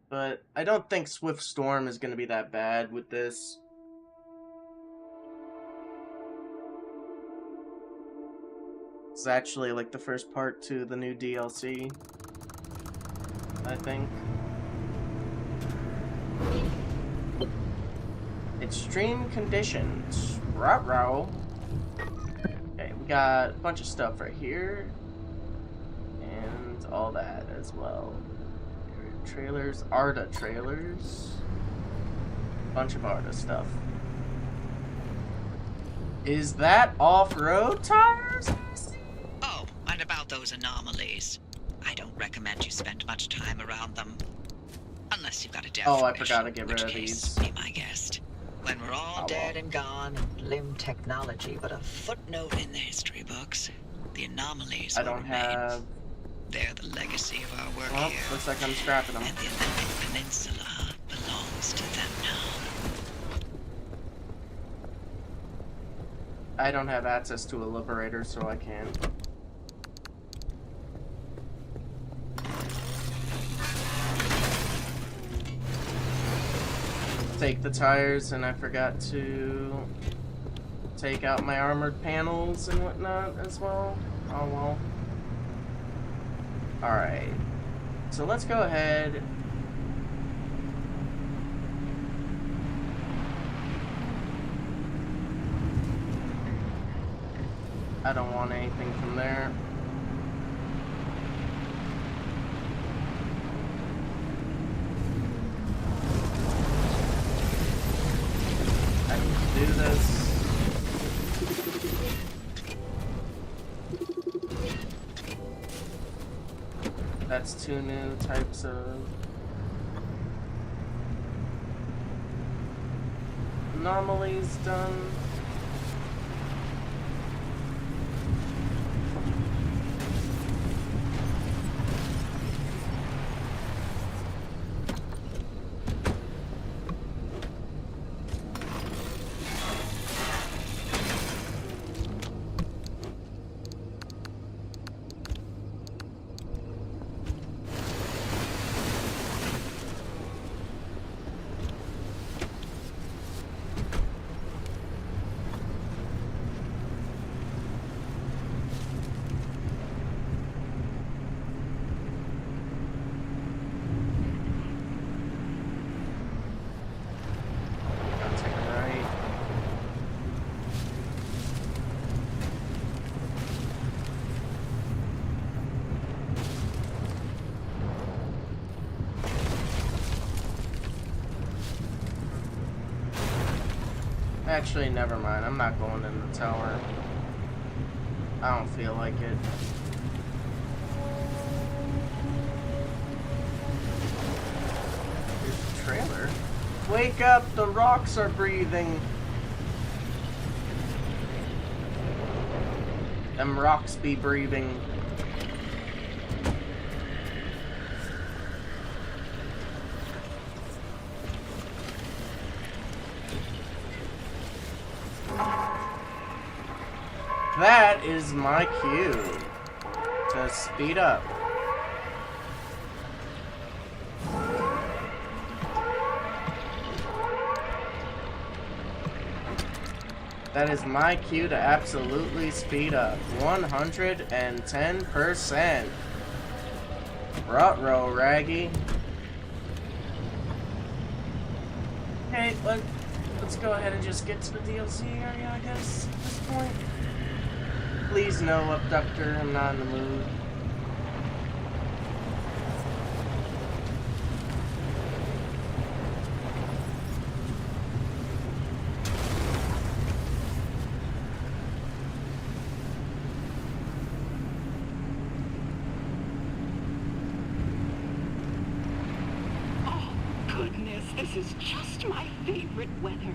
But I don't think Swift Storm is going to be that bad with this. It's actually like the first part to the new DLC, I think. Extreme conditions. Ruh-roh. Okay, we got a bunch of stuff right here. And all that as well. Trailers, Arda trailers. Bunch of Arda stuff. Is that off-road tires? Oh, and about those anomalies. I don't recommend you spend much time around them. Unless you've got a death Oh, I wish, forgot to get in rid which of case, these. Be my guest. When we're all Dead and gone, limb technology, but a footnote in the history books. The anomalies I will don't remain. have... They're the legacy of our work Well, here. looks like I'm scrapping them. And the Olympic Peninsula belongs to them now. I don't have access to a liberator, so I can't. Take the tires, and I forgot to take out my armored panels and whatnot as well. Oh well. Alright. So let's go ahead. I don't want anything from there. I can do this. That's two new types of anomalies done. Actually, never mind. I'm not going in the tower. I don't feel like it. Here's the trailer. Wake up, the rocks are breathing. Them rocks be breathing. That is my cue to speed up. That is my cue to absolutely speed up. 110%. Ruh-roh, Raggy. Okay, let's go ahead and just get to the DLC area, I guess, at this point. Please no, Abductor, I'm not in the mood. This is just my favorite weather.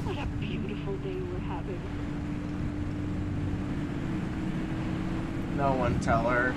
What a beautiful day we're having. No one tell her.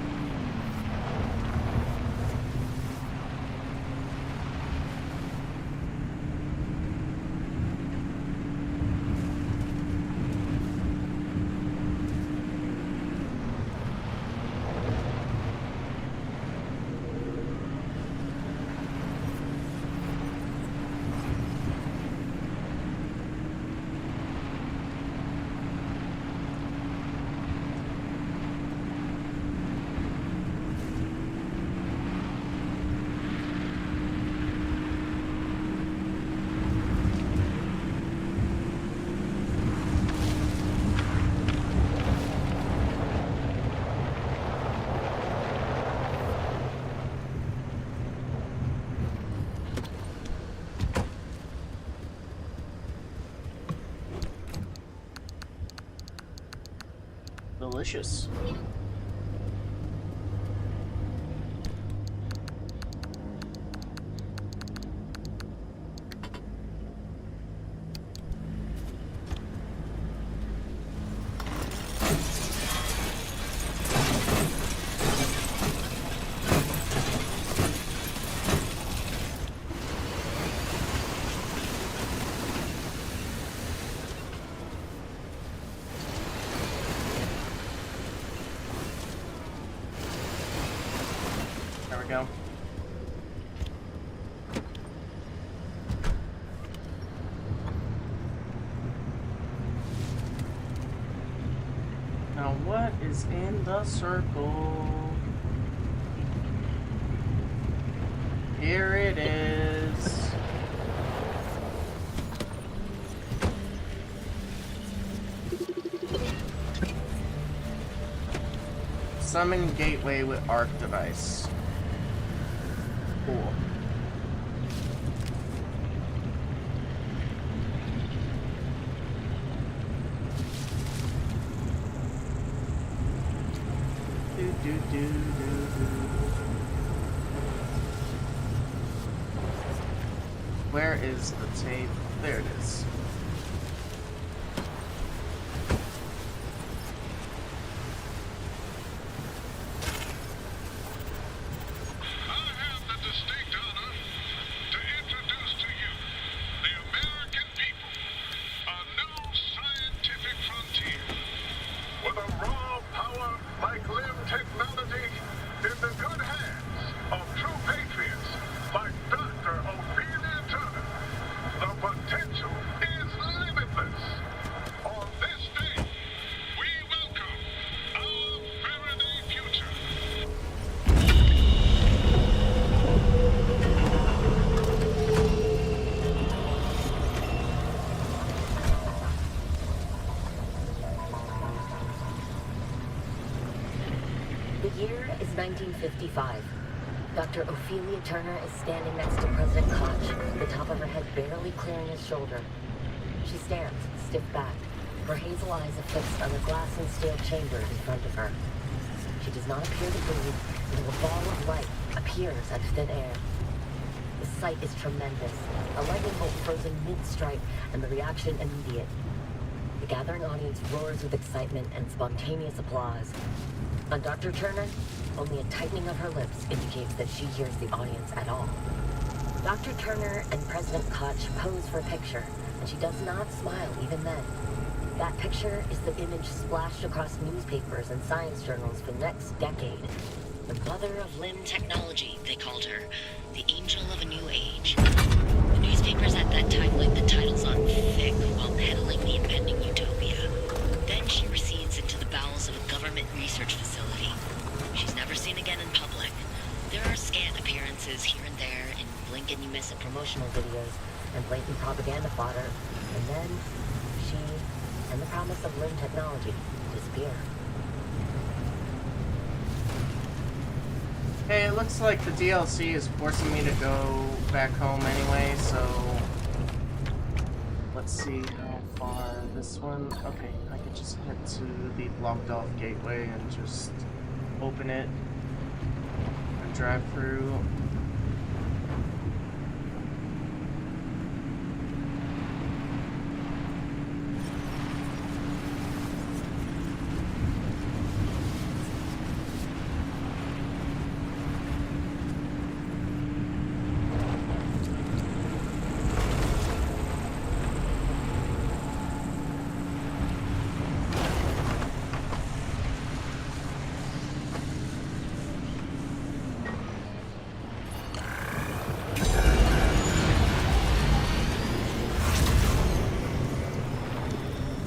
Delicious. There we go. Now what is in the circle? Here it is. Summon gateway with arc device. Cool. Where is the tape? There it is. The year is 1955. Dr. Ophelia Turner is standing next to President Koch, the top of her head barely clearing his shoulder. She stands, stiff-backed, her hazel eyes affixed on the glass and steel chamber in front of her. She does not appear to breathe until a ball of light appears out of thin air. The sight is tremendous. A lightning bolt frozen mid-strike, and the reaction immediate. The gathering audience roars with excitement and spontaneous applause. On Dr. Turner, only a tightening of her lips indicates that she hears the audience at all. Dr. Turner and President Koch pose for a picture, and she does not smile even then. That picture is the image splashed across newspapers and science journals for the next decade. The mother of limb technology, they called her. The angel of a new age. The newspapers at that time laid the titles on thick while peddling the impending utopia. Then she recedes into the bowels of a government research facility. She's never seen again in public. There are scant appearances here and there in blink and you miss it promotional videos and blatant propaganda fodder. And then she and the promise of limb technology disappear. Hey, it looks like the DLC is forcing me to go back home anyway, so let's see how far this one. Okay, I can just head to the blocked off gateway and just open it and drive through.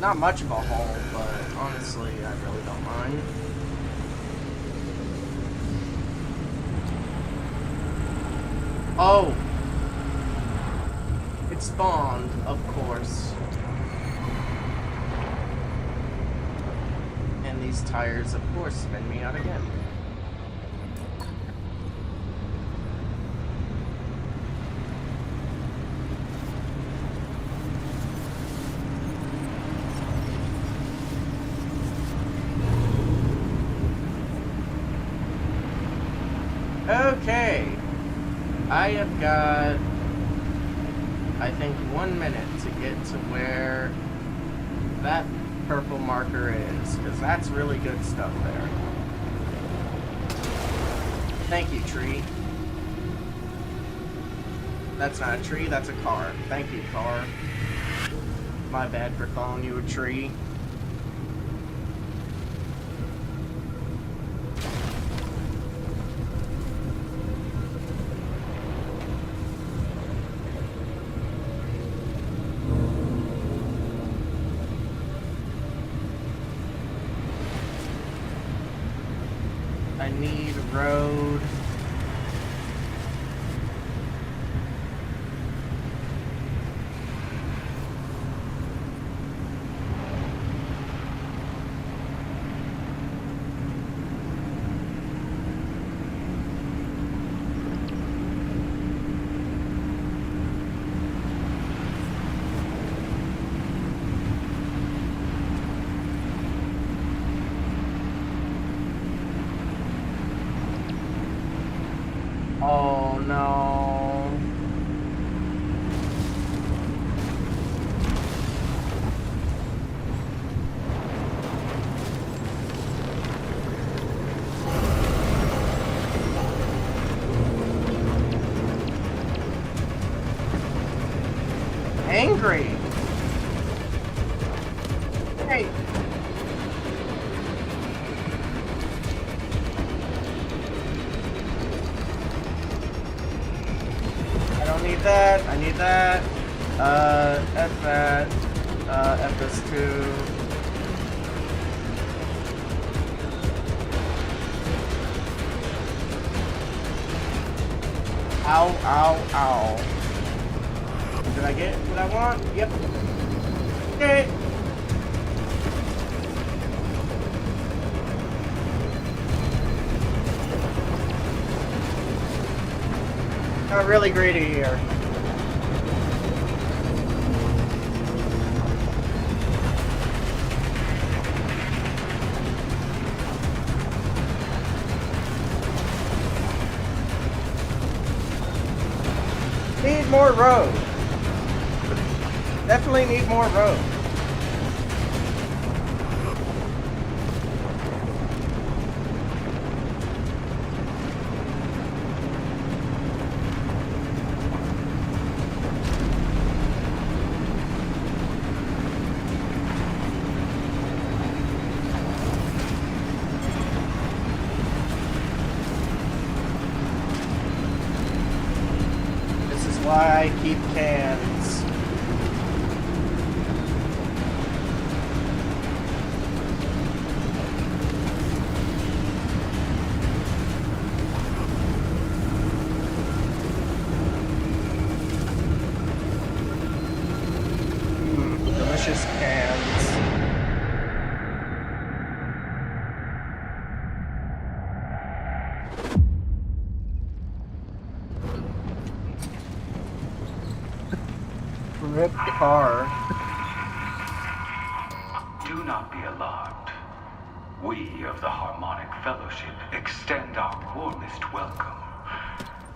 Not much of a haul, but honestly, I really don't mind. Oh! It spawned, of course. And these tires, of course, spin me out again. Okay, I have got, I think, 1 minute to get to where that purple marker is, because that's really good stuff there. Thank you, tree. That's not a tree, that's a car. Thank you, car. My bad for calling you a tree. I need road. Oh no. Angry. Hey. Need that, I need that, F that, F this too. Ow, ow, ow. Did I get what I want? Yep. Okay. Got really greedy here. Need more road. Definitely need more road. This is why I keep cans. Delicious cans. Rip car. Do not be alarmed. We of the Harmonic Fellowship extend our warmest welcome.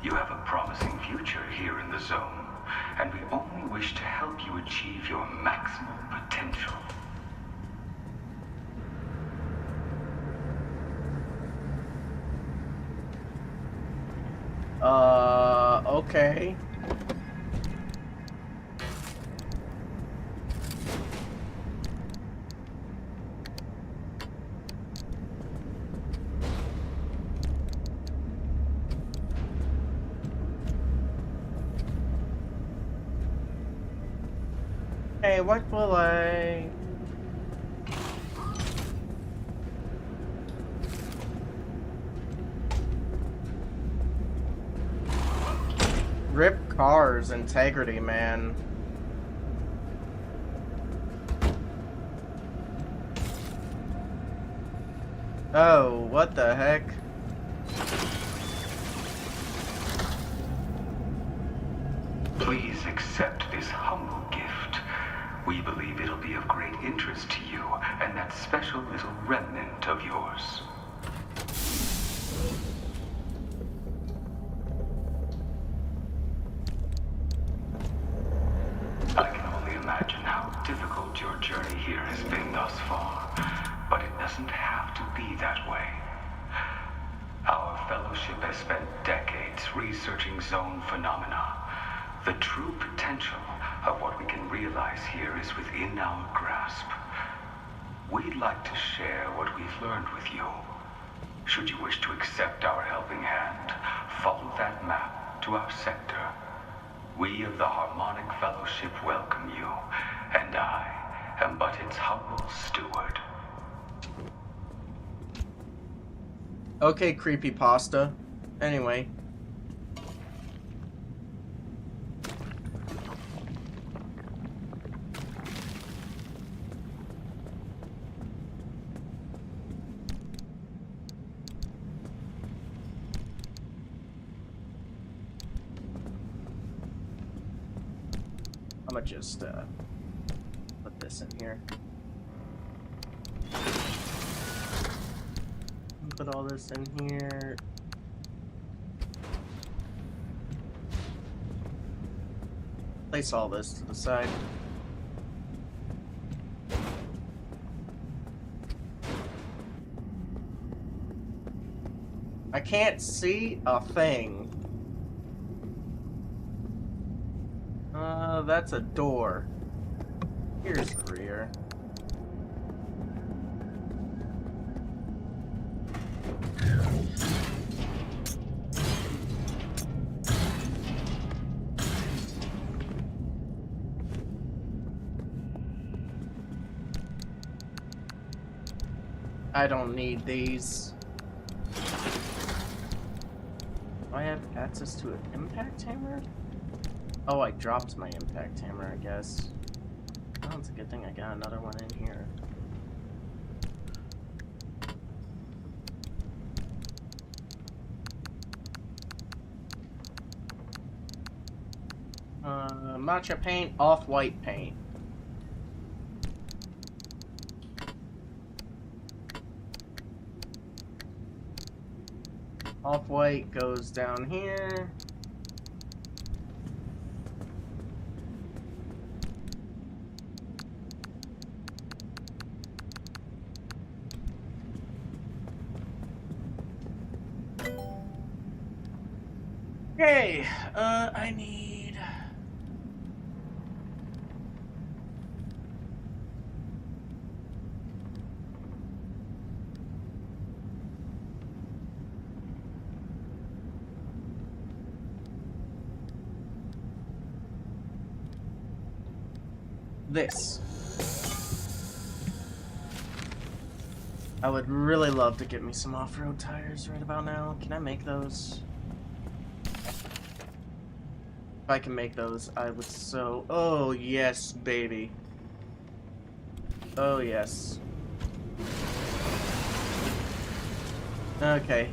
You have a promising future here in the zone, and we only wish to help you achieve your maximum potential. Okay. Hey, what will I... Rip cars, integrity, man. Oh, what the heck? Please accept this humble gift. We believe it'll be of great interest to you and that special little remnant of yours. I can only imagine how difficult your journey here has been thus far, but it doesn't have to be that way. Our fellowship has spent decades researching zone phenomena. The true potential of what we can realize here is within our grasp. We'd like to share what we've learned with you. Should you wish to accept our helping hand, follow that map to our sector. We of the Harmonic Fellowship welcome you, and I am but its humble steward. Okay, creepypasta. Anyway. I'm gonna just put this in here. Put all this in here. Place all this to the side. I can't see a thing. That's a door. Here's the rear. I don't need these. Do I have access to an impact hammer? Oh, I dropped my impact hammer, I guess. Oh, it's a good thing I got another one in here. Matcha paint, off-white paint. Off-white goes down here. Okay, I need... this. I would really love to get me some off-road tires right about now. Can I make those? If I can make those, I would so... Oh, yes, baby. Oh, yes. Okay.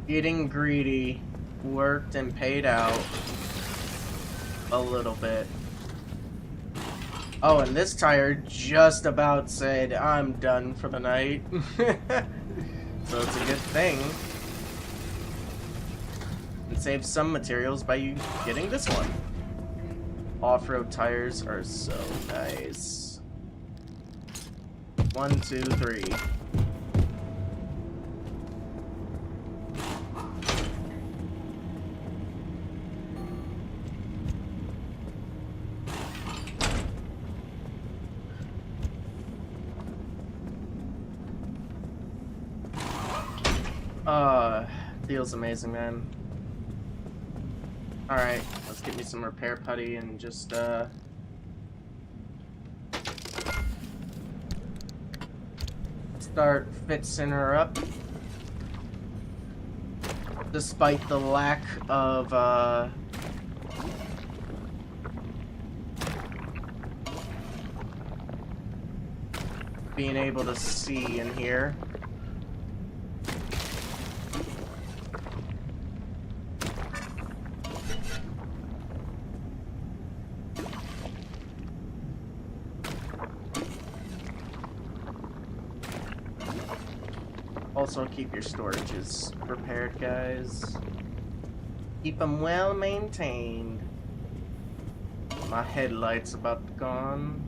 Getting greedy worked and paid out a little bit. Oh, and this tire just about said, I'm done for the night. So it's a good thing. And save some materials by you getting this one. Off-road tires are so nice. 1, 2, 3. Feels amazing, man. Alright, let's get me some repair putty and just, start fixing her up. Despite the lack of, being able to see in here. Also, keep your storages prepared, guys. Keep them well maintained. My headlight's about gone.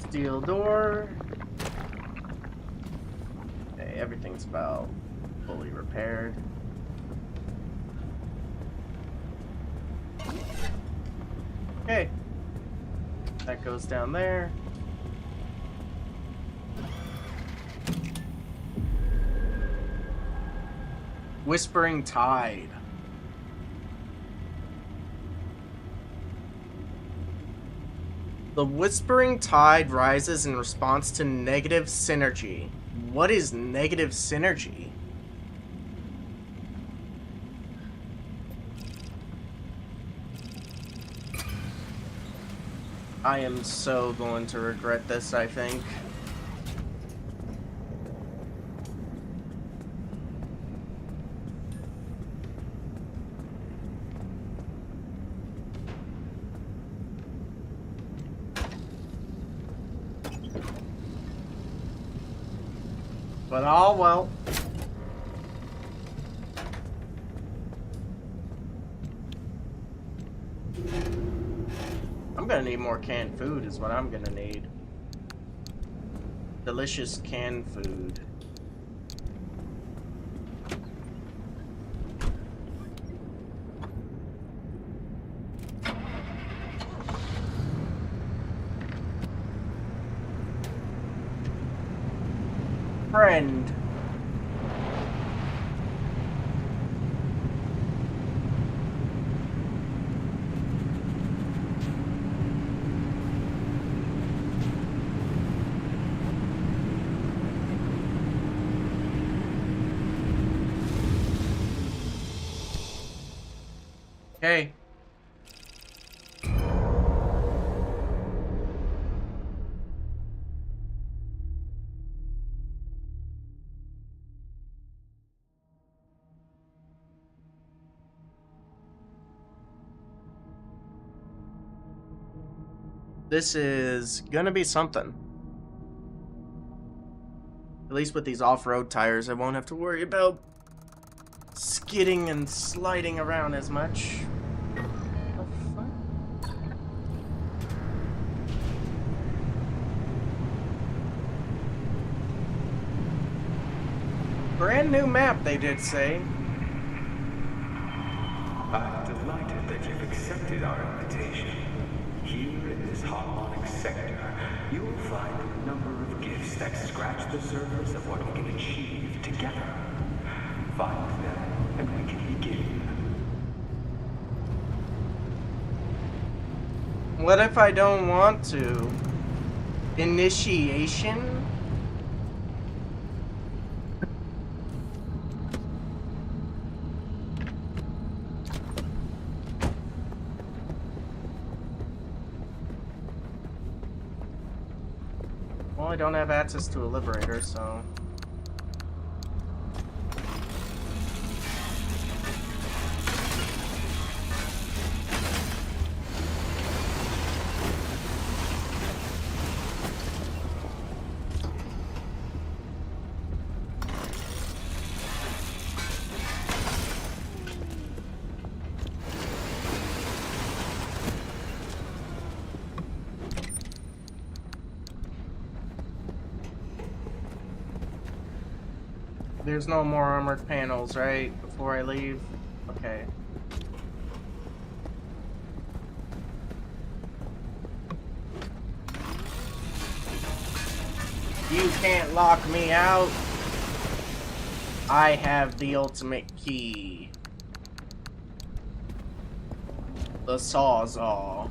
Steel door. Okay, everything's about fully repaired. Okay. That goes down there. Whispering Tide. The Whispering Tide rises in response to negative synergy. What is negative synergy? I am so going to regret this, I think. But all well. I'm gonna need more canned food is what I'm gonna need. Delicious canned food. Friend. Okay. This is gonna be something. At least with these off-road tires, I won't have to worry about skidding and sliding around as much. The fuck? Brand new map, they did say. I'm delighted that you've accepted our invitation. Here in this harmonic sector, you will find a number of gifts that scratch the surface of what we can achieve together. Find them, and we can begin. What if I don't want to? Initiation? Well, I don't have access to a liberator, so... There's no more armored panels, right? Before I leave? Okay. You can't lock me out. I have the ultimate key. The Sawzall.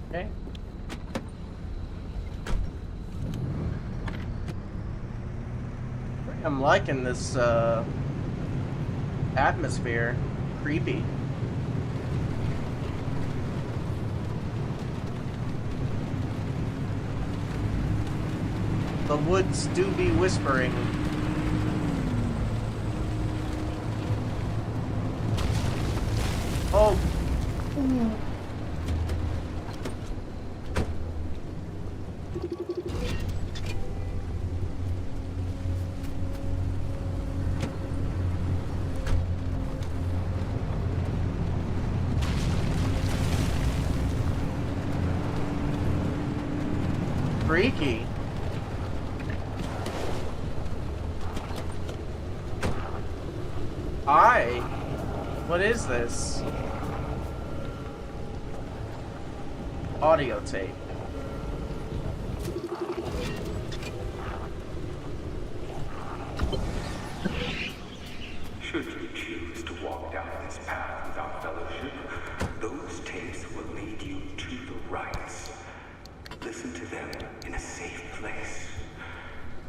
Okay. I'm liking this atmosphere. Creepy. The woods do be whispering. Oh. Ooh. Freaky. Hi. What is this? Audio tape. Should you choose to walk down this path with our fellowship, those tapes will lead you to the rites. Listen to them in a safe place.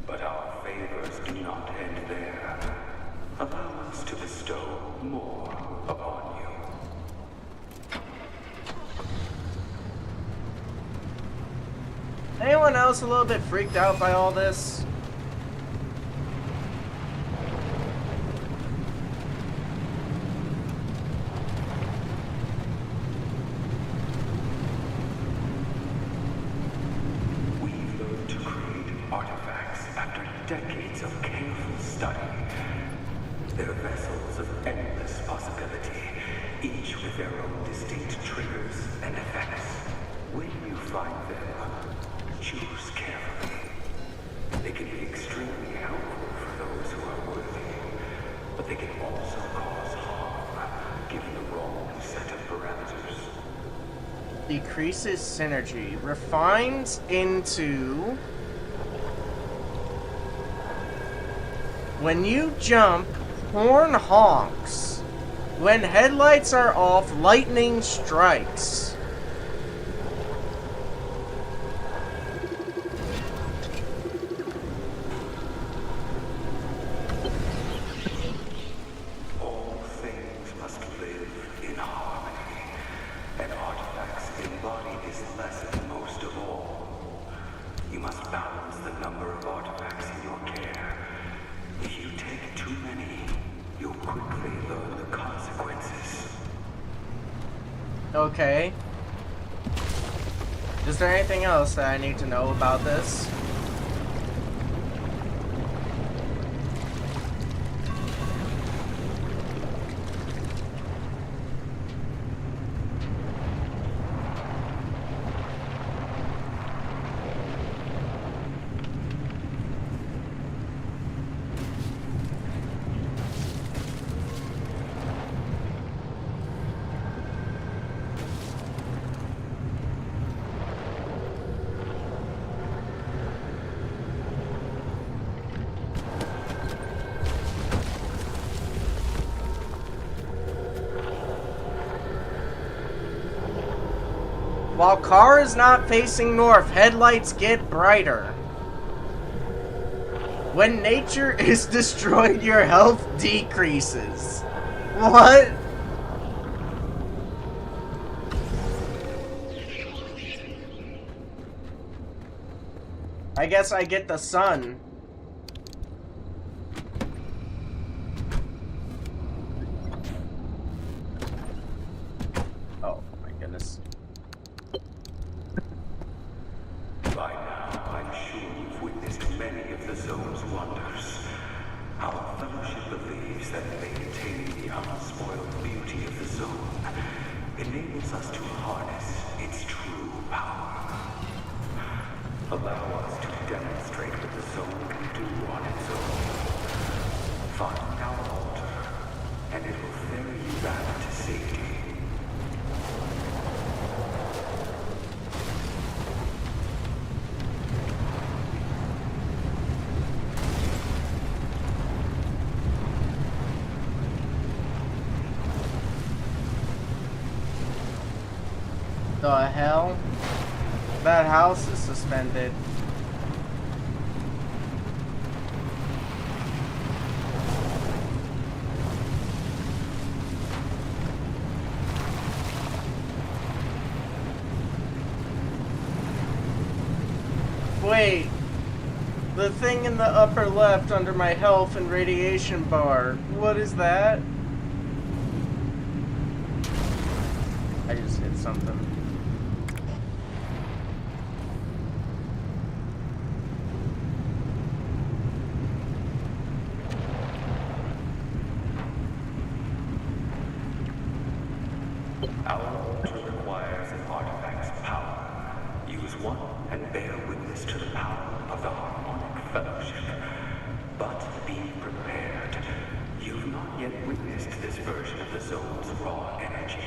But our favors do not end there. Allow us to bestow more upon you. Anyone else a little bit freaked out by all this? We've learned to create artifacts after decades of careful study. They're vessels of endless possibility, each with their own distinct triggers and effects. When you find them, choose carefully. They can be extremely helpful for those who are worthy, but they can also cause harm, given the wrong set of parameters. Decreases synergy. Refines into... When you jump, horn honks. When headlights are off, lightning strikes. All things must live in harmony. An artifact lesson most of all. You must balance the number of artifacts in your care. If you take too many, you'll quickly learn the consequences. Okay. Is there anything else that I need to know about this? While car is not facing north, headlights get brighter. When nature is destroyed, your health decreases. What? I guess I get the sun. Oh my goodness. By now, I'm sure you've witnessed many of the zone's wonders. Our fellowship believes that maintaining the unspoiled beauty of the zone enables us to harness its true power. Allow us to demonstrate what the zone can do on its own. Find our altar, and it will ferry you back to safety. The hell? That house is suspended. Wait. The thing in the upper left under my health and radiation bar. What is that? I just hit something. Our altar requires an artifact's power. Use one and bear witness to the power of the Harmonic Fellowship. But be prepared. You've not yet witnessed this version of the zone's raw energy.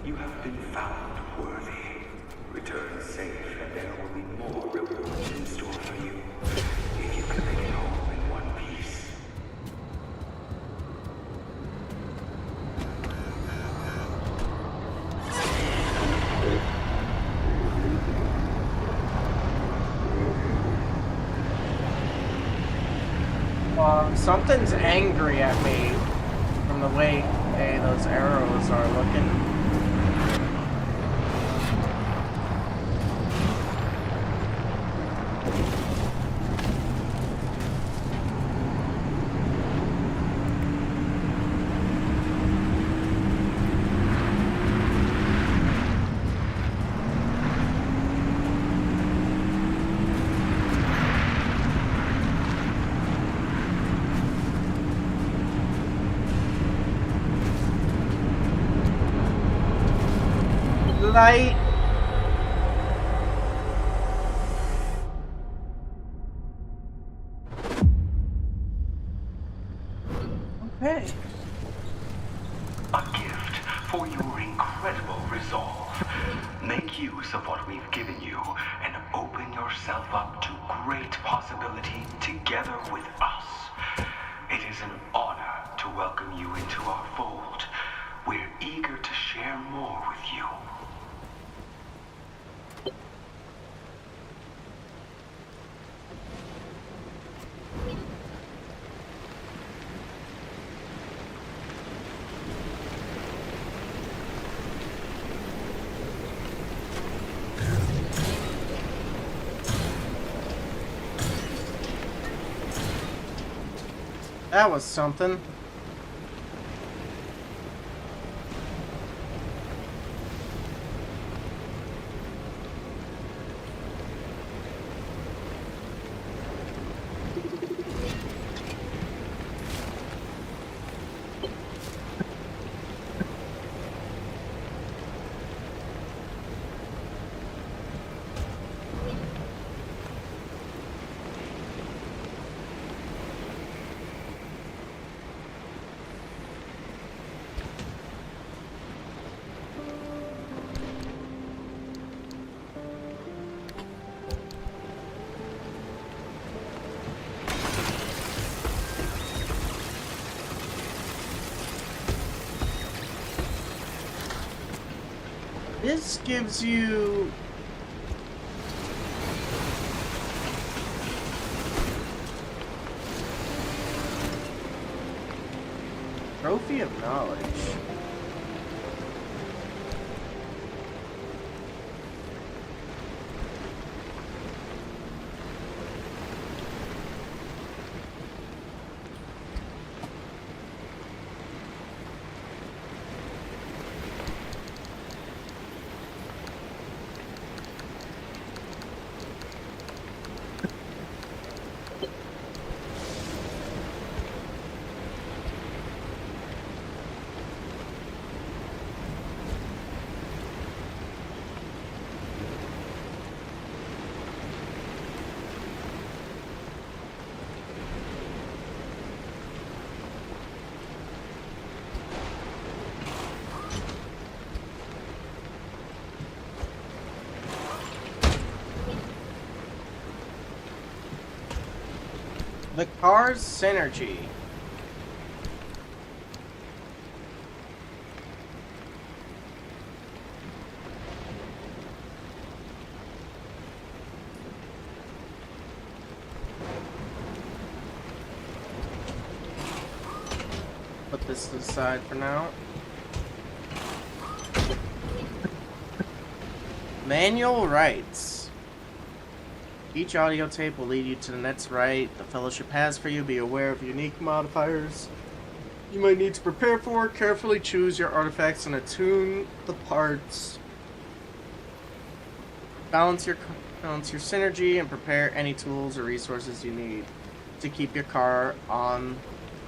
You have been found worthy. Return safe, and there will be more rewards in store for you, if you can make it home in one piece. Something's angry at me from the way those arrows are looking. Light. Okay. A gift for your incredible resolve. Make use of what we've given you and open yourself yourself up to great possibility together with us. It is an honor to welcome you into our fold. We're eager to share more with you. That was something. This gives you Trophy of Knowledge. The car's synergy. Put this to the side for now. Manual rights. Each audio tape will lead you to the next right the Fellowship has for you. Be aware of unique modifiers you might need to prepare for. Carefully choose your artifacts and attune the parts. Balance your synergy and prepare any tools or resources you need to keep your car on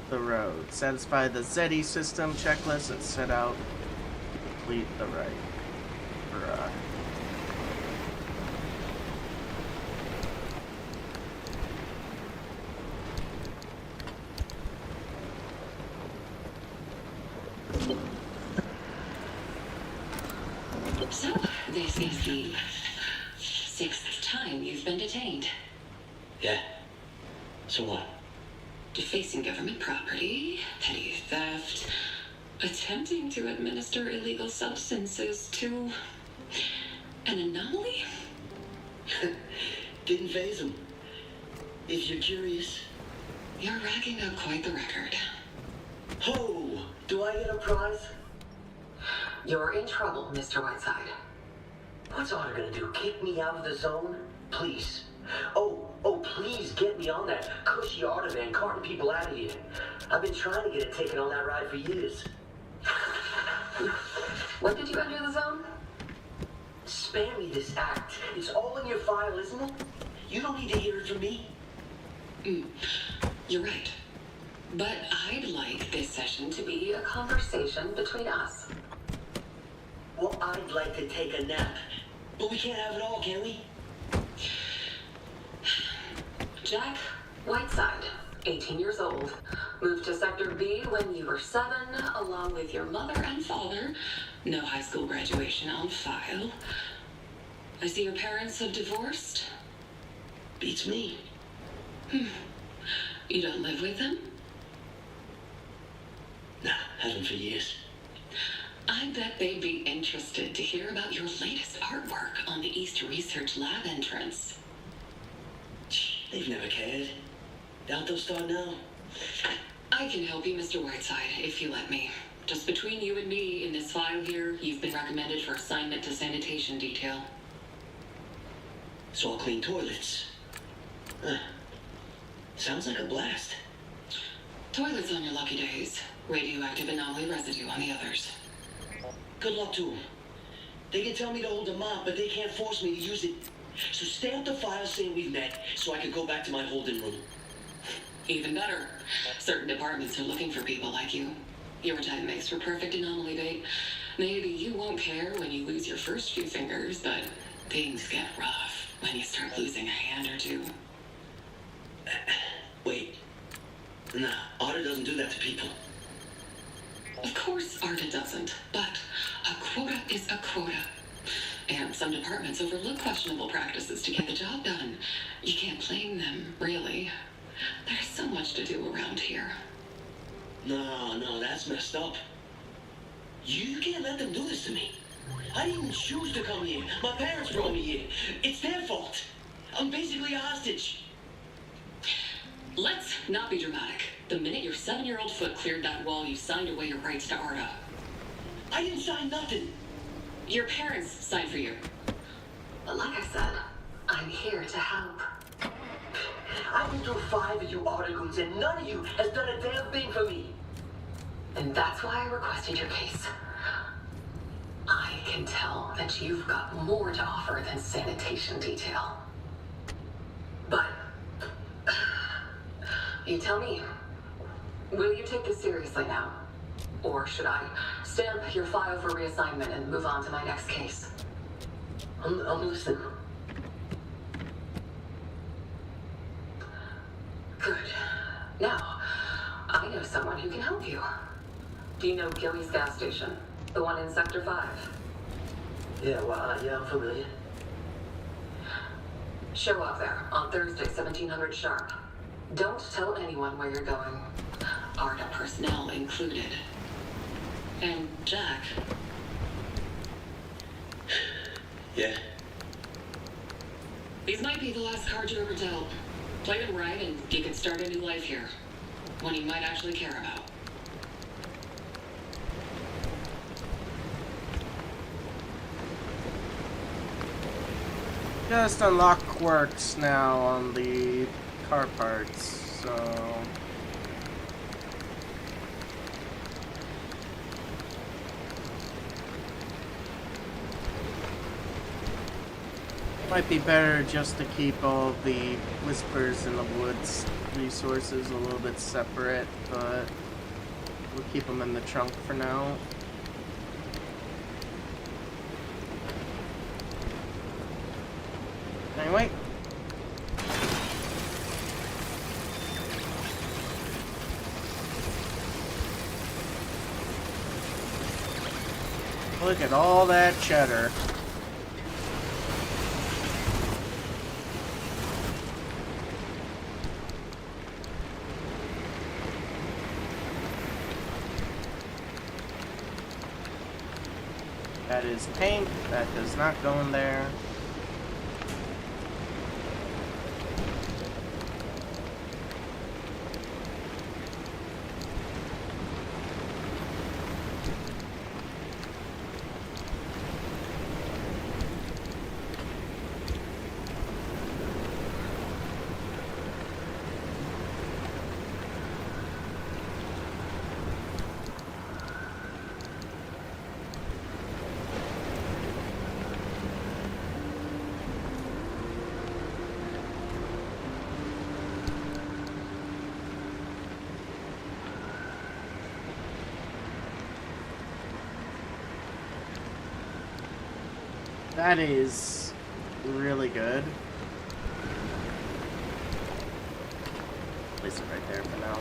the road. Satisfy the ZEDI system checklist and set out to complete the right. So, this is the 6th time you've been detained. Yeah. So what? Defacing government property, petty theft, attempting to administer illegal substances to an anomaly? Didn't phase him. If you're curious. You're racking up quite the record. Oh, do I get a prize? You're in trouble, Mr. Whiteside. What's Otter gonna do? Kick me out of the zone? Please. Oh, please get me on that cushy Otter van carting people out of here. I've been trying to get a ticket on that ride for years. When did you enter the zone? Spare me this act. It's all in your file, isn't it? You don't need to hear it from me. You're right. But I'd like this session to be a conversation between us. Well, I'd like to take a nap. But we can't have it all, can we? Jack Whiteside, 18 years old. Moved to Sector B when you were 7, along with your mother and father. No high school graduation on file. I see your parents have divorced. Beats me. You don't live with them? Nah, haven't for years. I bet they'd be interested to hear about your latest artwork on the East Research Lab entrance. They've never cared. Doubt they'll start now. I can help you, Mr. Whiteside, if you let me. Just between you and me, in this file here, you've been recommended for assignment to sanitation detail. So I'll clean toilets. Sounds like a blast. Toilets on your lucky days. Radioactive anomaly residue on the others. Good luck to them. They can tell me to hold them up, but they can't force me to use it. So stamp the file saying we've met, so I can go back to my holding room. Even better. Certain departments are looking for people like you. Your type makes for perfect anomaly bait. Maybe you won't care when you lose your first few fingers, but things get rough when you start losing a hand or two. Wait. Nah, Arta doesn't do that to people. Of course Arta doesn't, but a quota is a quota. And some departments overlook questionable practices to get the job done. You can't blame them, really. There's so much to do around here. No, that's messed up. You can't let them do this to me. I didn't choose to come here. My parents brought me here. It's their fault. I'm basically a hostage. Let's not be dramatic. The minute your 7-year-old foot cleared that wall, you signed away your rights to Arta. I didn't sign nothing. Your parents signed for you. But like I said, I'm here to help. I've been through 5 of you articles, and none of you has done a damn thing for me. And that's why I requested your case. I can tell that you've got more to offer than sanitation detail. But you tell me, will you take this seriously now? Or should I stamp your file for reassignment and move on to my next case? I'm listening. Good. Now, I know someone who can help you. Do you know Gilly's gas station? The one in Sector 5? Yeah, I'm familiar. Show up there on Thursday, 1700 sharp. Don't tell anyone where you're going. Arta personnel included. And Jack. Yeah. These might be the last cards you ever dealt. Play them right and you can start a new life here. One you might actually care about. Just unlock quirks now on the car parts, so... Might be better just to keep all the Whispers in the Woods resources a little bit separate, but we'll keep them in the trunk for now. Anyway. Look at all that cheddar. That is paint. That does not go in there. That is really good. Place it right there for now.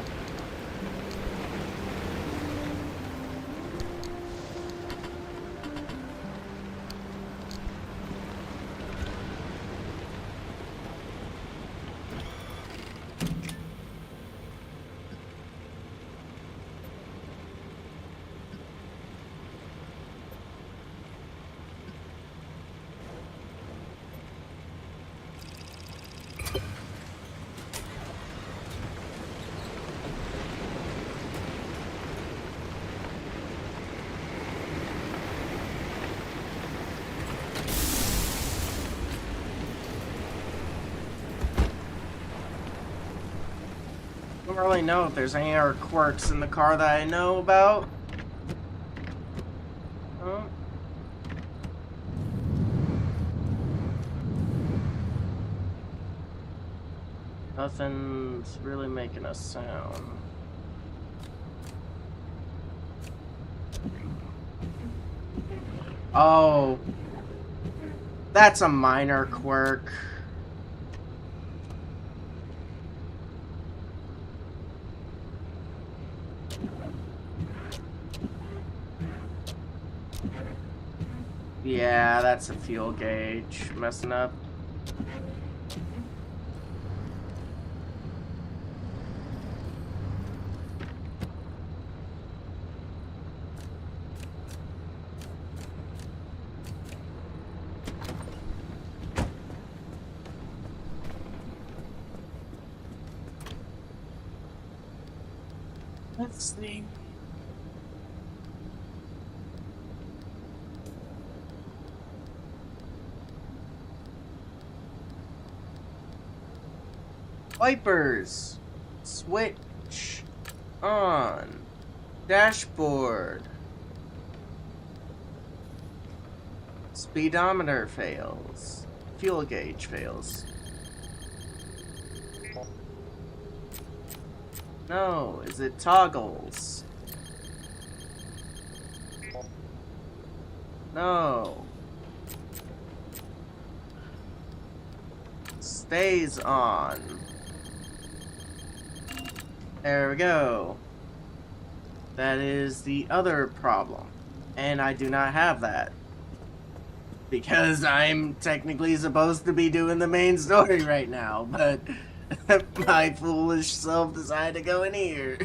I don't really know if there's any other quirks in the car that I know about. Oh. Nothing's really making a sound. Oh. That's a minor quirk. Yeah, that's a fuel gauge messing up. Let's see. Wipers. Switch on. Dashboard. Speedometer fails. Fuel gauge fails. No, is it toggles? No. Stays on. There we go. That is the other problem. And I do not have that. Because I'm technically supposed to be doing the main story right now, but my foolish self decided to go in here.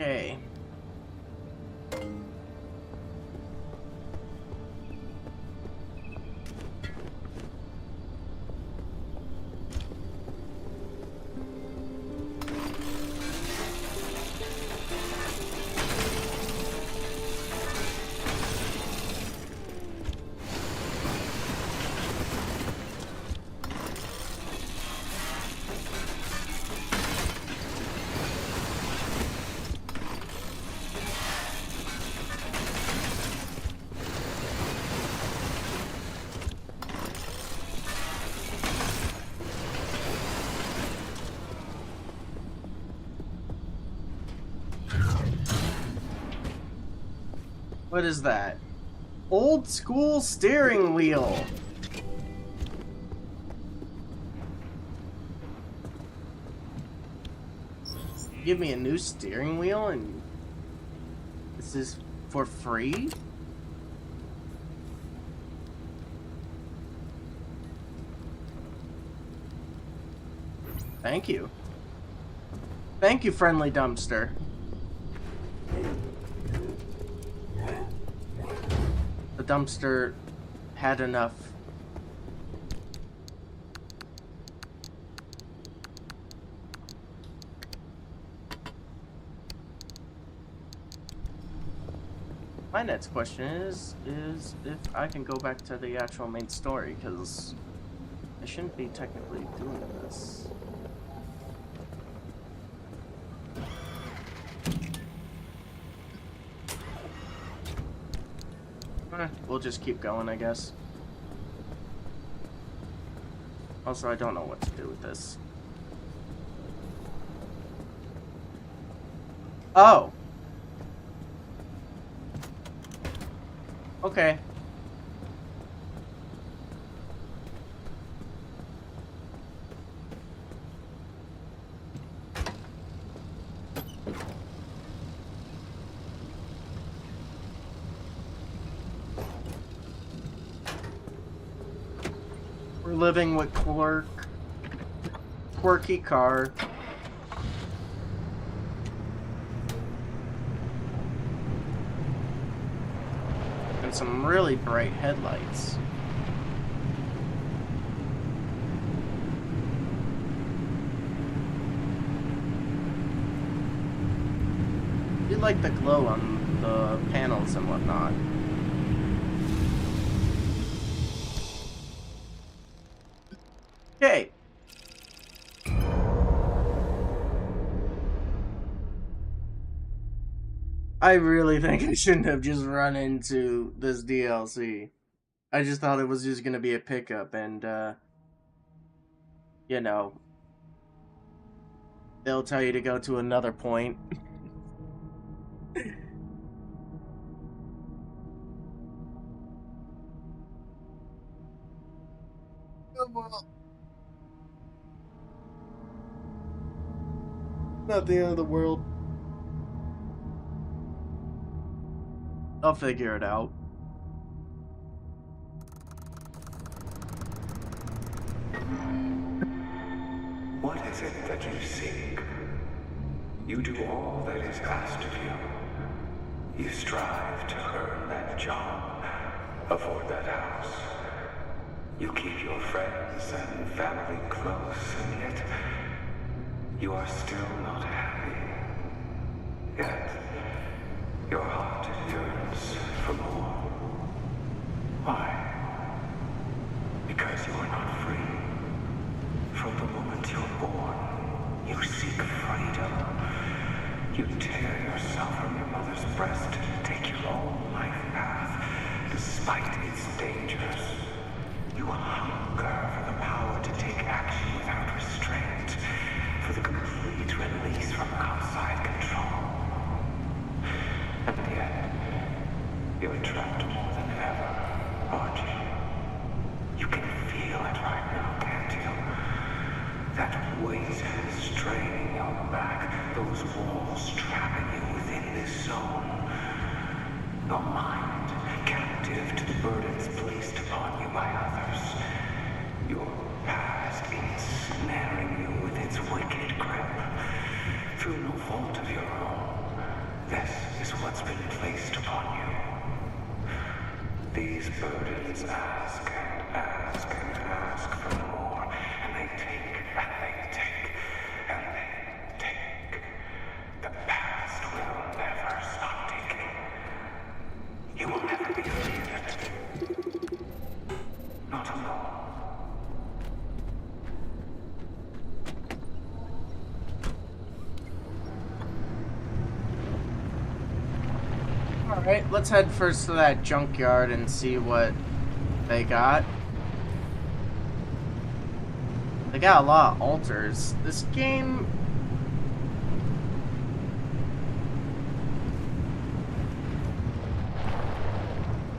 Okay. What is that? Old school steering wheel. Give me a new steering wheel and this is for free? Thank you. Thank you, friendly dumpster. The dumpster had enough. My next question is if I can go back to the actual main story, because I shouldn't be technically doing this. We'll just keep going, I guess. Also, I don't know what to do with this. Oh! Okay. We're living with quirky car. And some really bright headlights. like the glow on the panels and whatnot. Okay. I really think I shouldn't have just run into this DLC. I just thought it was just gonna be a pickup and, you know, they'll tell you to go to another point. Not the end of the world. I'll figure it out. What is it that you seek? You do all that is asked of you. You strive to earn that job, afford that house. You keep your friends and family close, and yet you are still not happy. Yet your heart yearns for more. Why? Because you are not free. From the moment you're born, you seek freedom. You tear yourself from your mother's breast and take your own life path, despite its dangers. You hunger for the power to take action without restraint, for the complete release from outside control. And yet, you're trapped more than ever, aren't you? You can feel it right now, can't you? That weight straining your back, those walls trapping you within this zone. Your mind captive to the burdens placed upon you by others. Your past ensnaring you with its wicked grip. Through no fault of your own, this is what's been placed upon you. These burdens ask and ask and ask for more, and they take and they take and they take. The past will never stop taking. You will never be free of it. Not alone. Alright, let's head first to that junkyard and see what they got. They got a lot of altars. This game...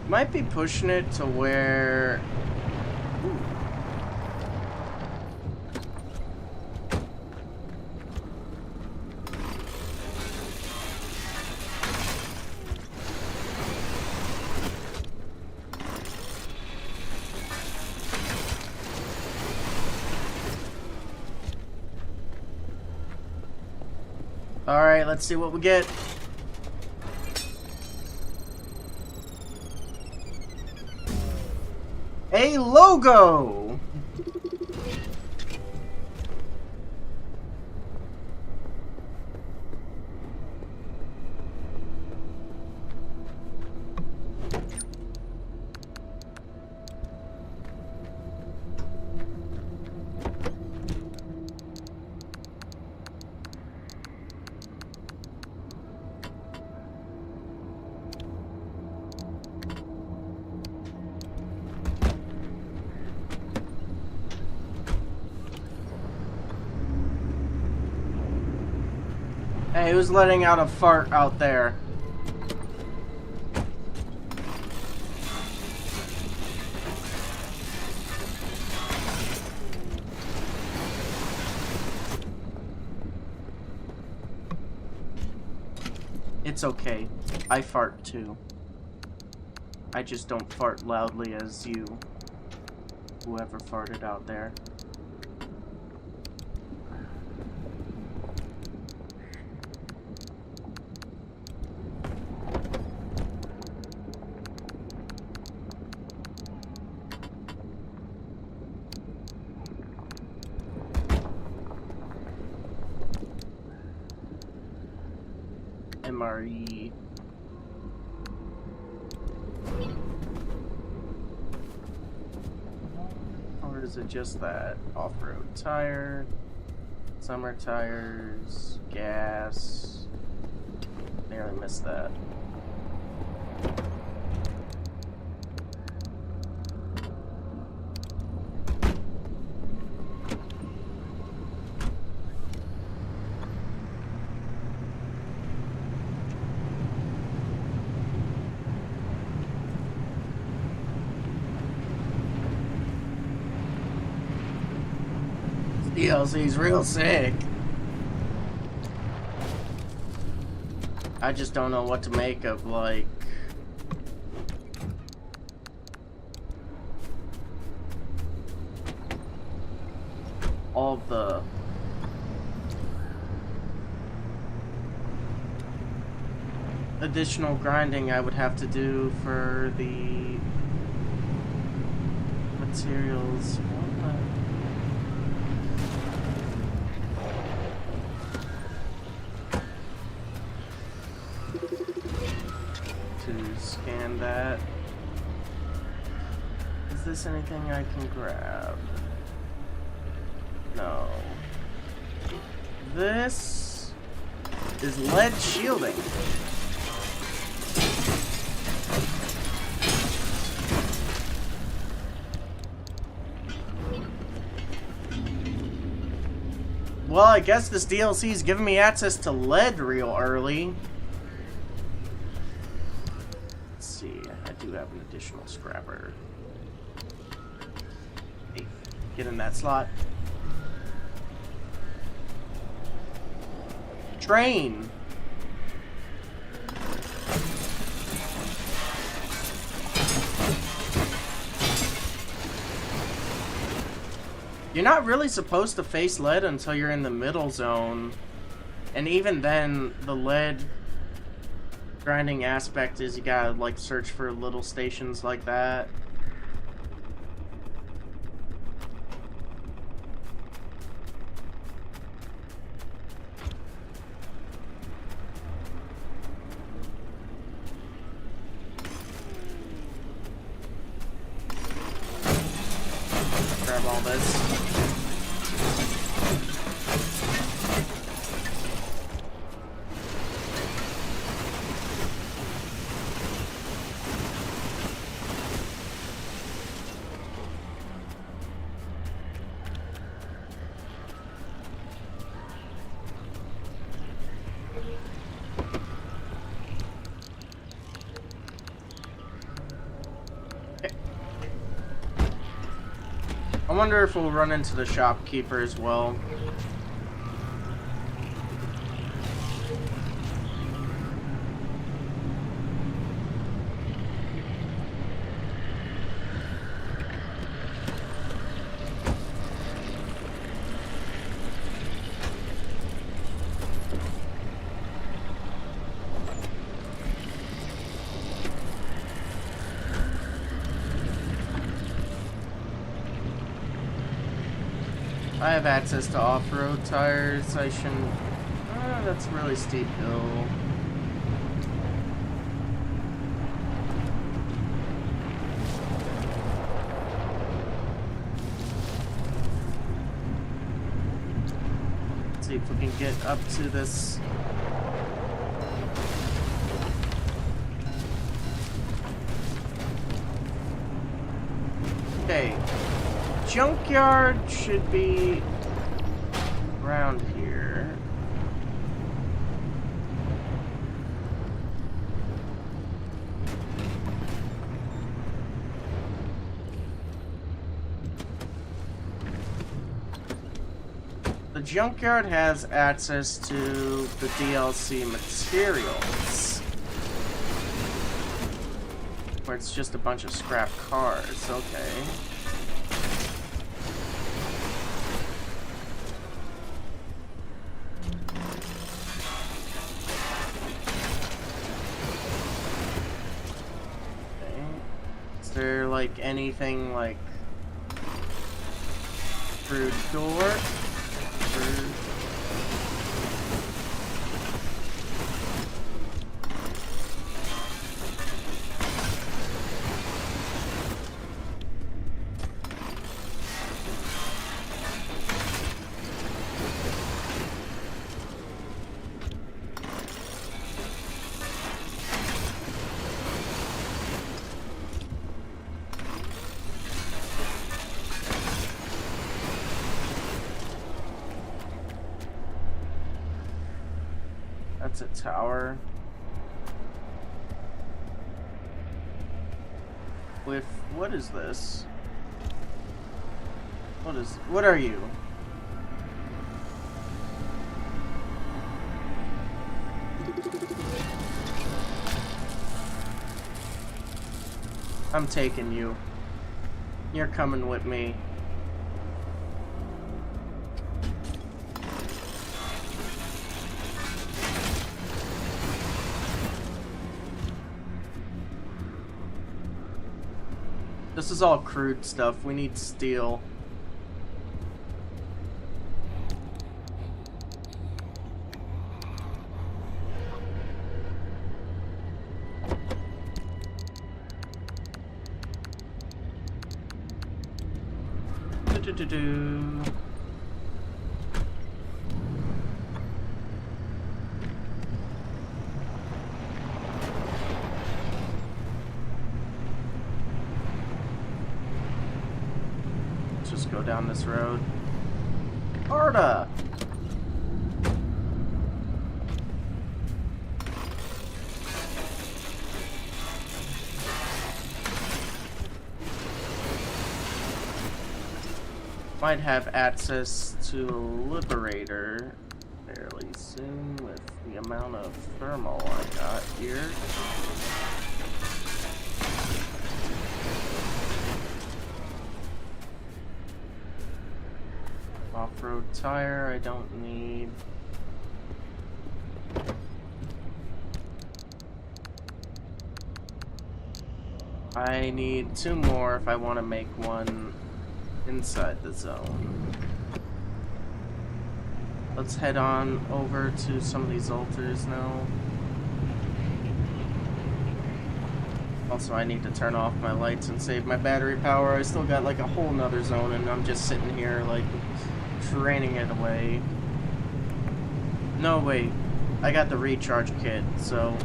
might be pushing it to where... Ooh. Alright, let's see what we get. A logo! Hey, who's letting out a fart out there? It's okay. I fart too. I just don't fart loudly as you. Whoever farted out there. Am MRE. Or is it just that? Off-road tire, summer tires, gas. Nearly missed that. DLC's real sick. I just don't know what to make of, like, all the additional grinding I would have to do for the materials. To scan that. Is this anything I can grab? No. This is lead shielding. Well, I guess this DLC is giving me access to lead real early. Let's see, I do have an additional scrapper. Hey, get in that slot. Train. You're not really supposed to face lead until you're in the middle zone. And even then, the lead grinding aspect is you gotta, like, search for little stations like that. Grab all this. I wonder if we'll run into the shopkeeper as well. I have access to off-road tires. I shouldn't... that's a really steep hill. Let's see if we can get up to this. Okay. Junkyard should be around here. The junkyard has access to the DLC materials, where it's just a bunch of scrap cars. Okay. Is there like anything like through door? That's a tower. With, what is this? What are you? I'm taking you. You're coming with me. This is all crude stuff. We need steel. Do-do-do-do. Just go down this road. Arda! Might have access to a liberator fairly soon with the amount of thermal I got here. Off-road tire I don't need. I need 2 more if I want to make one inside the zone. Let's head on over to some of these altars now. Also, I need to turn off my lights and save my battery power. I still got like a whole nother zone and I'm just sitting here like draining it away. No, wait. I got the recharge kit, so...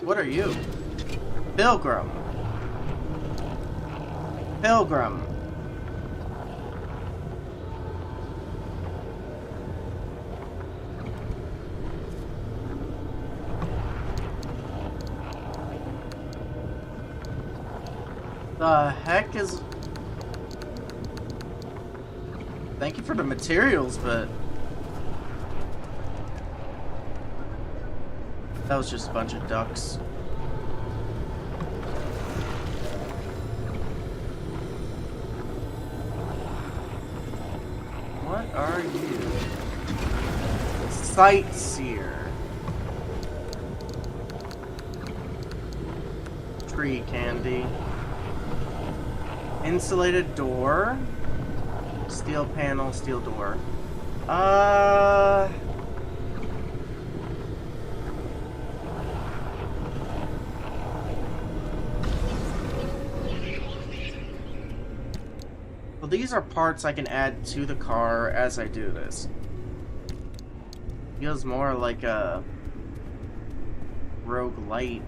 What are you? Pilgrim. Pilgrim. The heck is... Thank you for the materials, but... That was just a bunch of ducks. What are you? Sightseer. Tree candy. Insulated door. Steel panel, steel door. Well, these are parts I can add to the car as I do this. Feels more like a rogue light.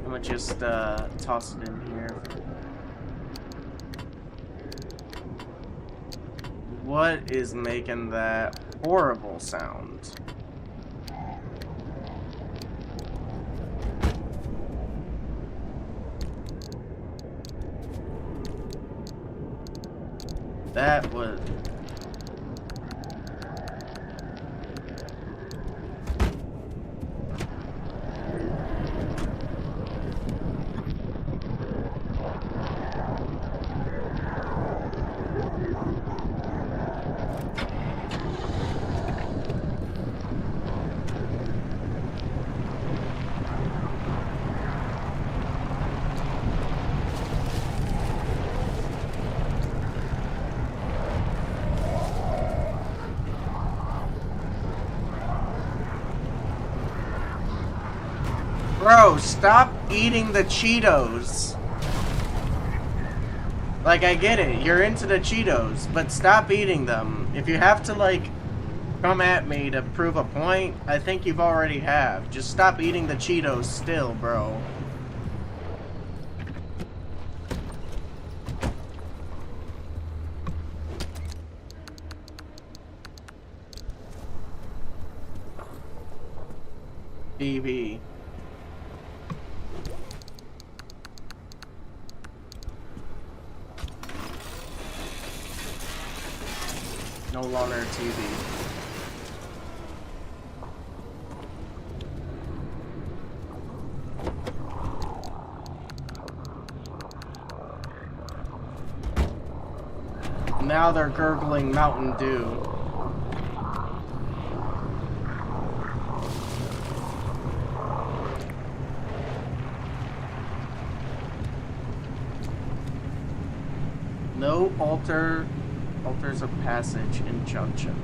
I'm gonna just toss it in here. What is making that horrible sound? That was... Bro, stop eating the Cheetos. Like, I get it, you're into the Cheetos, but stop eating them. If you have to, like, come at me to prove a point, I think you've already have. Just stop eating the Cheetos still, bro. BB. No longer TV. Now they're gurgling Mountain Dew. No altars of passage injunction.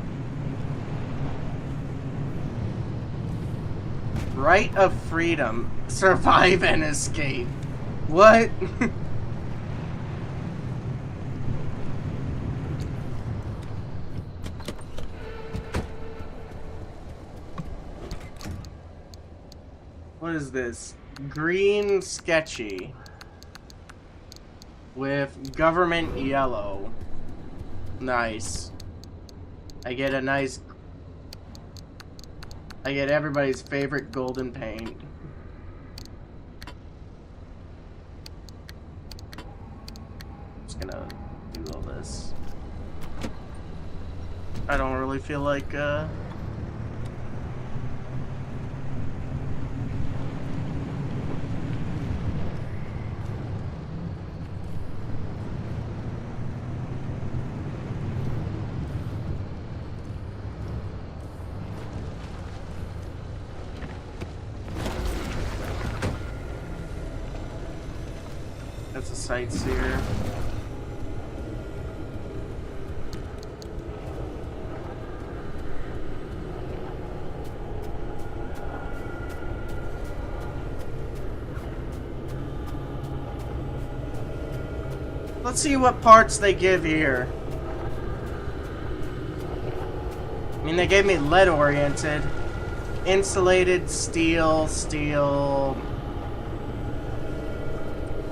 Right of freedom. Survive and escape. What? What is this? Green sketchy. With government yellow. Nice. I get everybody's favorite golden paint. Just gonna do all this. I don't really feel like that's a sightseer. Let's see what parts they give here. I mean, they gave me lead-oriented. Insulated, steel.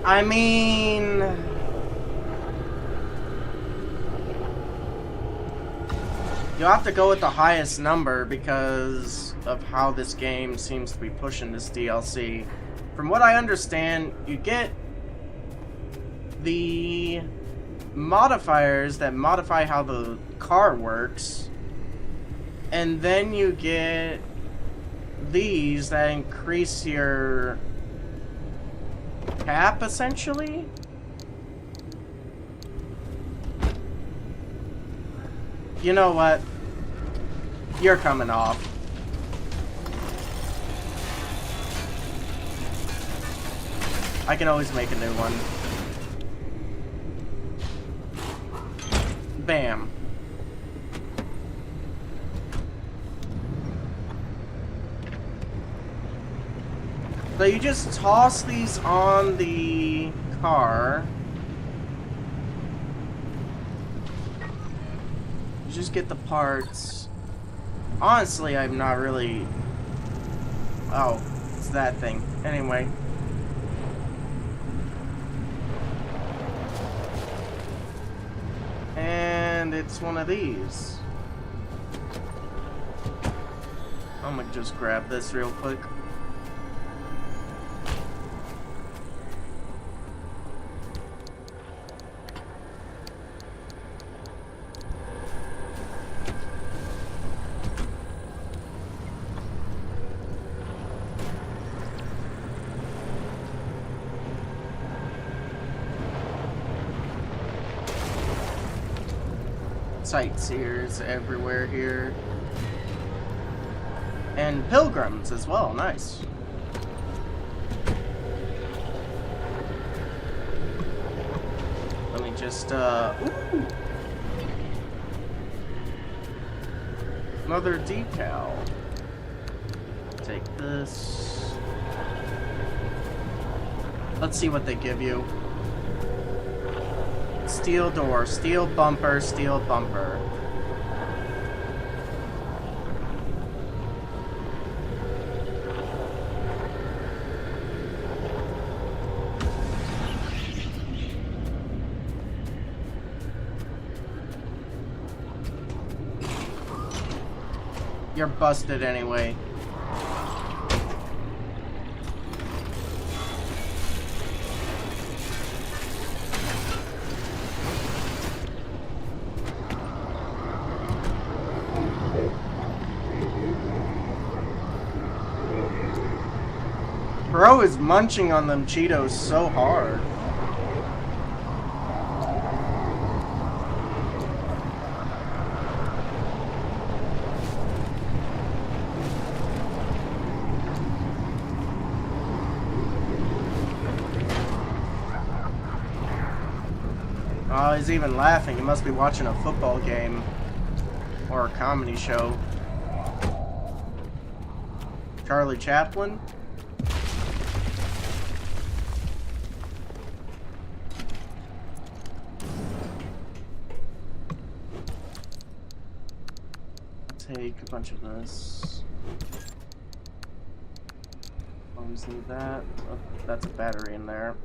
I mean... you'll have to go with the highest number because of how this game seems to be pushing this DLC. From what I understand, you get the modifiers that modify how the car works, and then you get these that increase your cap, essentially. You know what? You're coming off. I can always make a new one. Bam. So you just toss these on the car. You just get the parts. Honestly, I'm not really Oh, it's that thing. Anyway. And it's one of these. I'm gonna just grab this real quick. Sightseers everywhere here. And pilgrims as well, nice. Let me just, ooh! Another decal. Take this. Let's see what they give you. Steel door, steel bumper, steel bumper. You're busted anyway. Bro is munching on them Cheetos so hard. Oh, he's even laughing. He must be watching a football game or a comedy show. Charlie Chaplin? Take a bunch of this. Always need that. Oh, that's a battery in there.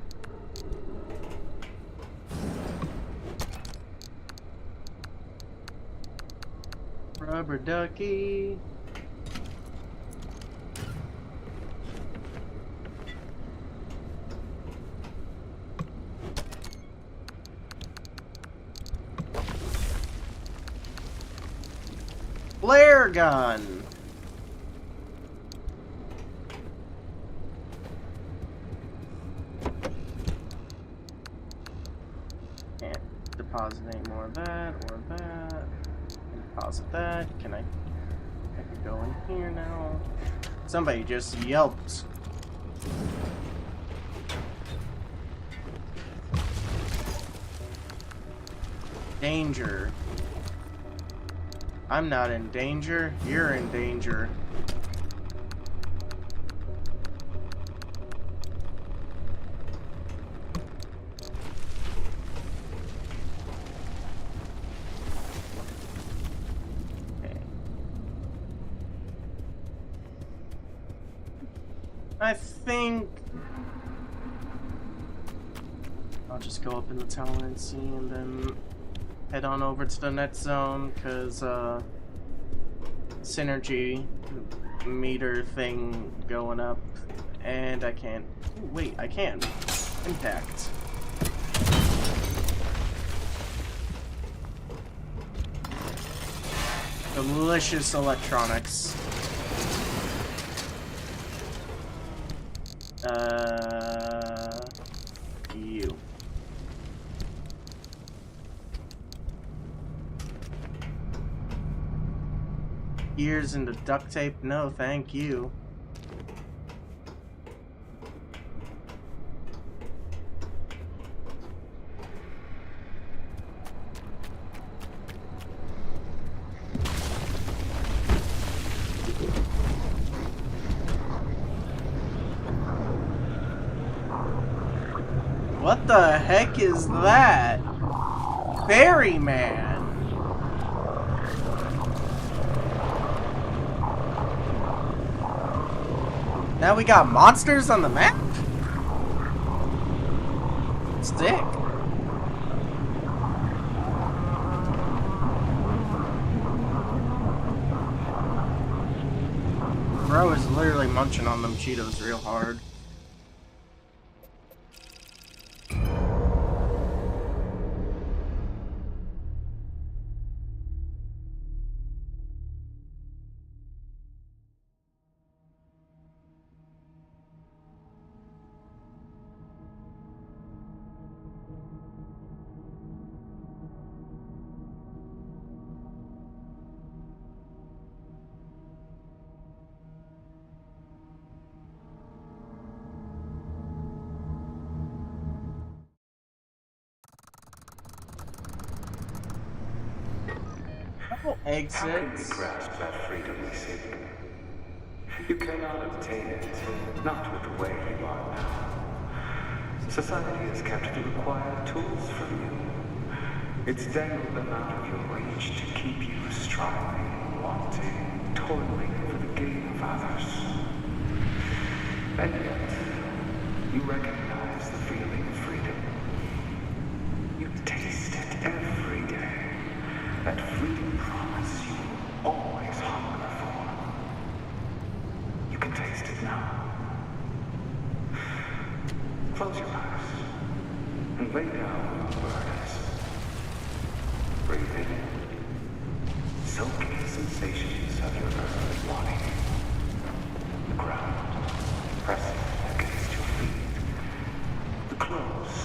Rubber ducky. Flare gun. Can't deposit any more of that or that. Deposit that. Can I go in here now? Somebody just yelped. Danger. I'm not in danger. You're in danger. I think I'll just go up in the tower and see, and then head on over to the net zone, because synergy meter thing going up, and I can't. Ooh, wait, I can. Impact. Delicious electronics. You. Ears into duct tape? No, thank you. What the heck is that? Ferryman. Now we got monsters on the map? Sick. Bro is literally munching on them Cheetos real hard. Couple exits. How can you grasp that freedom we seek? You cannot obtain it, not with the way you are now. Society has kept the required tools from you. It's dangled them out of your reach to keep you striving, wanting, toiling for the gain of others. And yet, you recognize the feeling of freedom. You taste it every day. That freedom promise you always hunger for. You can taste it now. Close your eyes and lay down your burdens. Breathe in. Soak in the sensations of your earthly body. The ground pressing against your feet. The clothes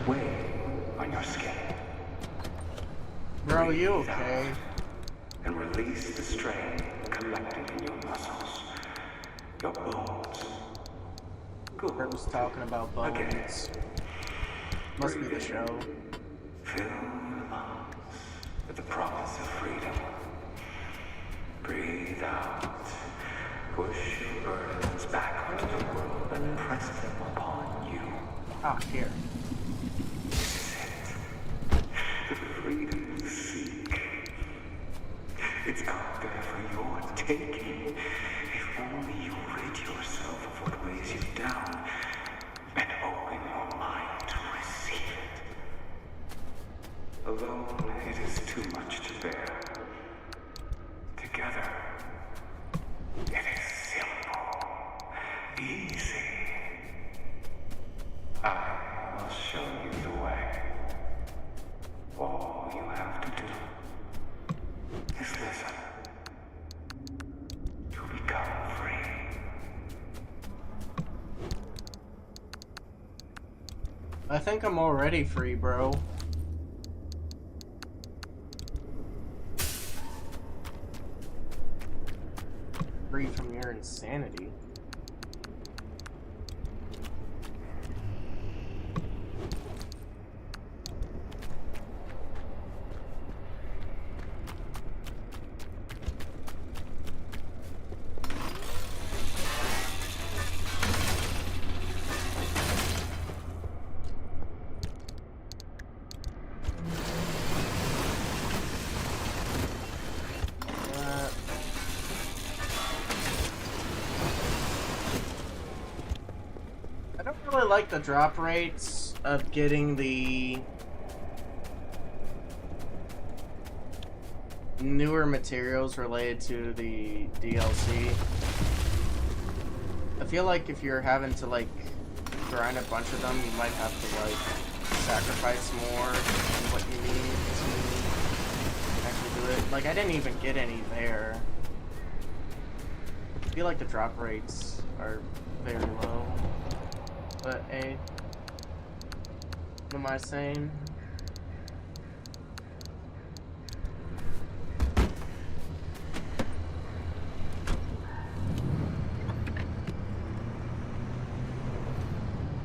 weighing on your skin. Bro, you okay? And release the strain collected in your muscles, your bones. Good. I was talking about bones. Again. Must be the show. Fill your lungs with the promise of freedom. Breathe out. Push your burdens back onto the world and press them upon you. Ah, here. This is it. The freedom you seek. It's out there for your taking. If only you rid yourself of what weighs you down and open your mind to receive it. Alone, it is too much to bear. Together, it is simple, easy. I will show you the way. All you have to do is listen to become free. I think I'm already free, bro. Free from your insanity. I don't really like the drop rates of getting the newer materials related to the DLC. I feel like if you're having to like grind a bunch of them, you might have to like sacrifice more than what you need to actually do it. Like I didn't even get any there. I feel like the drop rates are very low. But hey, what am I saying?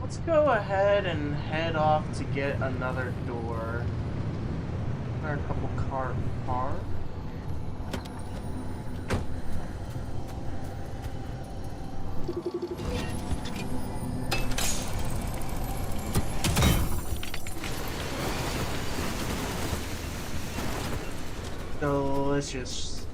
Let's go ahead and head off to get another door. Or a couple car parts. Delicious.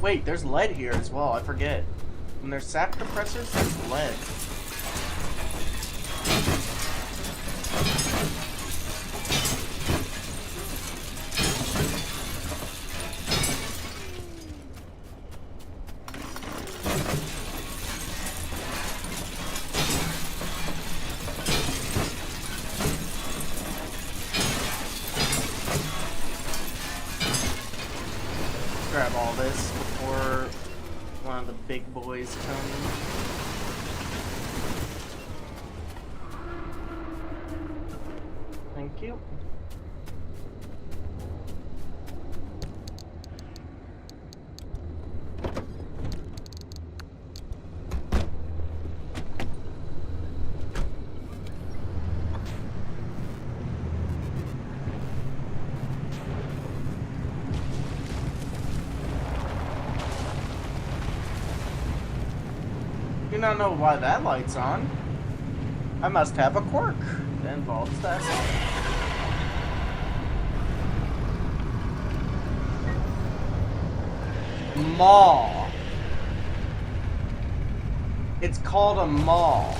Wait, there's lead here as well, I forget. When there's sap compressors, there's lead. Grab all this before one of the big boys comes. Thank you. Do not know why that light's on. I must have a quirk that involves that. Maw. It's called a maw.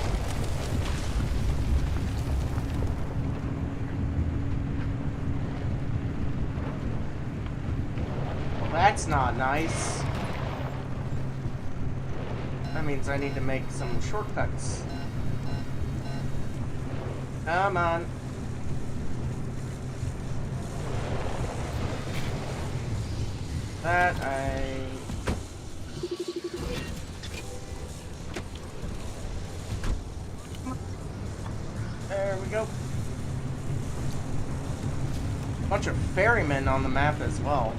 Well, that's not nice. That means I need to make some shortcuts. Come on. That There we go. Bunch of ferrymen on the map as well.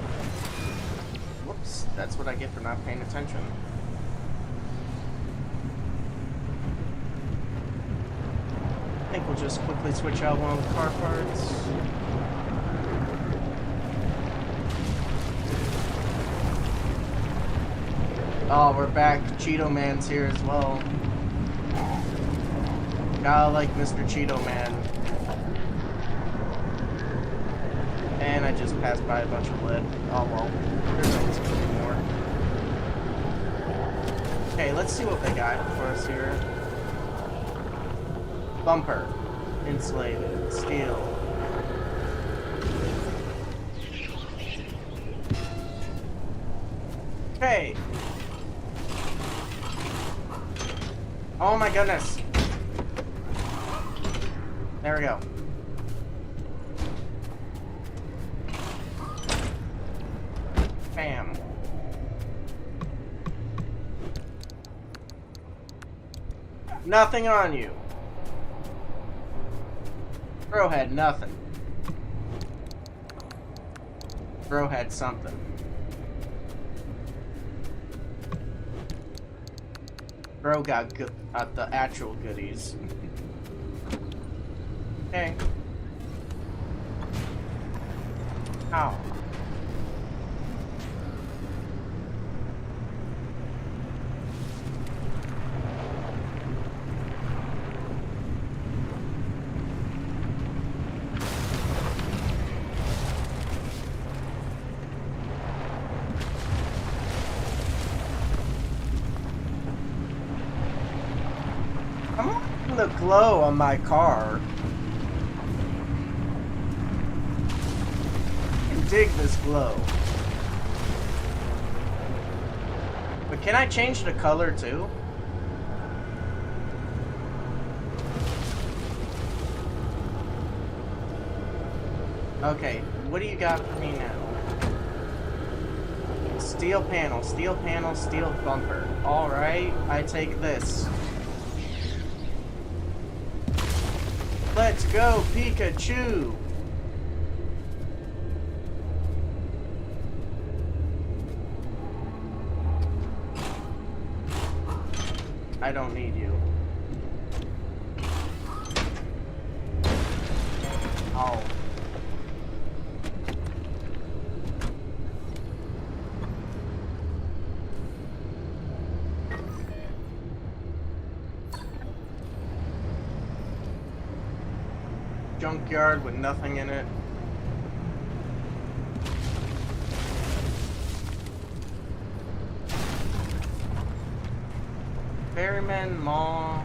Whoops, that's what I get for not paying attention. I think we'll just quickly switch out one of the car parts. Oh, we're back. Cheeto Man's here as well. Gotta like Mr. Cheeto Man. And I just passed by a bunch of lead. Oh well, there's always gonna be more. Okay, let's see what they got for us here. Bumper. Insulated. Steel. Okay. Oh my goodness. There we go. Bam. Nothing on you. Bro had nothing. Bro had something. Bro got good at the actual goodies. Okay. Ow. I'm on the glow on my car. Dig this glow. But can I change the color too? Okay, what do you got for me now? Steel panel, steel bumper. Alright, I take this. Let's go, Pikachu! I don't need you. Oh. Junkyard with nothing in it. recommend Maw.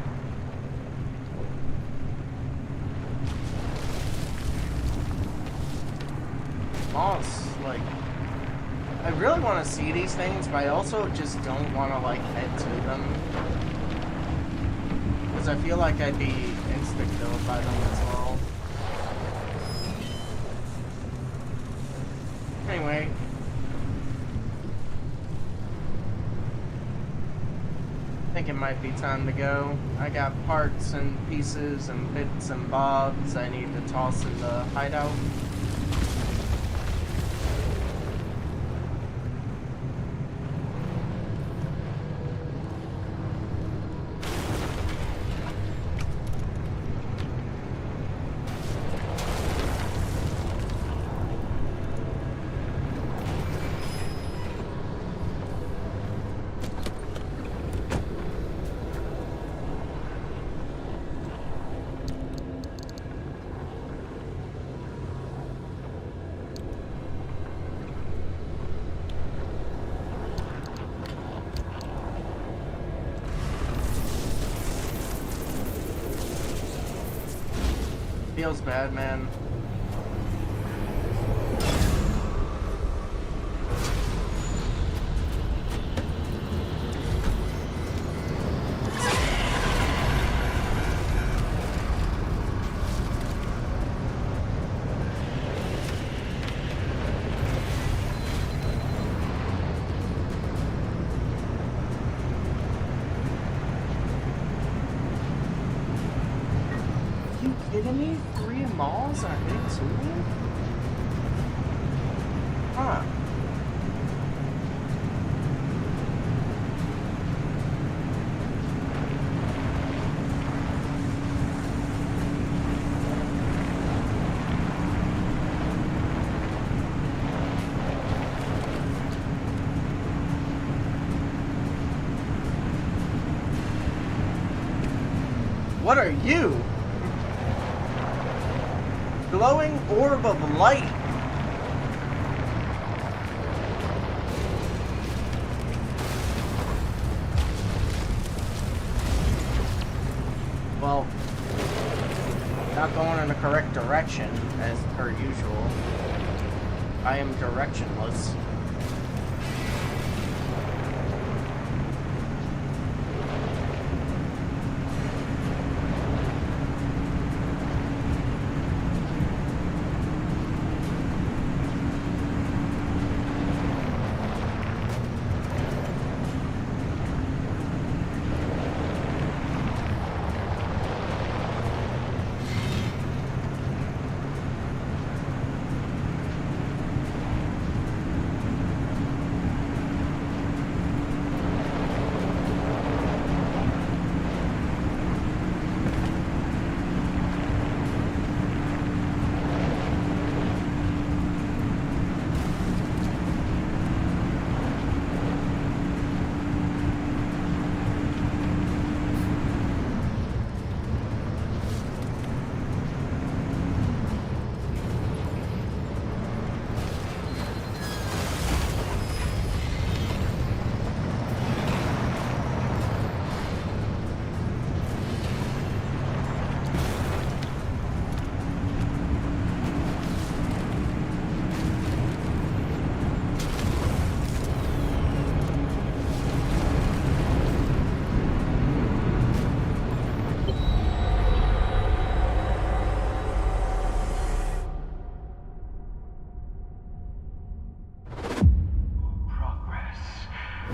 Maw's like, I really want to see these things, but I also just don't want to like head to them because I feel like I'd be insta-killed by them as well. Anyway. I think it might be time to go. I got parts and pieces and bits and bobs I need to toss in the hideout. Feels bad, man. Kidding me? 3 malls and a big tool? Huh. What are you? Glowing orb of light. Well, not going in the correct direction as per usual. I am directionless.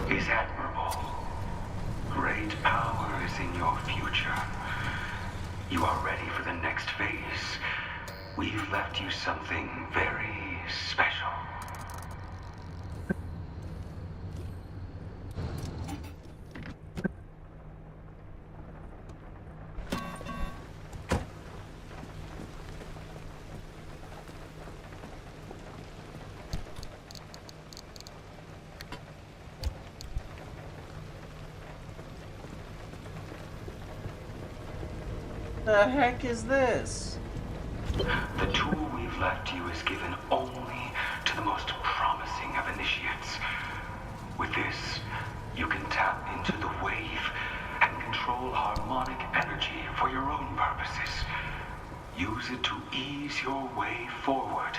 Is admirable. Great power is in your future. You are ready for the next phase. We've left you something very special. The heck is this? The tool we've left you is given only to the most promising of initiates. With this, you can tap into the wave and control control harmonic energy for your own purposes. Use it to ease your way forward.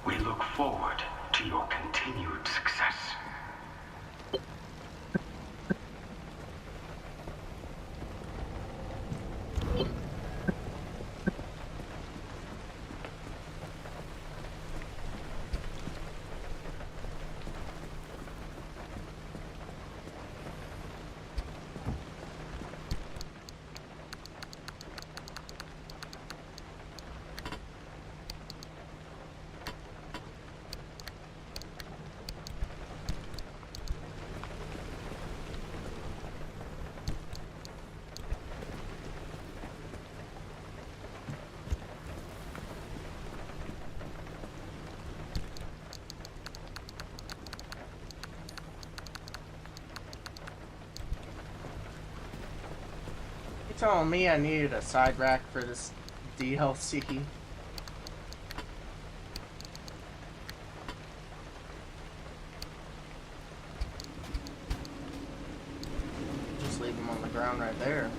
We look forward to your continued success. Telling me I needed a side rack for this DLC. Just leave them on the ground right there.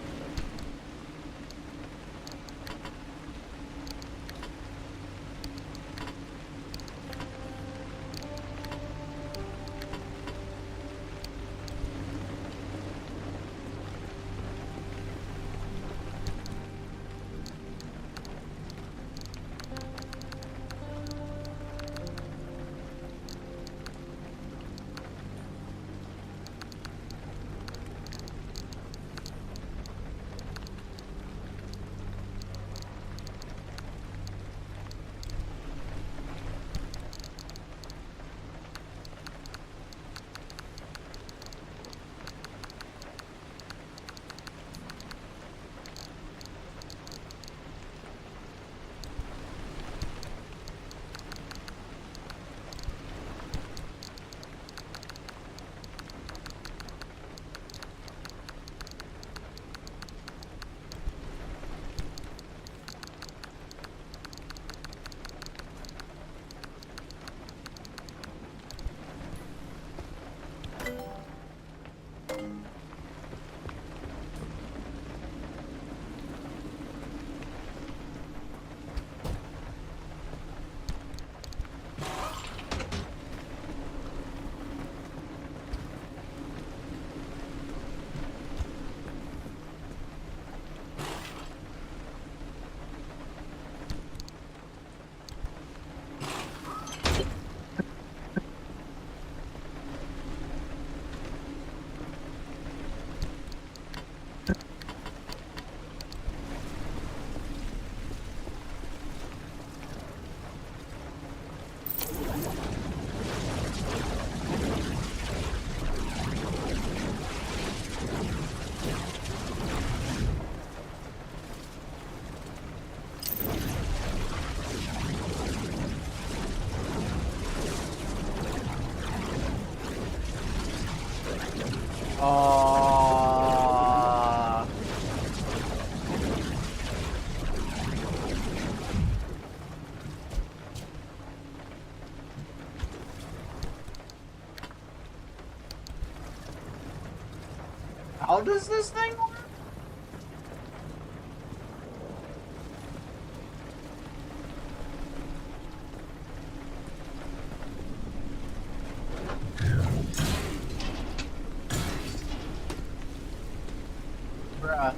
How does this thing work? Bruh.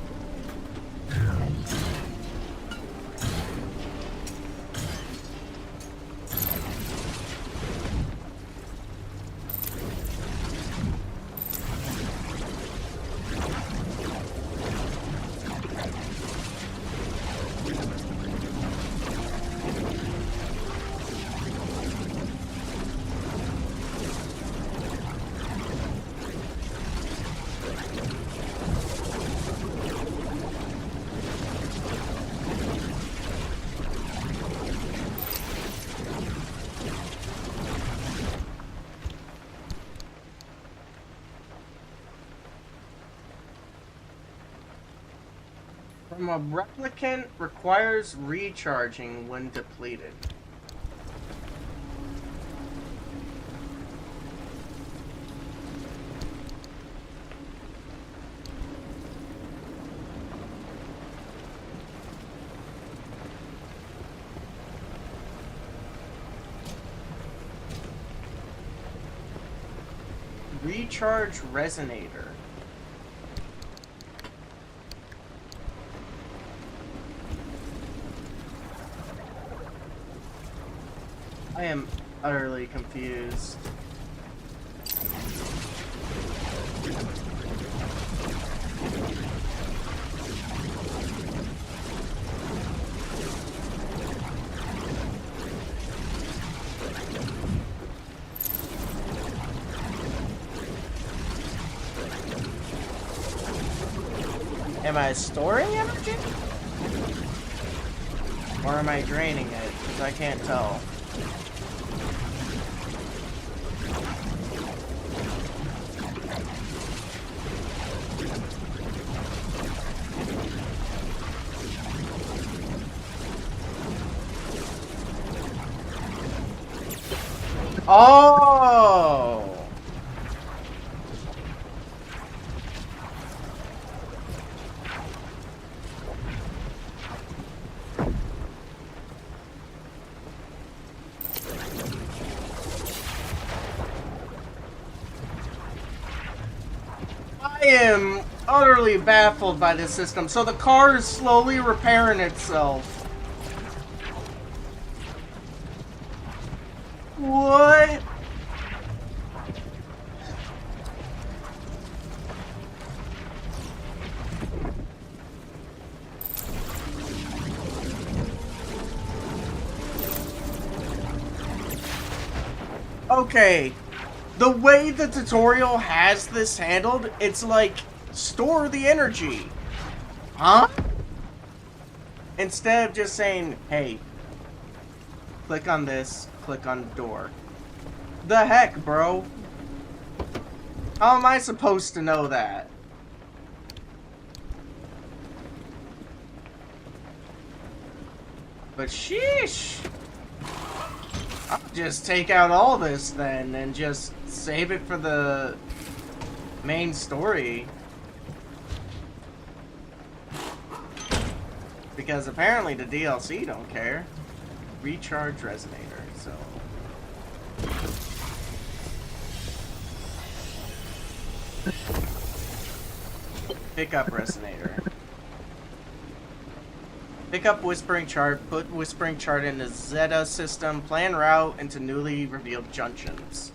From a replicant requires recharging when depleted. Recharge resonator. I am utterly confused. Am I storing energy? Or am I draining it? Because I can't tell. Oh! I am utterly baffled by this system. So the car is slowly repairing itself. What? Okay. The way the tutorial has this handled, it's like, store the energy. Huh? Instead of just saying, hey, click on this, click on the door. The heck, bro? How am I supposed to know that? But sheesh! I'll just take out all this then and just save it for the main story. Because apparently the DLC don't care. Recharge resonator, so... Pick up resonator. Pick up Whispering Chart, put Whispering Chart into Zeta system, plan route into newly revealed junctions.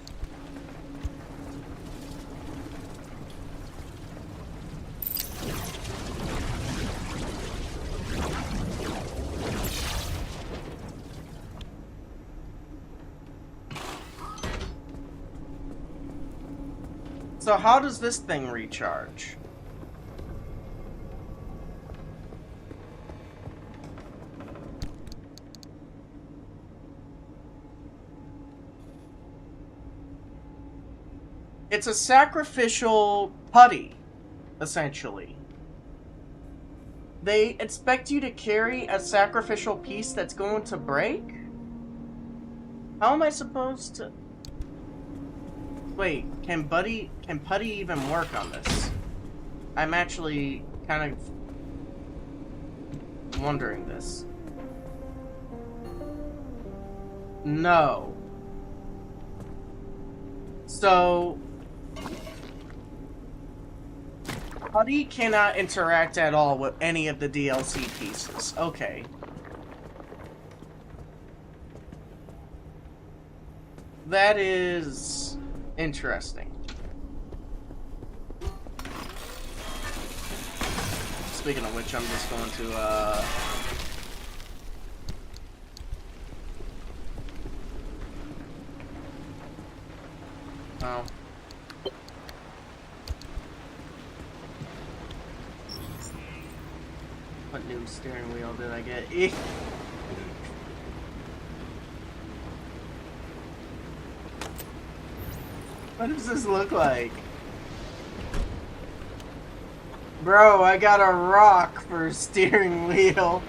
So how does this thing recharge? It's a sacrificial putty, essentially. They expect you to carry a sacrificial piece that's going to break? How am I supposed to... Wait, can putty even work on this? I'm actually kind of wondering this. No. So... Putty cannot interact at all with any of the DLC pieces. Okay. That is interesting. Speaking of which, I'm just going to, Oh. What new steering wheel did I get? What does this look like? Bro, I got a rock for a steering wheel.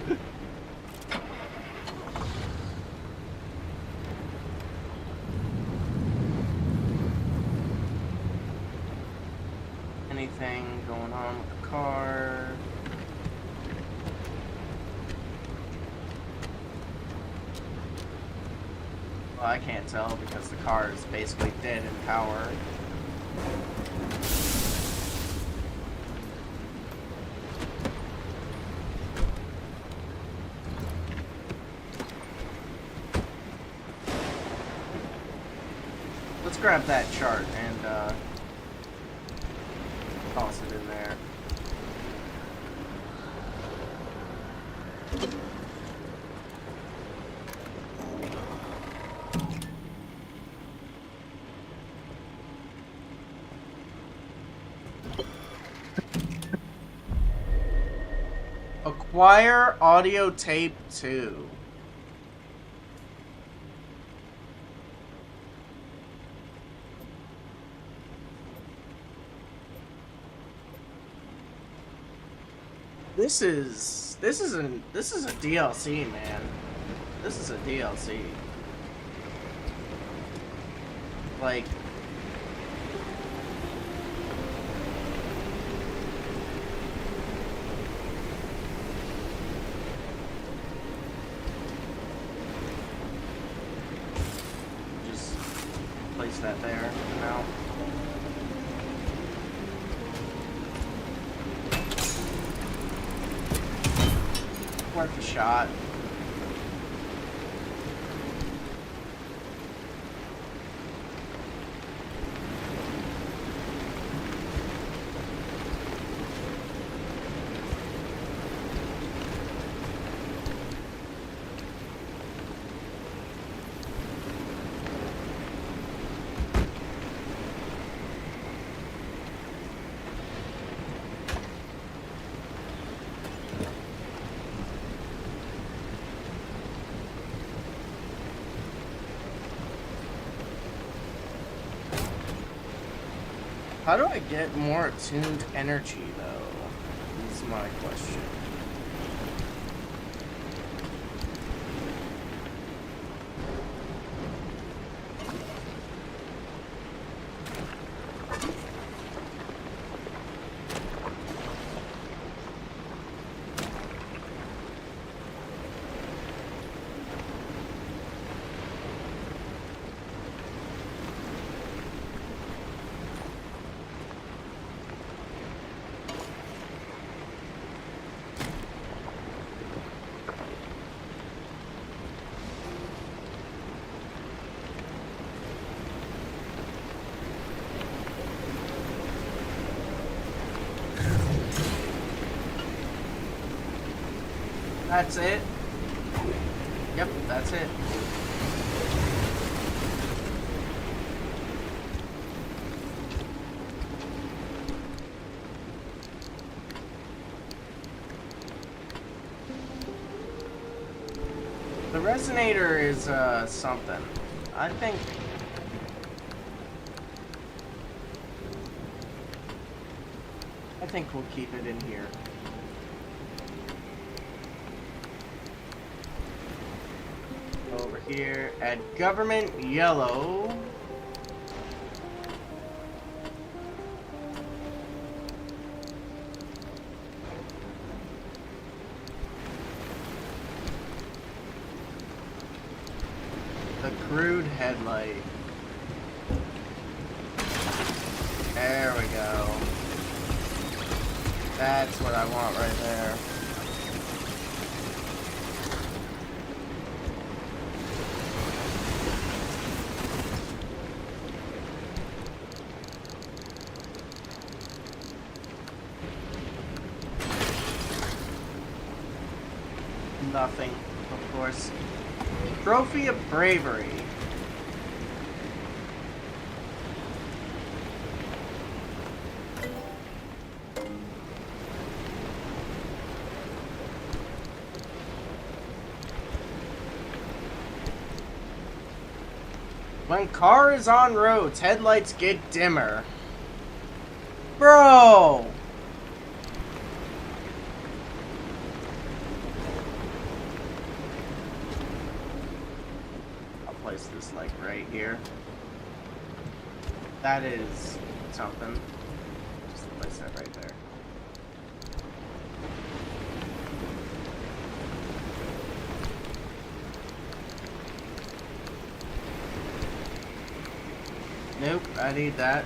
Anything going on with the car? Well, I can't tell because the car is basically dead in power. Let's grab that chart and toss it in there. Acquire audio tape 2. This is a DLC, man. This is a DLC. Like, just place that there now. Worth a shot. How do I get more attuned energy, though? Is my question. That's it? Yep, that's it. The resonator is, something. I think we'll keep it in here. Over here at government yellow. The crude headlight. There we go. That's what I want right there. Nothing, of course. Trophy of Bravery. When car is on roads, headlights get dimmer. Bro! This like right here. That is something. Just place that right there. Nope, I need that.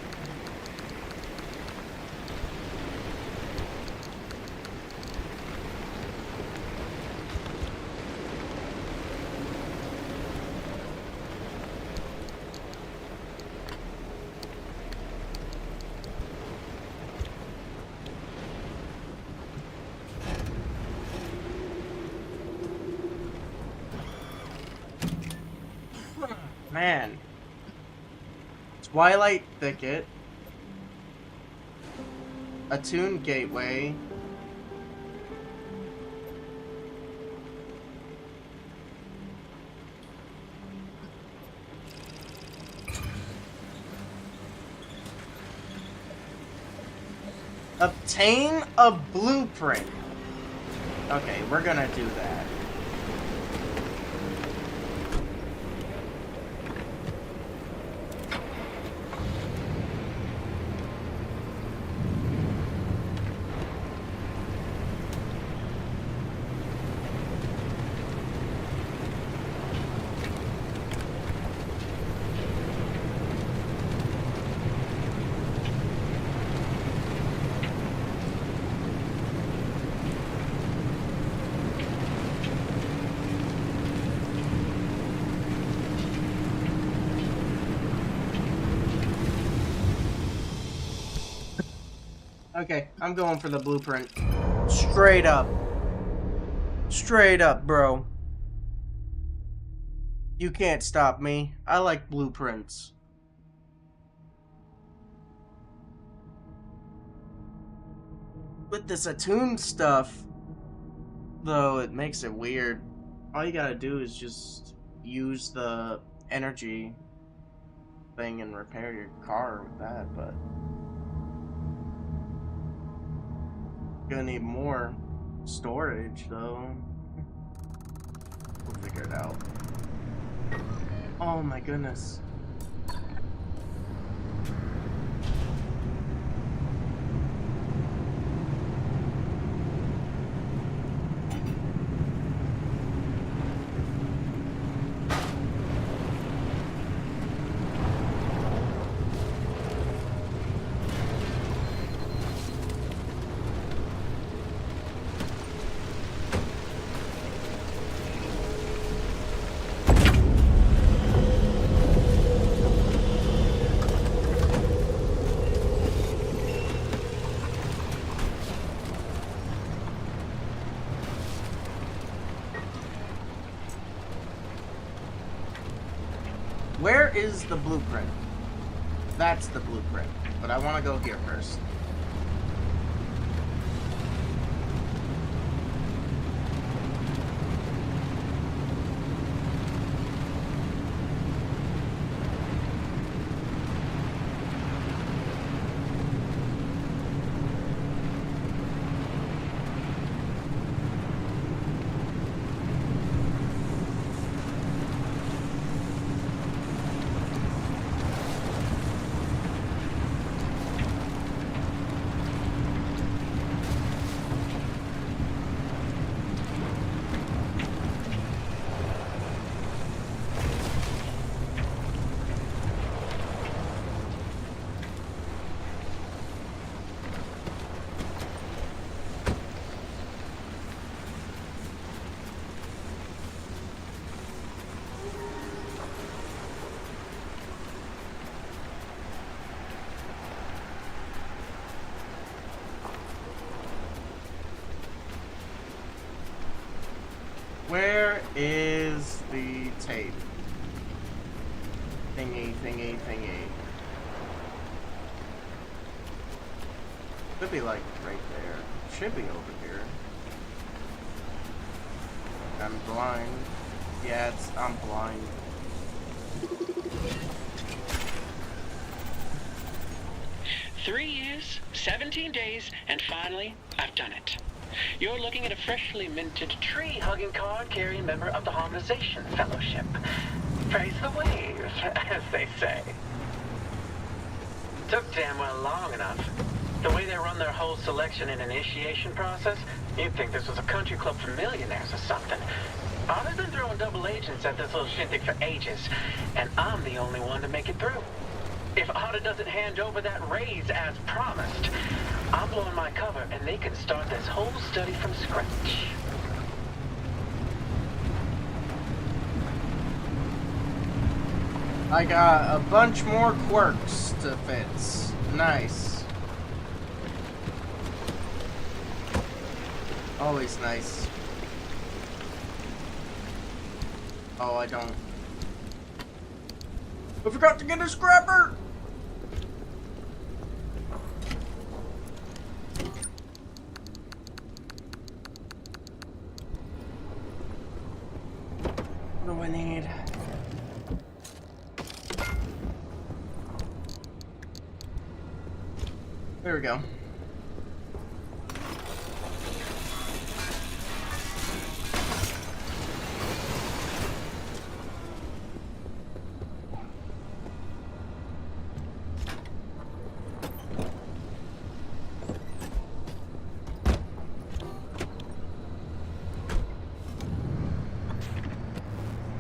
Man. Twilight Thicket. Attune Gateway. Obtain a blueprint. Okay, we're gonna do that. Okay, I'm going for the blueprint. Straight up. Straight up, bro. You can't stop me. I like blueprints. With this attuned stuff, though, it makes it weird. All you gotta do is just use the energy thing and repair your car with that, but gonna need more storage, though. We'll figure it out. Oh my goodness. Where is the blueprint? That's the blueprint, but I want to go here first. Where is the tape? Thingy, thingy, thingy. Could be like right there. Should be over here. I'm blind. Yeah, I'm blind. Three years, 17 days, and finally, I've done it. You're looking at a freshly minted tree-hugging card-carrying member of the Harmonization Fellowship. Praise the wave, as they say. Took damn well long enough. The way they run their whole selection and initiation process, you'd think this was a country club for millionaires or something. Otter's been throwing double agents at this little shindig for ages, and I'm the only one to make it through. If Otter doesn't hand over that raise as promised, I'm blowing my cover and they can start this whole study from scratch. I got a bunch more quirks to fix. Nice. Always nice. Oh, I don't. I forgot to get a scrapper! What do I need? There we go.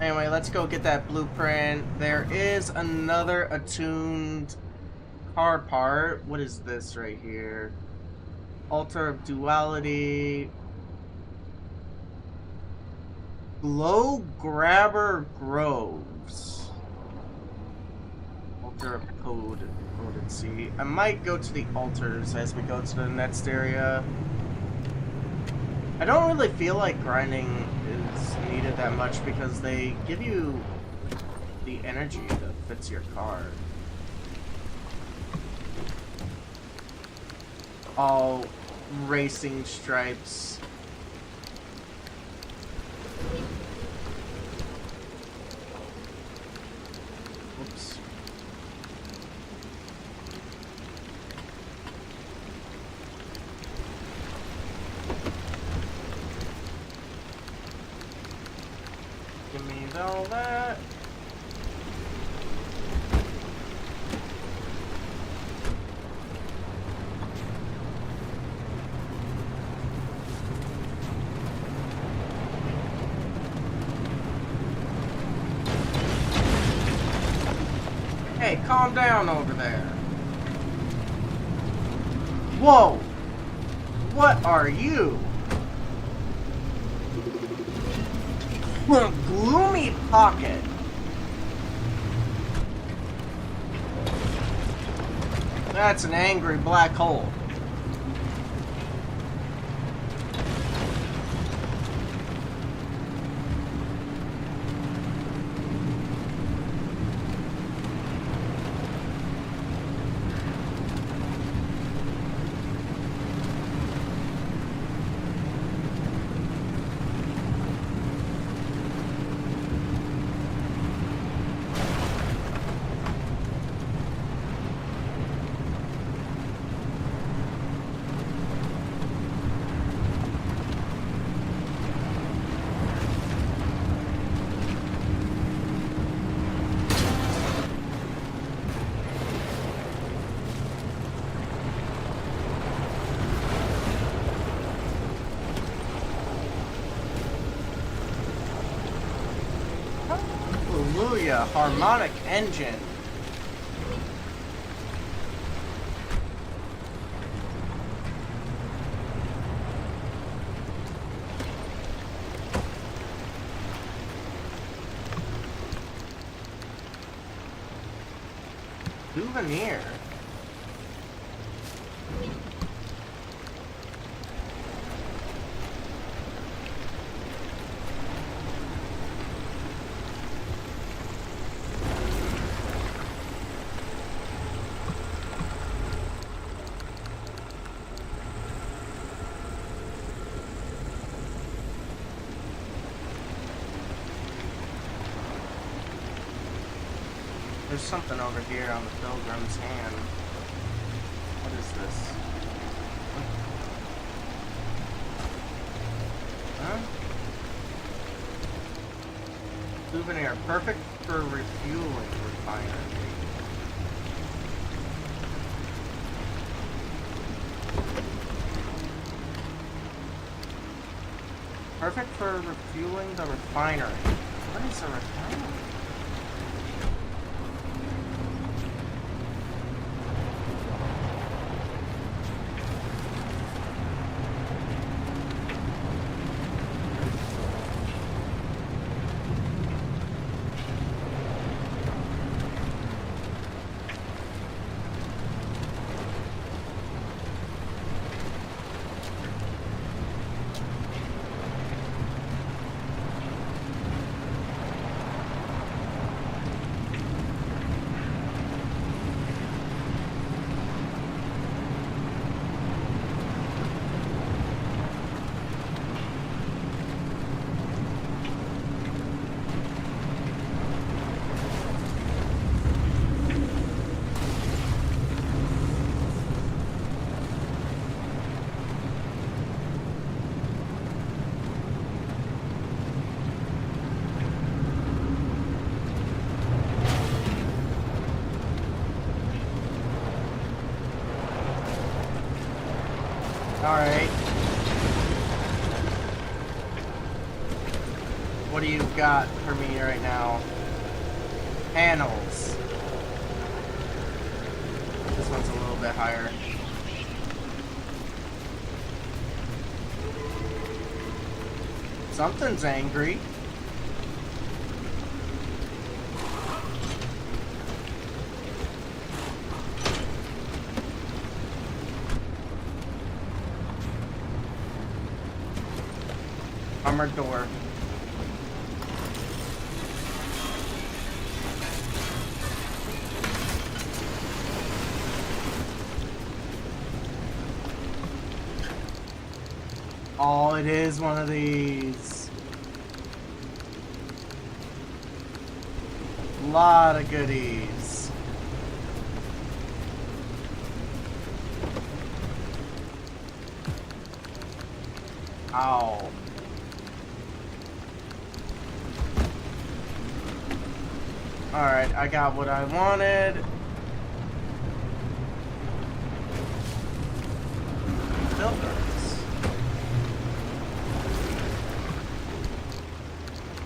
Anyway, let's go get that blueprint. There is another attuned car part. What is this right here? Altar of Duality. Glow Grabber Groves. Altar of Potency. I might go to the altars as we go to the next area. I don't really feel like grinding is needed that much because they give you the energy that fits your car. All racing stripes. Oops. Give me all that. Hey, calm down over there. Whoa! What are you? Gloomy pocket. That's an angry black hole. Hallelujah, harmonic engine. Souvenir. There's something over here on the pilgrim's hand. What is this? Huh? Souvenir, perfect for refueling refinery. Perfect for refueling the refinery. What is a refinery? Alright. What do you got for me right now? Panels. This one's a little bit higher. Something's angry. Armored door. Oh, it is one of these. Lot of goodies. Ow. Alright, I got what I wanted. Pilgrims.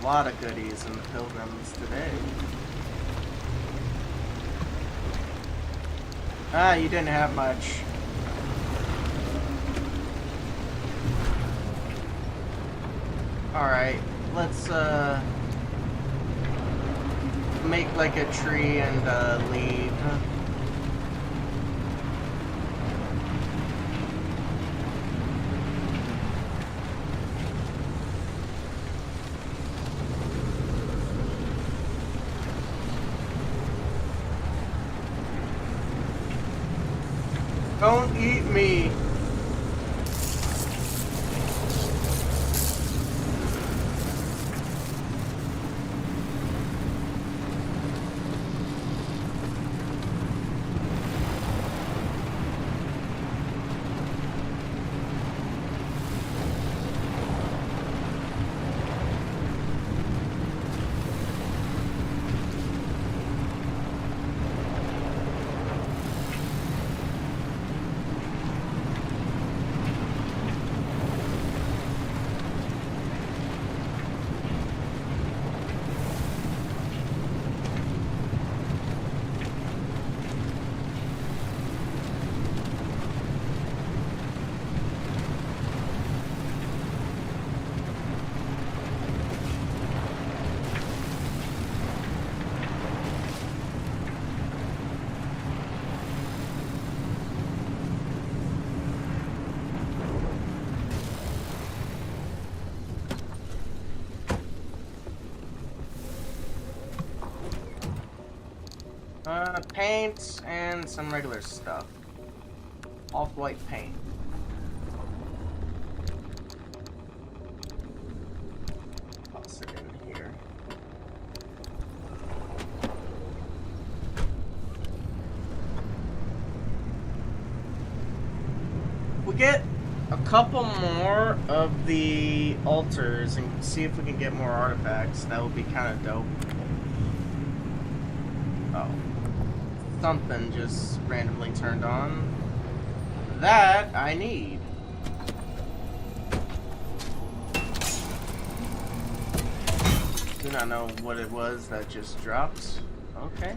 A lot of goodies in the Pilgrims today. Ah, you didn't have much. Alright, let's make like a tree and leave. Don't eat me. Paint and some regular stuff. Off-white paint. Toss it in here. We get a couple more of the altars and see if we can get more artifacts. That would be kind of dope. Oh. Something just randomly turned on. That I need. Do not know what it was that just dropped. Okay.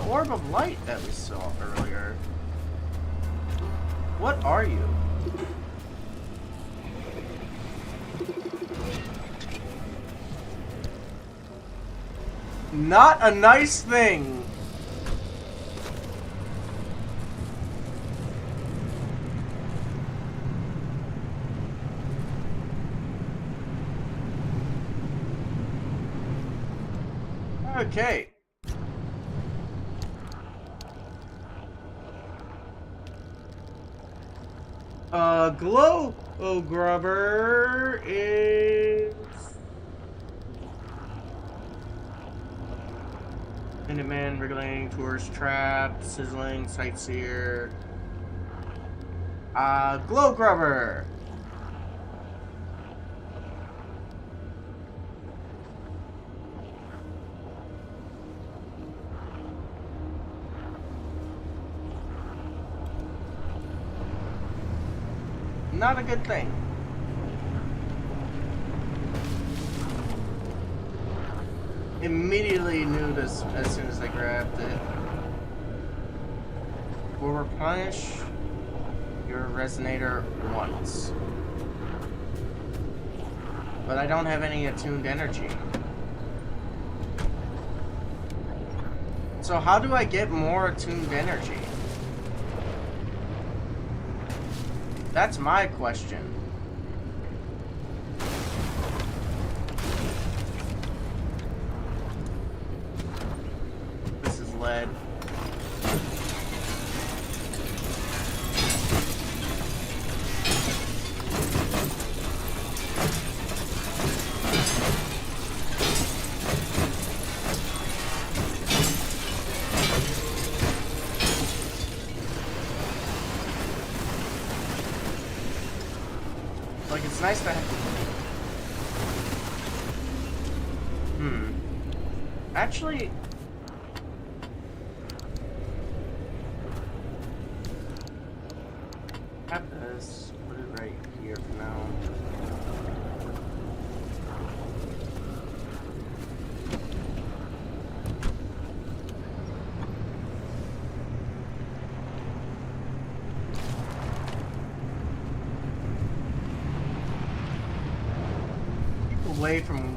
Orb of light that we saw earlier. What are you? Not a nice thing. Okay. Glow grubber is Minuteman, regulating, tourist trap, sizzling, sightseer. Glow grubber! Not a good thing. Immediately knew this as soon as I grabbed it. Will replenish your resonator once. But I don't have any attuned energy. So how do I get more attuned energy? That's my question. This is lead. Like, it's nice to have... Actually... have this. Put it right here for now. Away from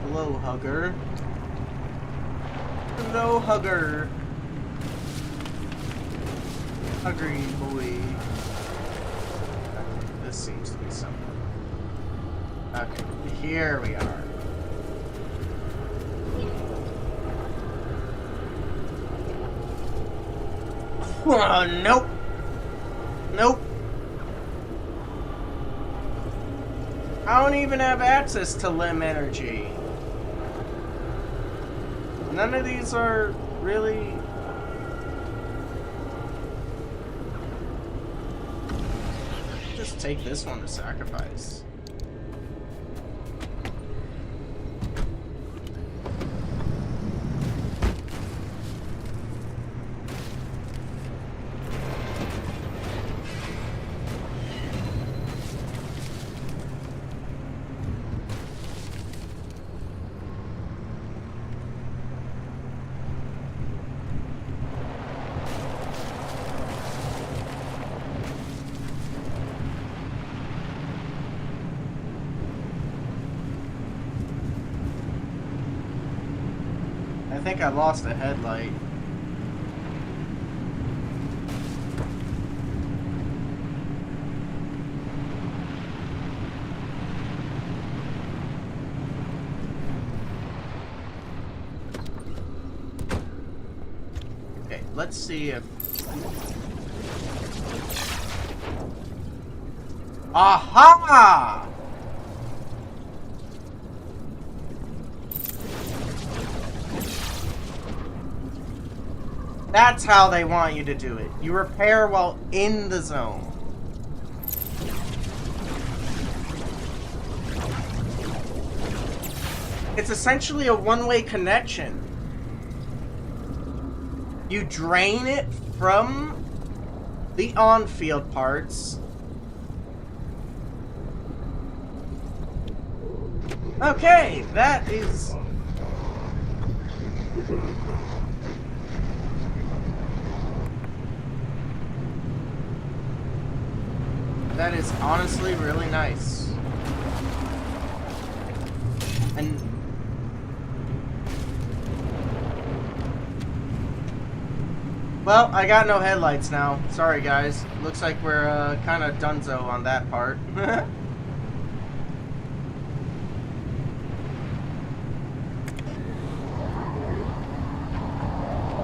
Hello, Hugger. Hello, Hugger. Huggery boy. This seems to be something. Okay, here we are. Nope. Nope. I don't even have access to limb energy. None of these are really... Just take this one to sacrifice. I think I lost a headlight. Okay, let's see if... Aha! That's how they want you to do it. You repair while in the zone. It's essentially a one-way connection. You drain it from the on-field parts. Okay, that is... That is honestly really nice. And well, I got no headlights now. Sorry guys. Looks like we're kind of donezo on that part.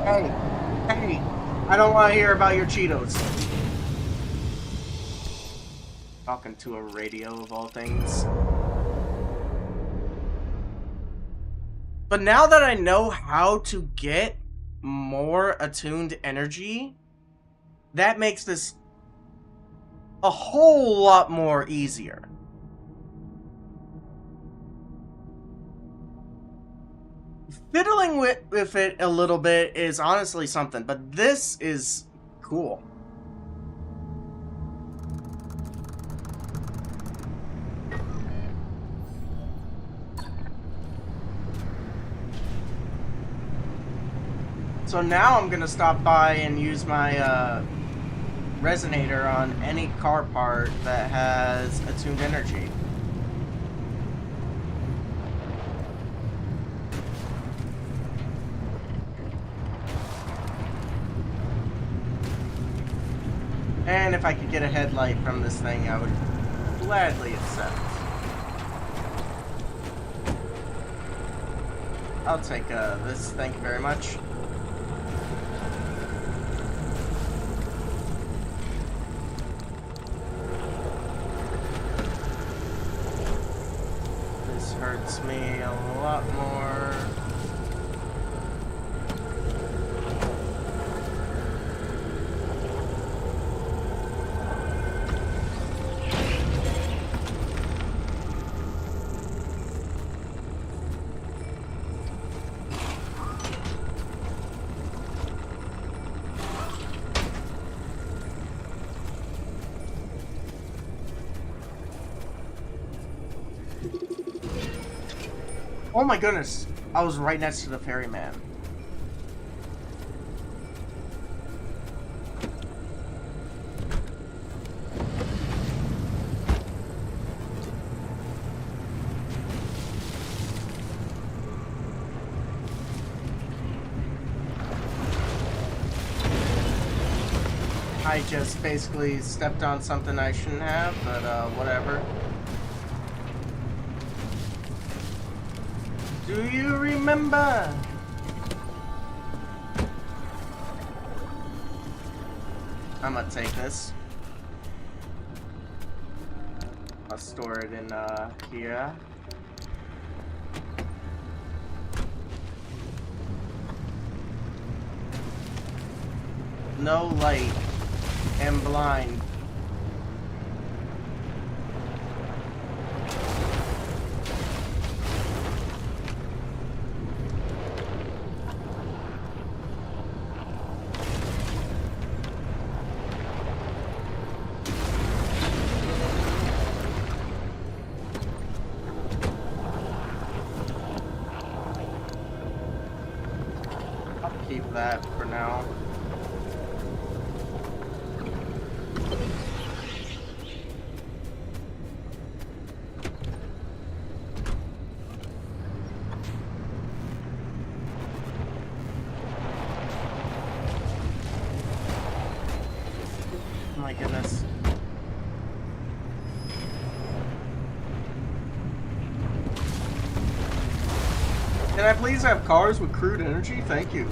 Hey, hey, I don't want to hear about your Cheetos. Talking to a radio of all things. But now that I know how to get more attuned energy, that makes this a whole lot more easier. Fiddling with it a little bit is honestly something, but this is cool. So now I'm gonna stop by and use my resonator on any car part that has attuned energy. And if I could get a headlight from this thing, I would gladly accept. I'll take this, thank you very much. This hurts me a lot more. Oh my goodness, I was right next to the ferryman. I just basically stepped on something I shouldn't have, but whatever. Do you remember? I'm gonna take this. I'll store it in here. No light. Am blind. Keep that for now. Oh my goodness. Can I please have cars with crude energy? Thank you.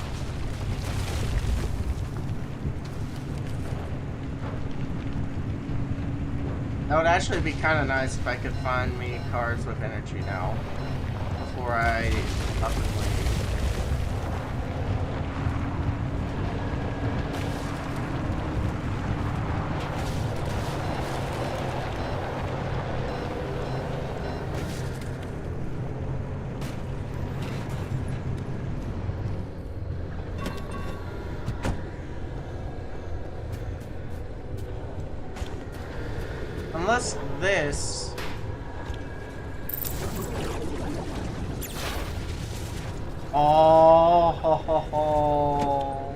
That would actually be kind of nice if I could find me cars with energy now, before I up and leave. Unless this... Oh, ho, ho, ho.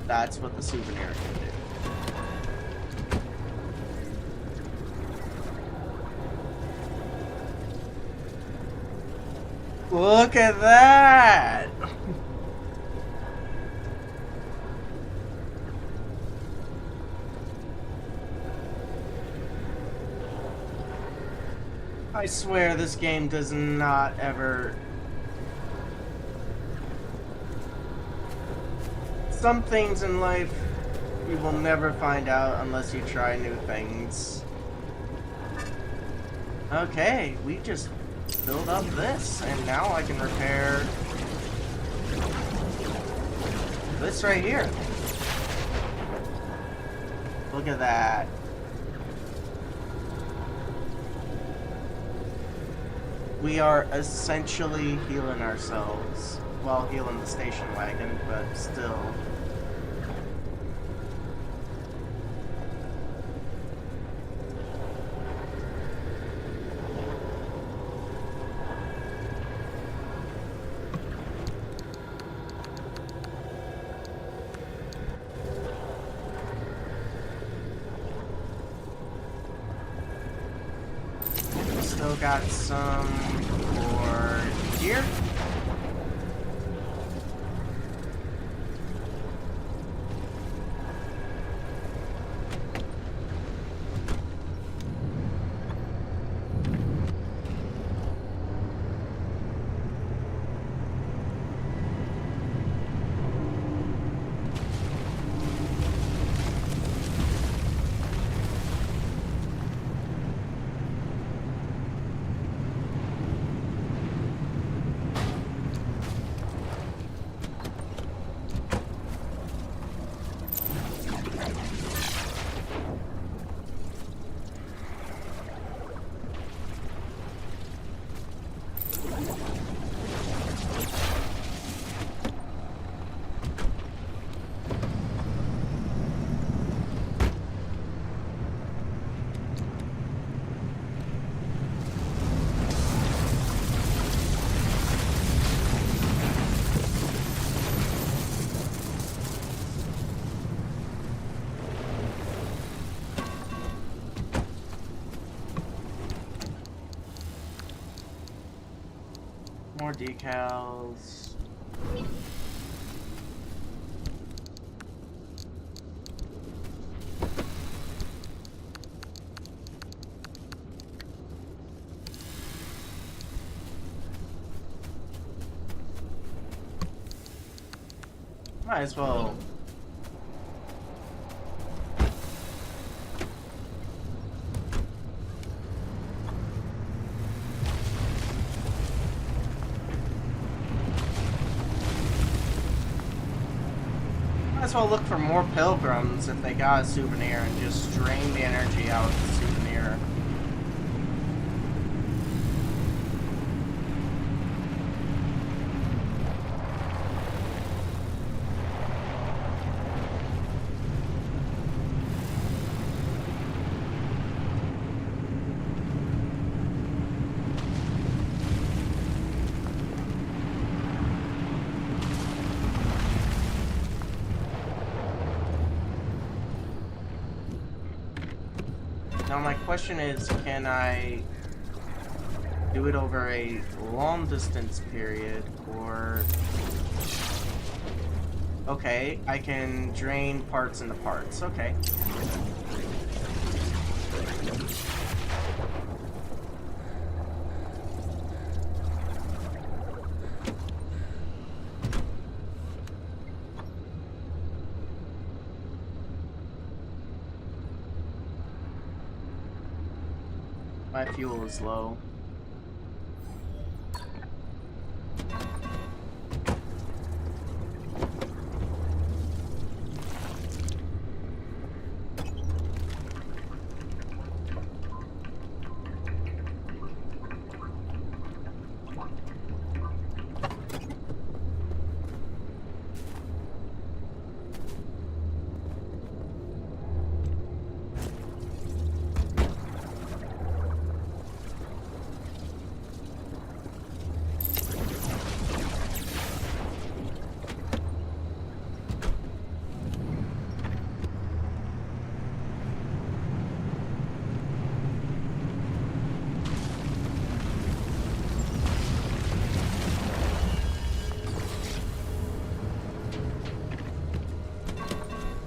That's what the souvenir can do. Look at that! I swear this game does not ever... Some things in life you will never find out unless you try new things. Okay, we just build up this, and now I can repair this right here. Look at that. We are essentially healing ourselves. Well, healing the station wagon, but still. Still got some for here. More decals. Might as well. Might as well look for more pilgrims if they got a souvenir and just drain the energy out of the souvenir. Now my question is, can I do it over a long distance period, or... Okay, I can drain parts into parts, okay. My fuel is low.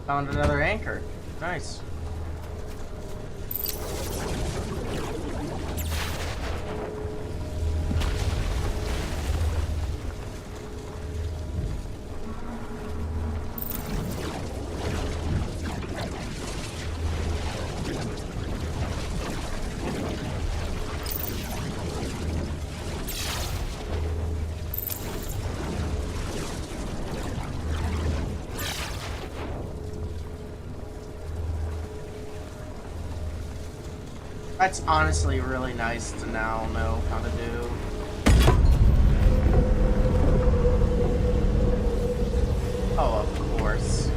Found another anchor. Nice. That's honestly really nice to now know how to do. Oh, of course.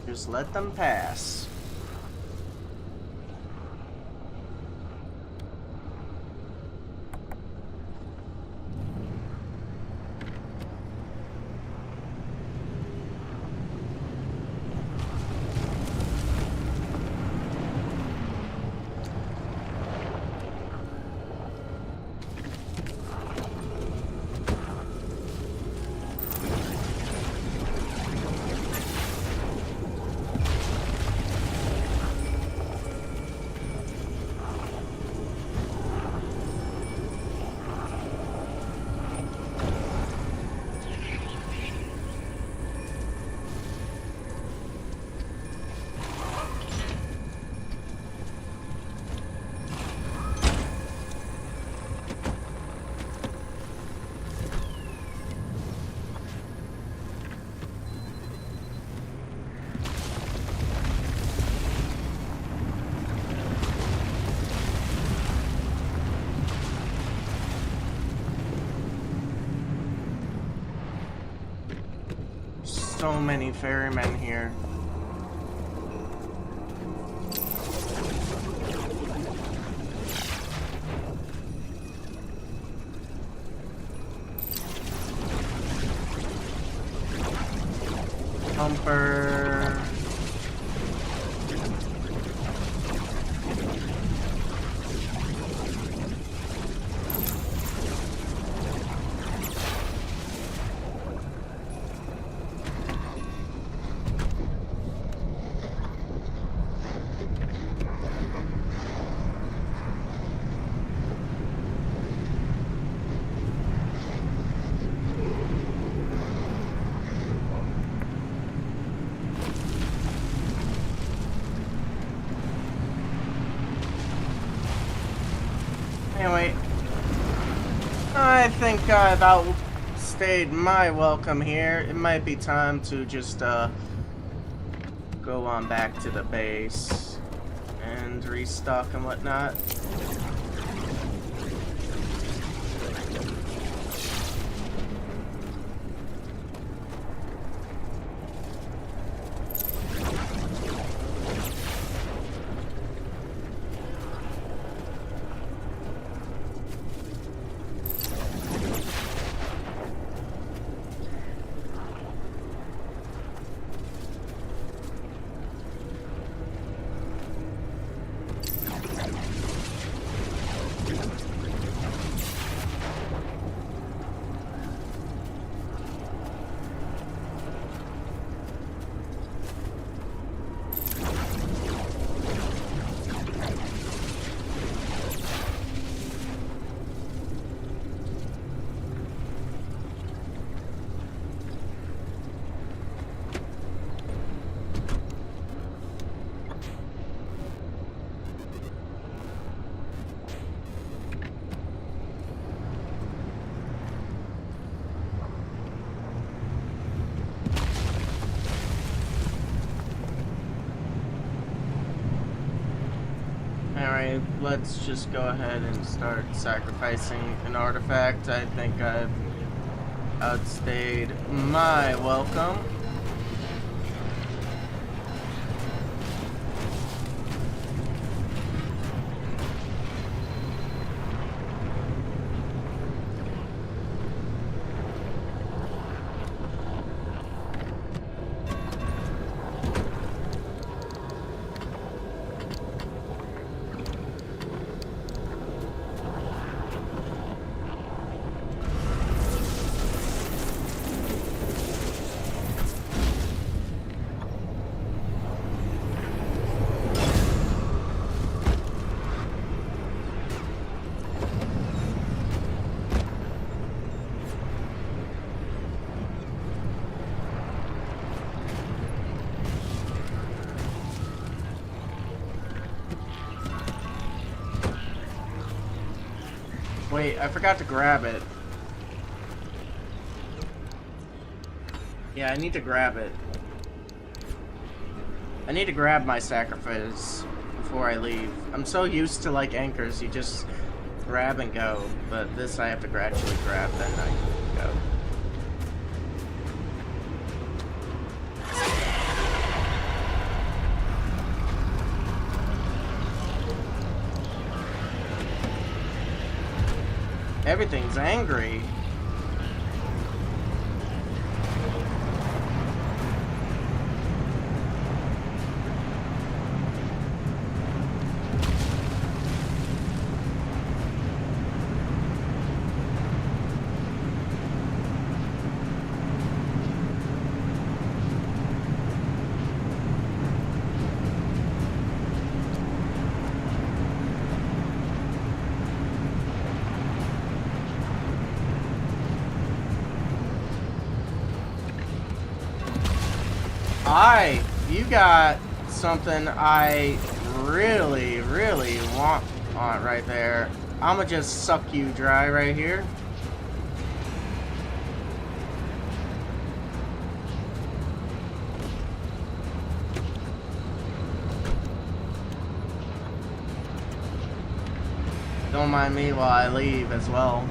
Just let them pass. So many ferrymen here. Bumper. Anyway, I think I've outstayed my welcome here. It might be time to just go on back to the base and restock and whatnot. Okay, let's just go ahead and start sacrificing an artifact. I think I've outstayed my welcome. Wait, I forgot to grab it. Yeah, I need to grab it. I need to grab my sacrifice before I leave. I'm so used to, like, anchors, you just grab and go. But this I have to gradually grab, then I go. Everything's angry. You got something I really, really want on right there. I'ma just suck you dry right here. Don't mind me while I leave as well.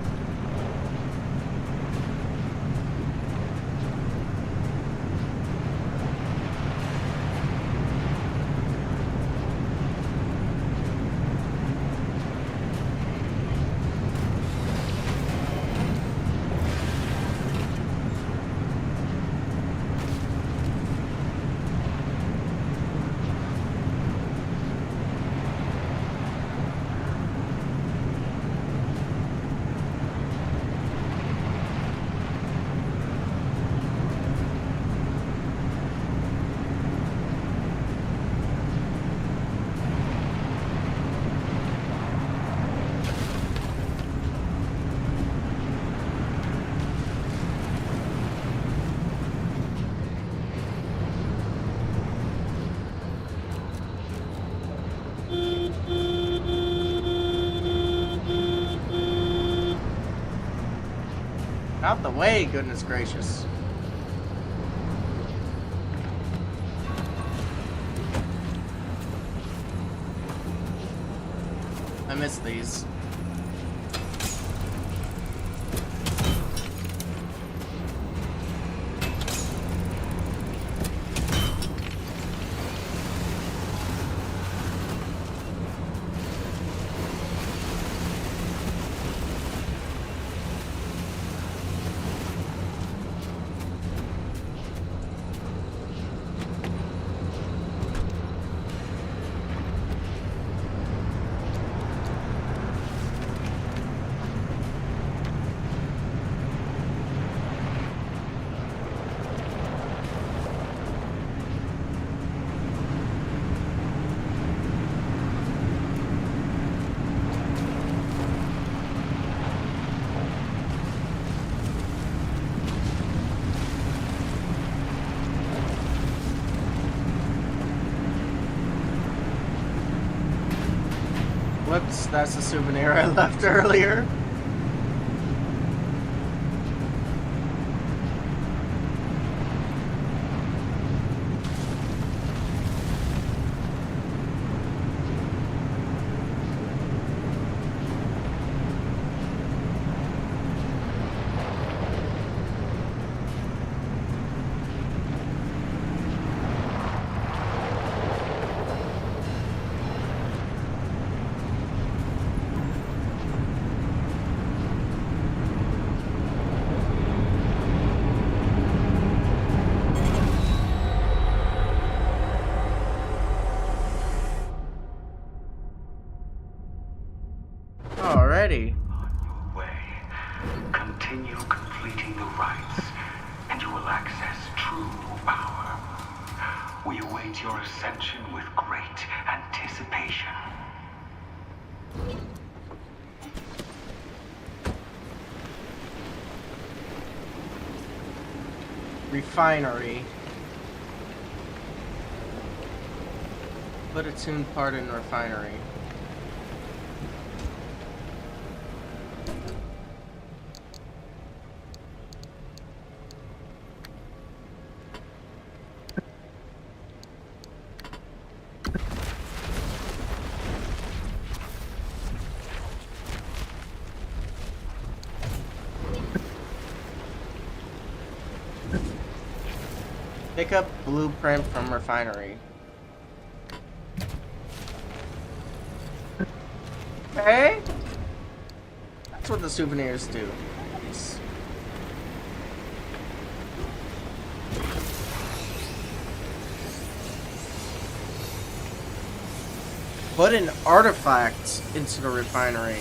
Out the way, goodness gracious. I miss these. Whoops, that's the souvenir I left earlier. continue completing the rites, and you will access true power. We await your ascension with great anticipation. Refinery. Put a tuned part in refinery. Pick up blueprint from refinery. Okay. That's what the souvenirs do. Nice. Put an artifact into the refinery.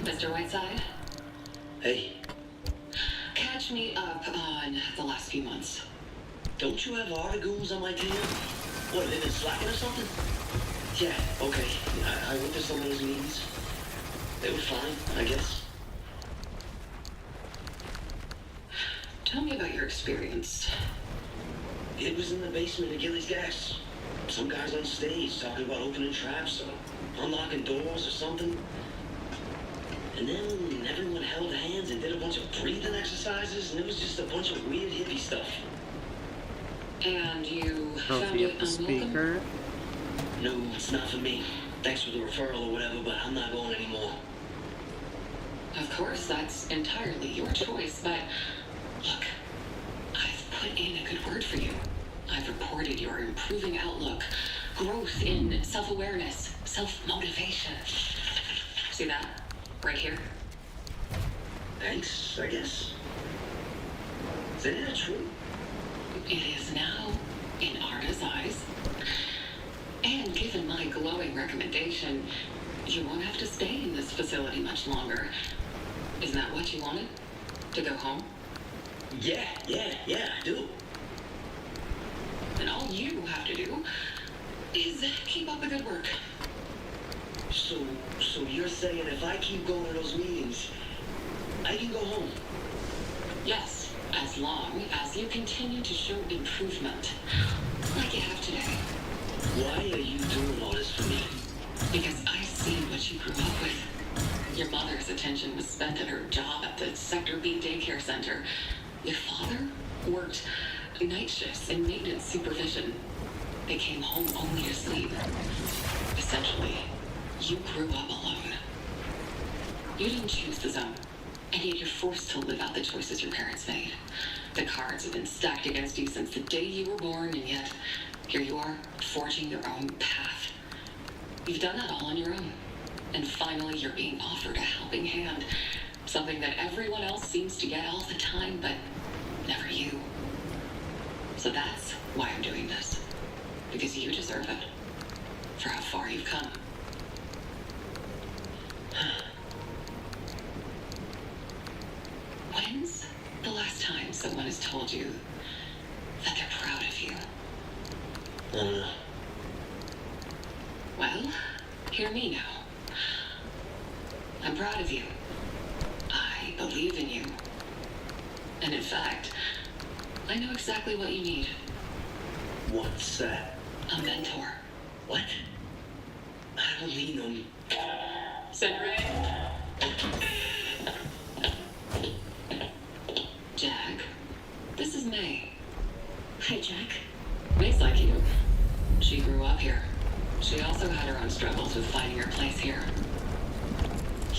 Mr. Whiteside? Hey. Catch me up on the last few months. Don't you have articles on my team? What, they've been slacking or something? Yeah, okay. I went to some of those meetings. They were fine, I guess. Tell me about your experience. It was in the basement of Gilly's Gas. Some guys on stage talking about opening traps or unlocking doors or something. And then everyone held hands and did a bunch of breathing exercises, and it was just a bunch of weird hippie stuff. And you found it unwelcome? Speaker. No, it's not for me. Thanks for the referral or whatever, but I'm not going anymore. Of course, that's entirely your choice, but look, I've put in a good word for you. I've reported your improving outlook, growth in self-awareness, self-motivation. See that? Right here. Thanks, I guess. Is that true? It is now, in Arda's eyes. And given my glowing recommendation, you won't have to stay in this facility much longer. Isn't that what you wanted? To go home? Yeah, I do. And all you have to do is keep up the good work. So you're saying if I keep going to those meetings, I can go home? Yes, as long as you continue to show improvement, like you have today. Why are you doing all this for me? Because I see what you grew up with. Your mother's attention was spent at her job at the Sector B daycare center. Your father worked night shifts in maintenance supervision. They came home only to sleep. Essentially, you grew up alone. You didn't choose the zone, and yet you're forced to live out the choices your parents made. The cards have been stacked against you since the day you were born, and yet here you are, forging your own path. You've done that all on your own. And finally, you're being offered a helping hand. Something that everyone else seems to get all the time, but never you. So that's why I'm doing this. Because you deserve it. For how far you've come. When's the last time someone has told you that they're proud I don't know. Well, hear me now. I'm proud of you. I believe in you. And in fact, I know exactly what you need. What's that? A mentor. What? I don't need no... Senrai? Jack, this is May. Hi, Jack. May's like you. She grew up here. She also had her own struggles with finding her place here.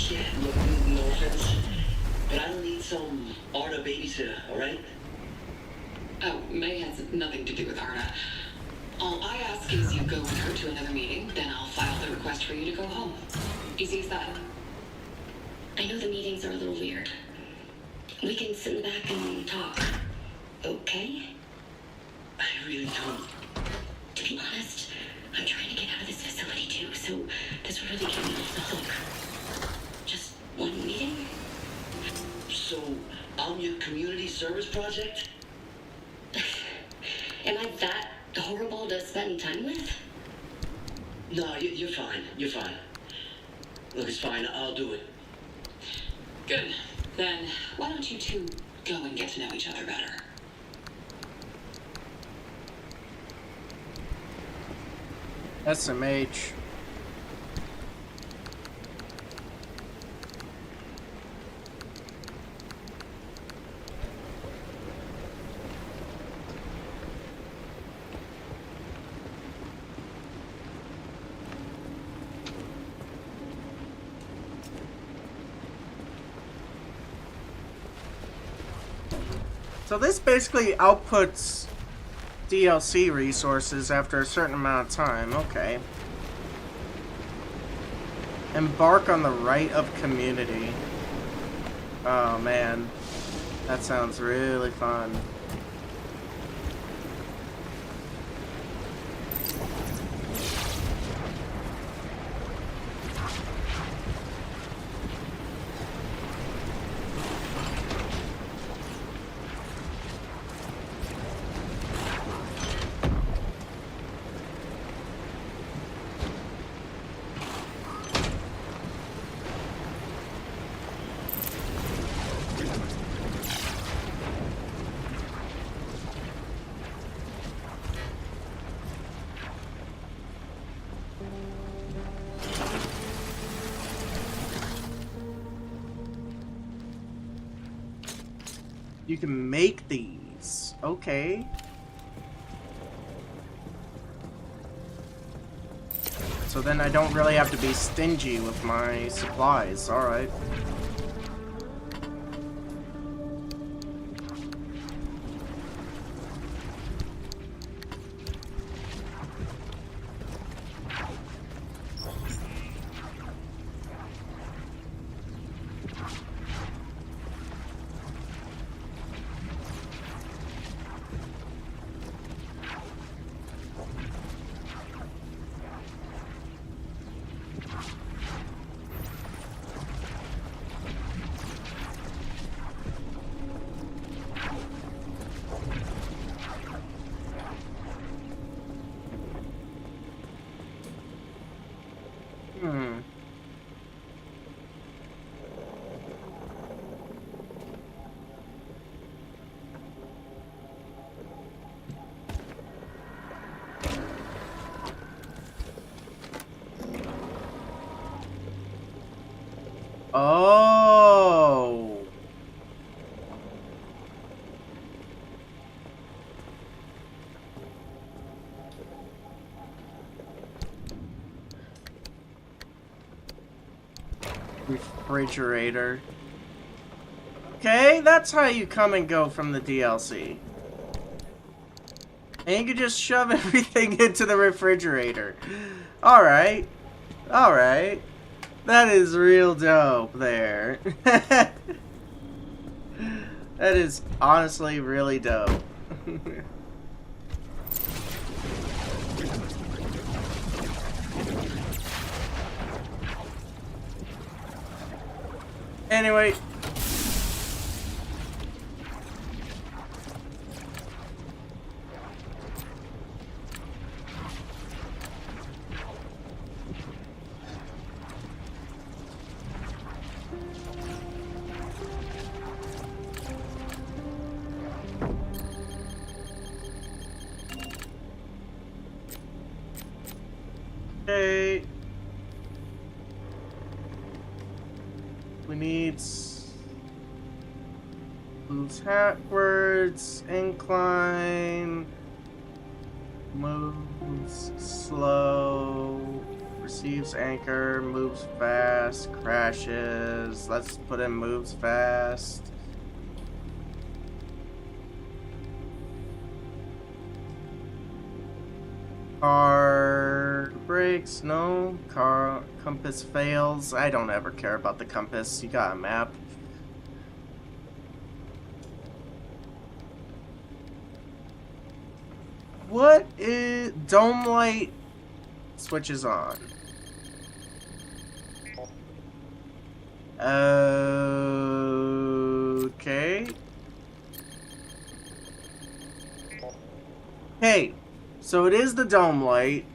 Yeah, look, no offense, but I don't need some Arda babysitter, alright? Oh, May has nothing to do with Arda. All I ask is you go with her to another meeting, then I'll file the request for you to go home. Easy as that. I know the meetings are a little weird. We can sit in the back and talk. Okay? I really don't. To be honest, I'm trying to get out of this facility too, so this would really get me off the hook. Just one meeting? So, I'm your community service project? Am I that horrible to spend time with? No, you're fine. You're fine. Look, it's fine. I'll do it. Good. Then, why don't you two go and get to know each other better? SMH. So this basically outputs DLC resources after a certain amount of time. Okay. Embark on the right of community. Oh man. That sounds really fun. You can make these. Okay. So then I don't really have to be stingy with my supplies. Alright. Oh. Refrigerator. Okay, that's how you come and go from the DLC. And you can just shove everything into the refrigerator. Alright. Alright. That is real dope there. That is honestly really dope. Anyway. Okay. We need moves backwards, incline, moves slow, receives anchor, moves fast, crashes. Let's put in moves fast. Car brakes, no. Car compass fails. I don't ever care about the compass. You got a map. What is dome light switches on? Okay. Hey, so it is the dome light.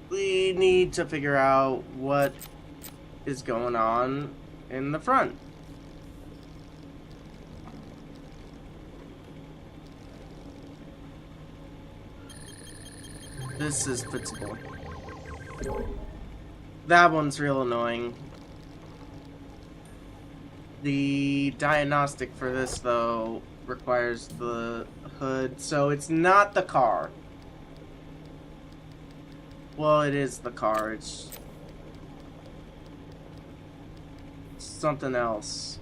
We need to figure out what is going on in the front. This is fixable. That one's real annoying. The diagnostic for this, though, requires the hood, so it's not the car. Well, it is the car. It's something else.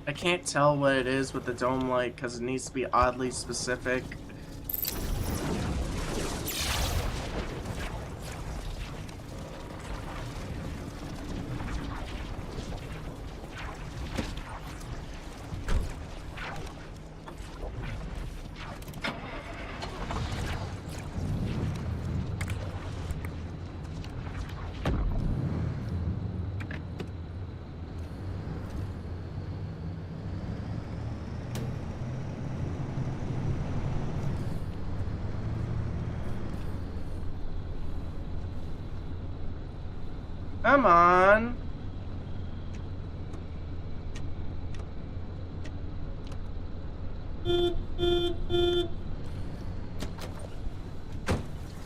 I can't tell what it is with the dome light because it needs to be oddly specific. Come on.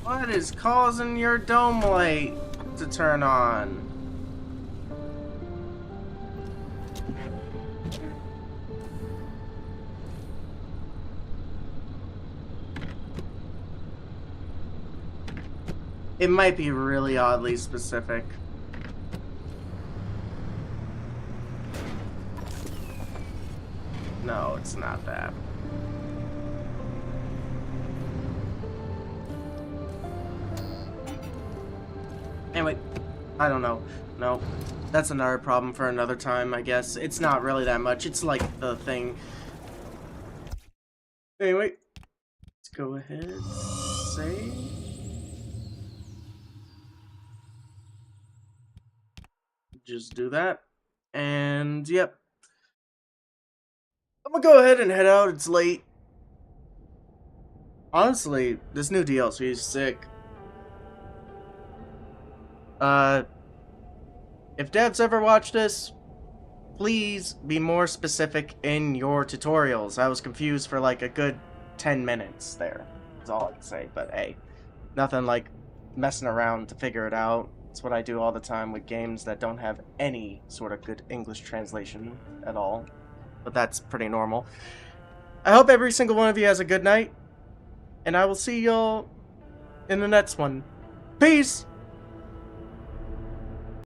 What is causing your dome light to turn on? It might be really oddly specific. No, it's not that. Anyway, I don't know. No, that's another problem for another time, I guess. It's not really that much. It's like the thing. Anyway, let's go ahead, save. Just do that. And, yep. I'm gonna go ahead and head out. It's late. Honestly, this new DLC is sick. If devs ever watch this, please be more specific in your tutorials. I was confused for like a good 10 minutes there. That's all I can say, but hey, nothing like messing around to figure it out. It's what I do all the time with games that don't have any sort of good English translation at all. But that's pretty normal. I hope every single one of you has a good night, and I will see y'all in the next one. Peace!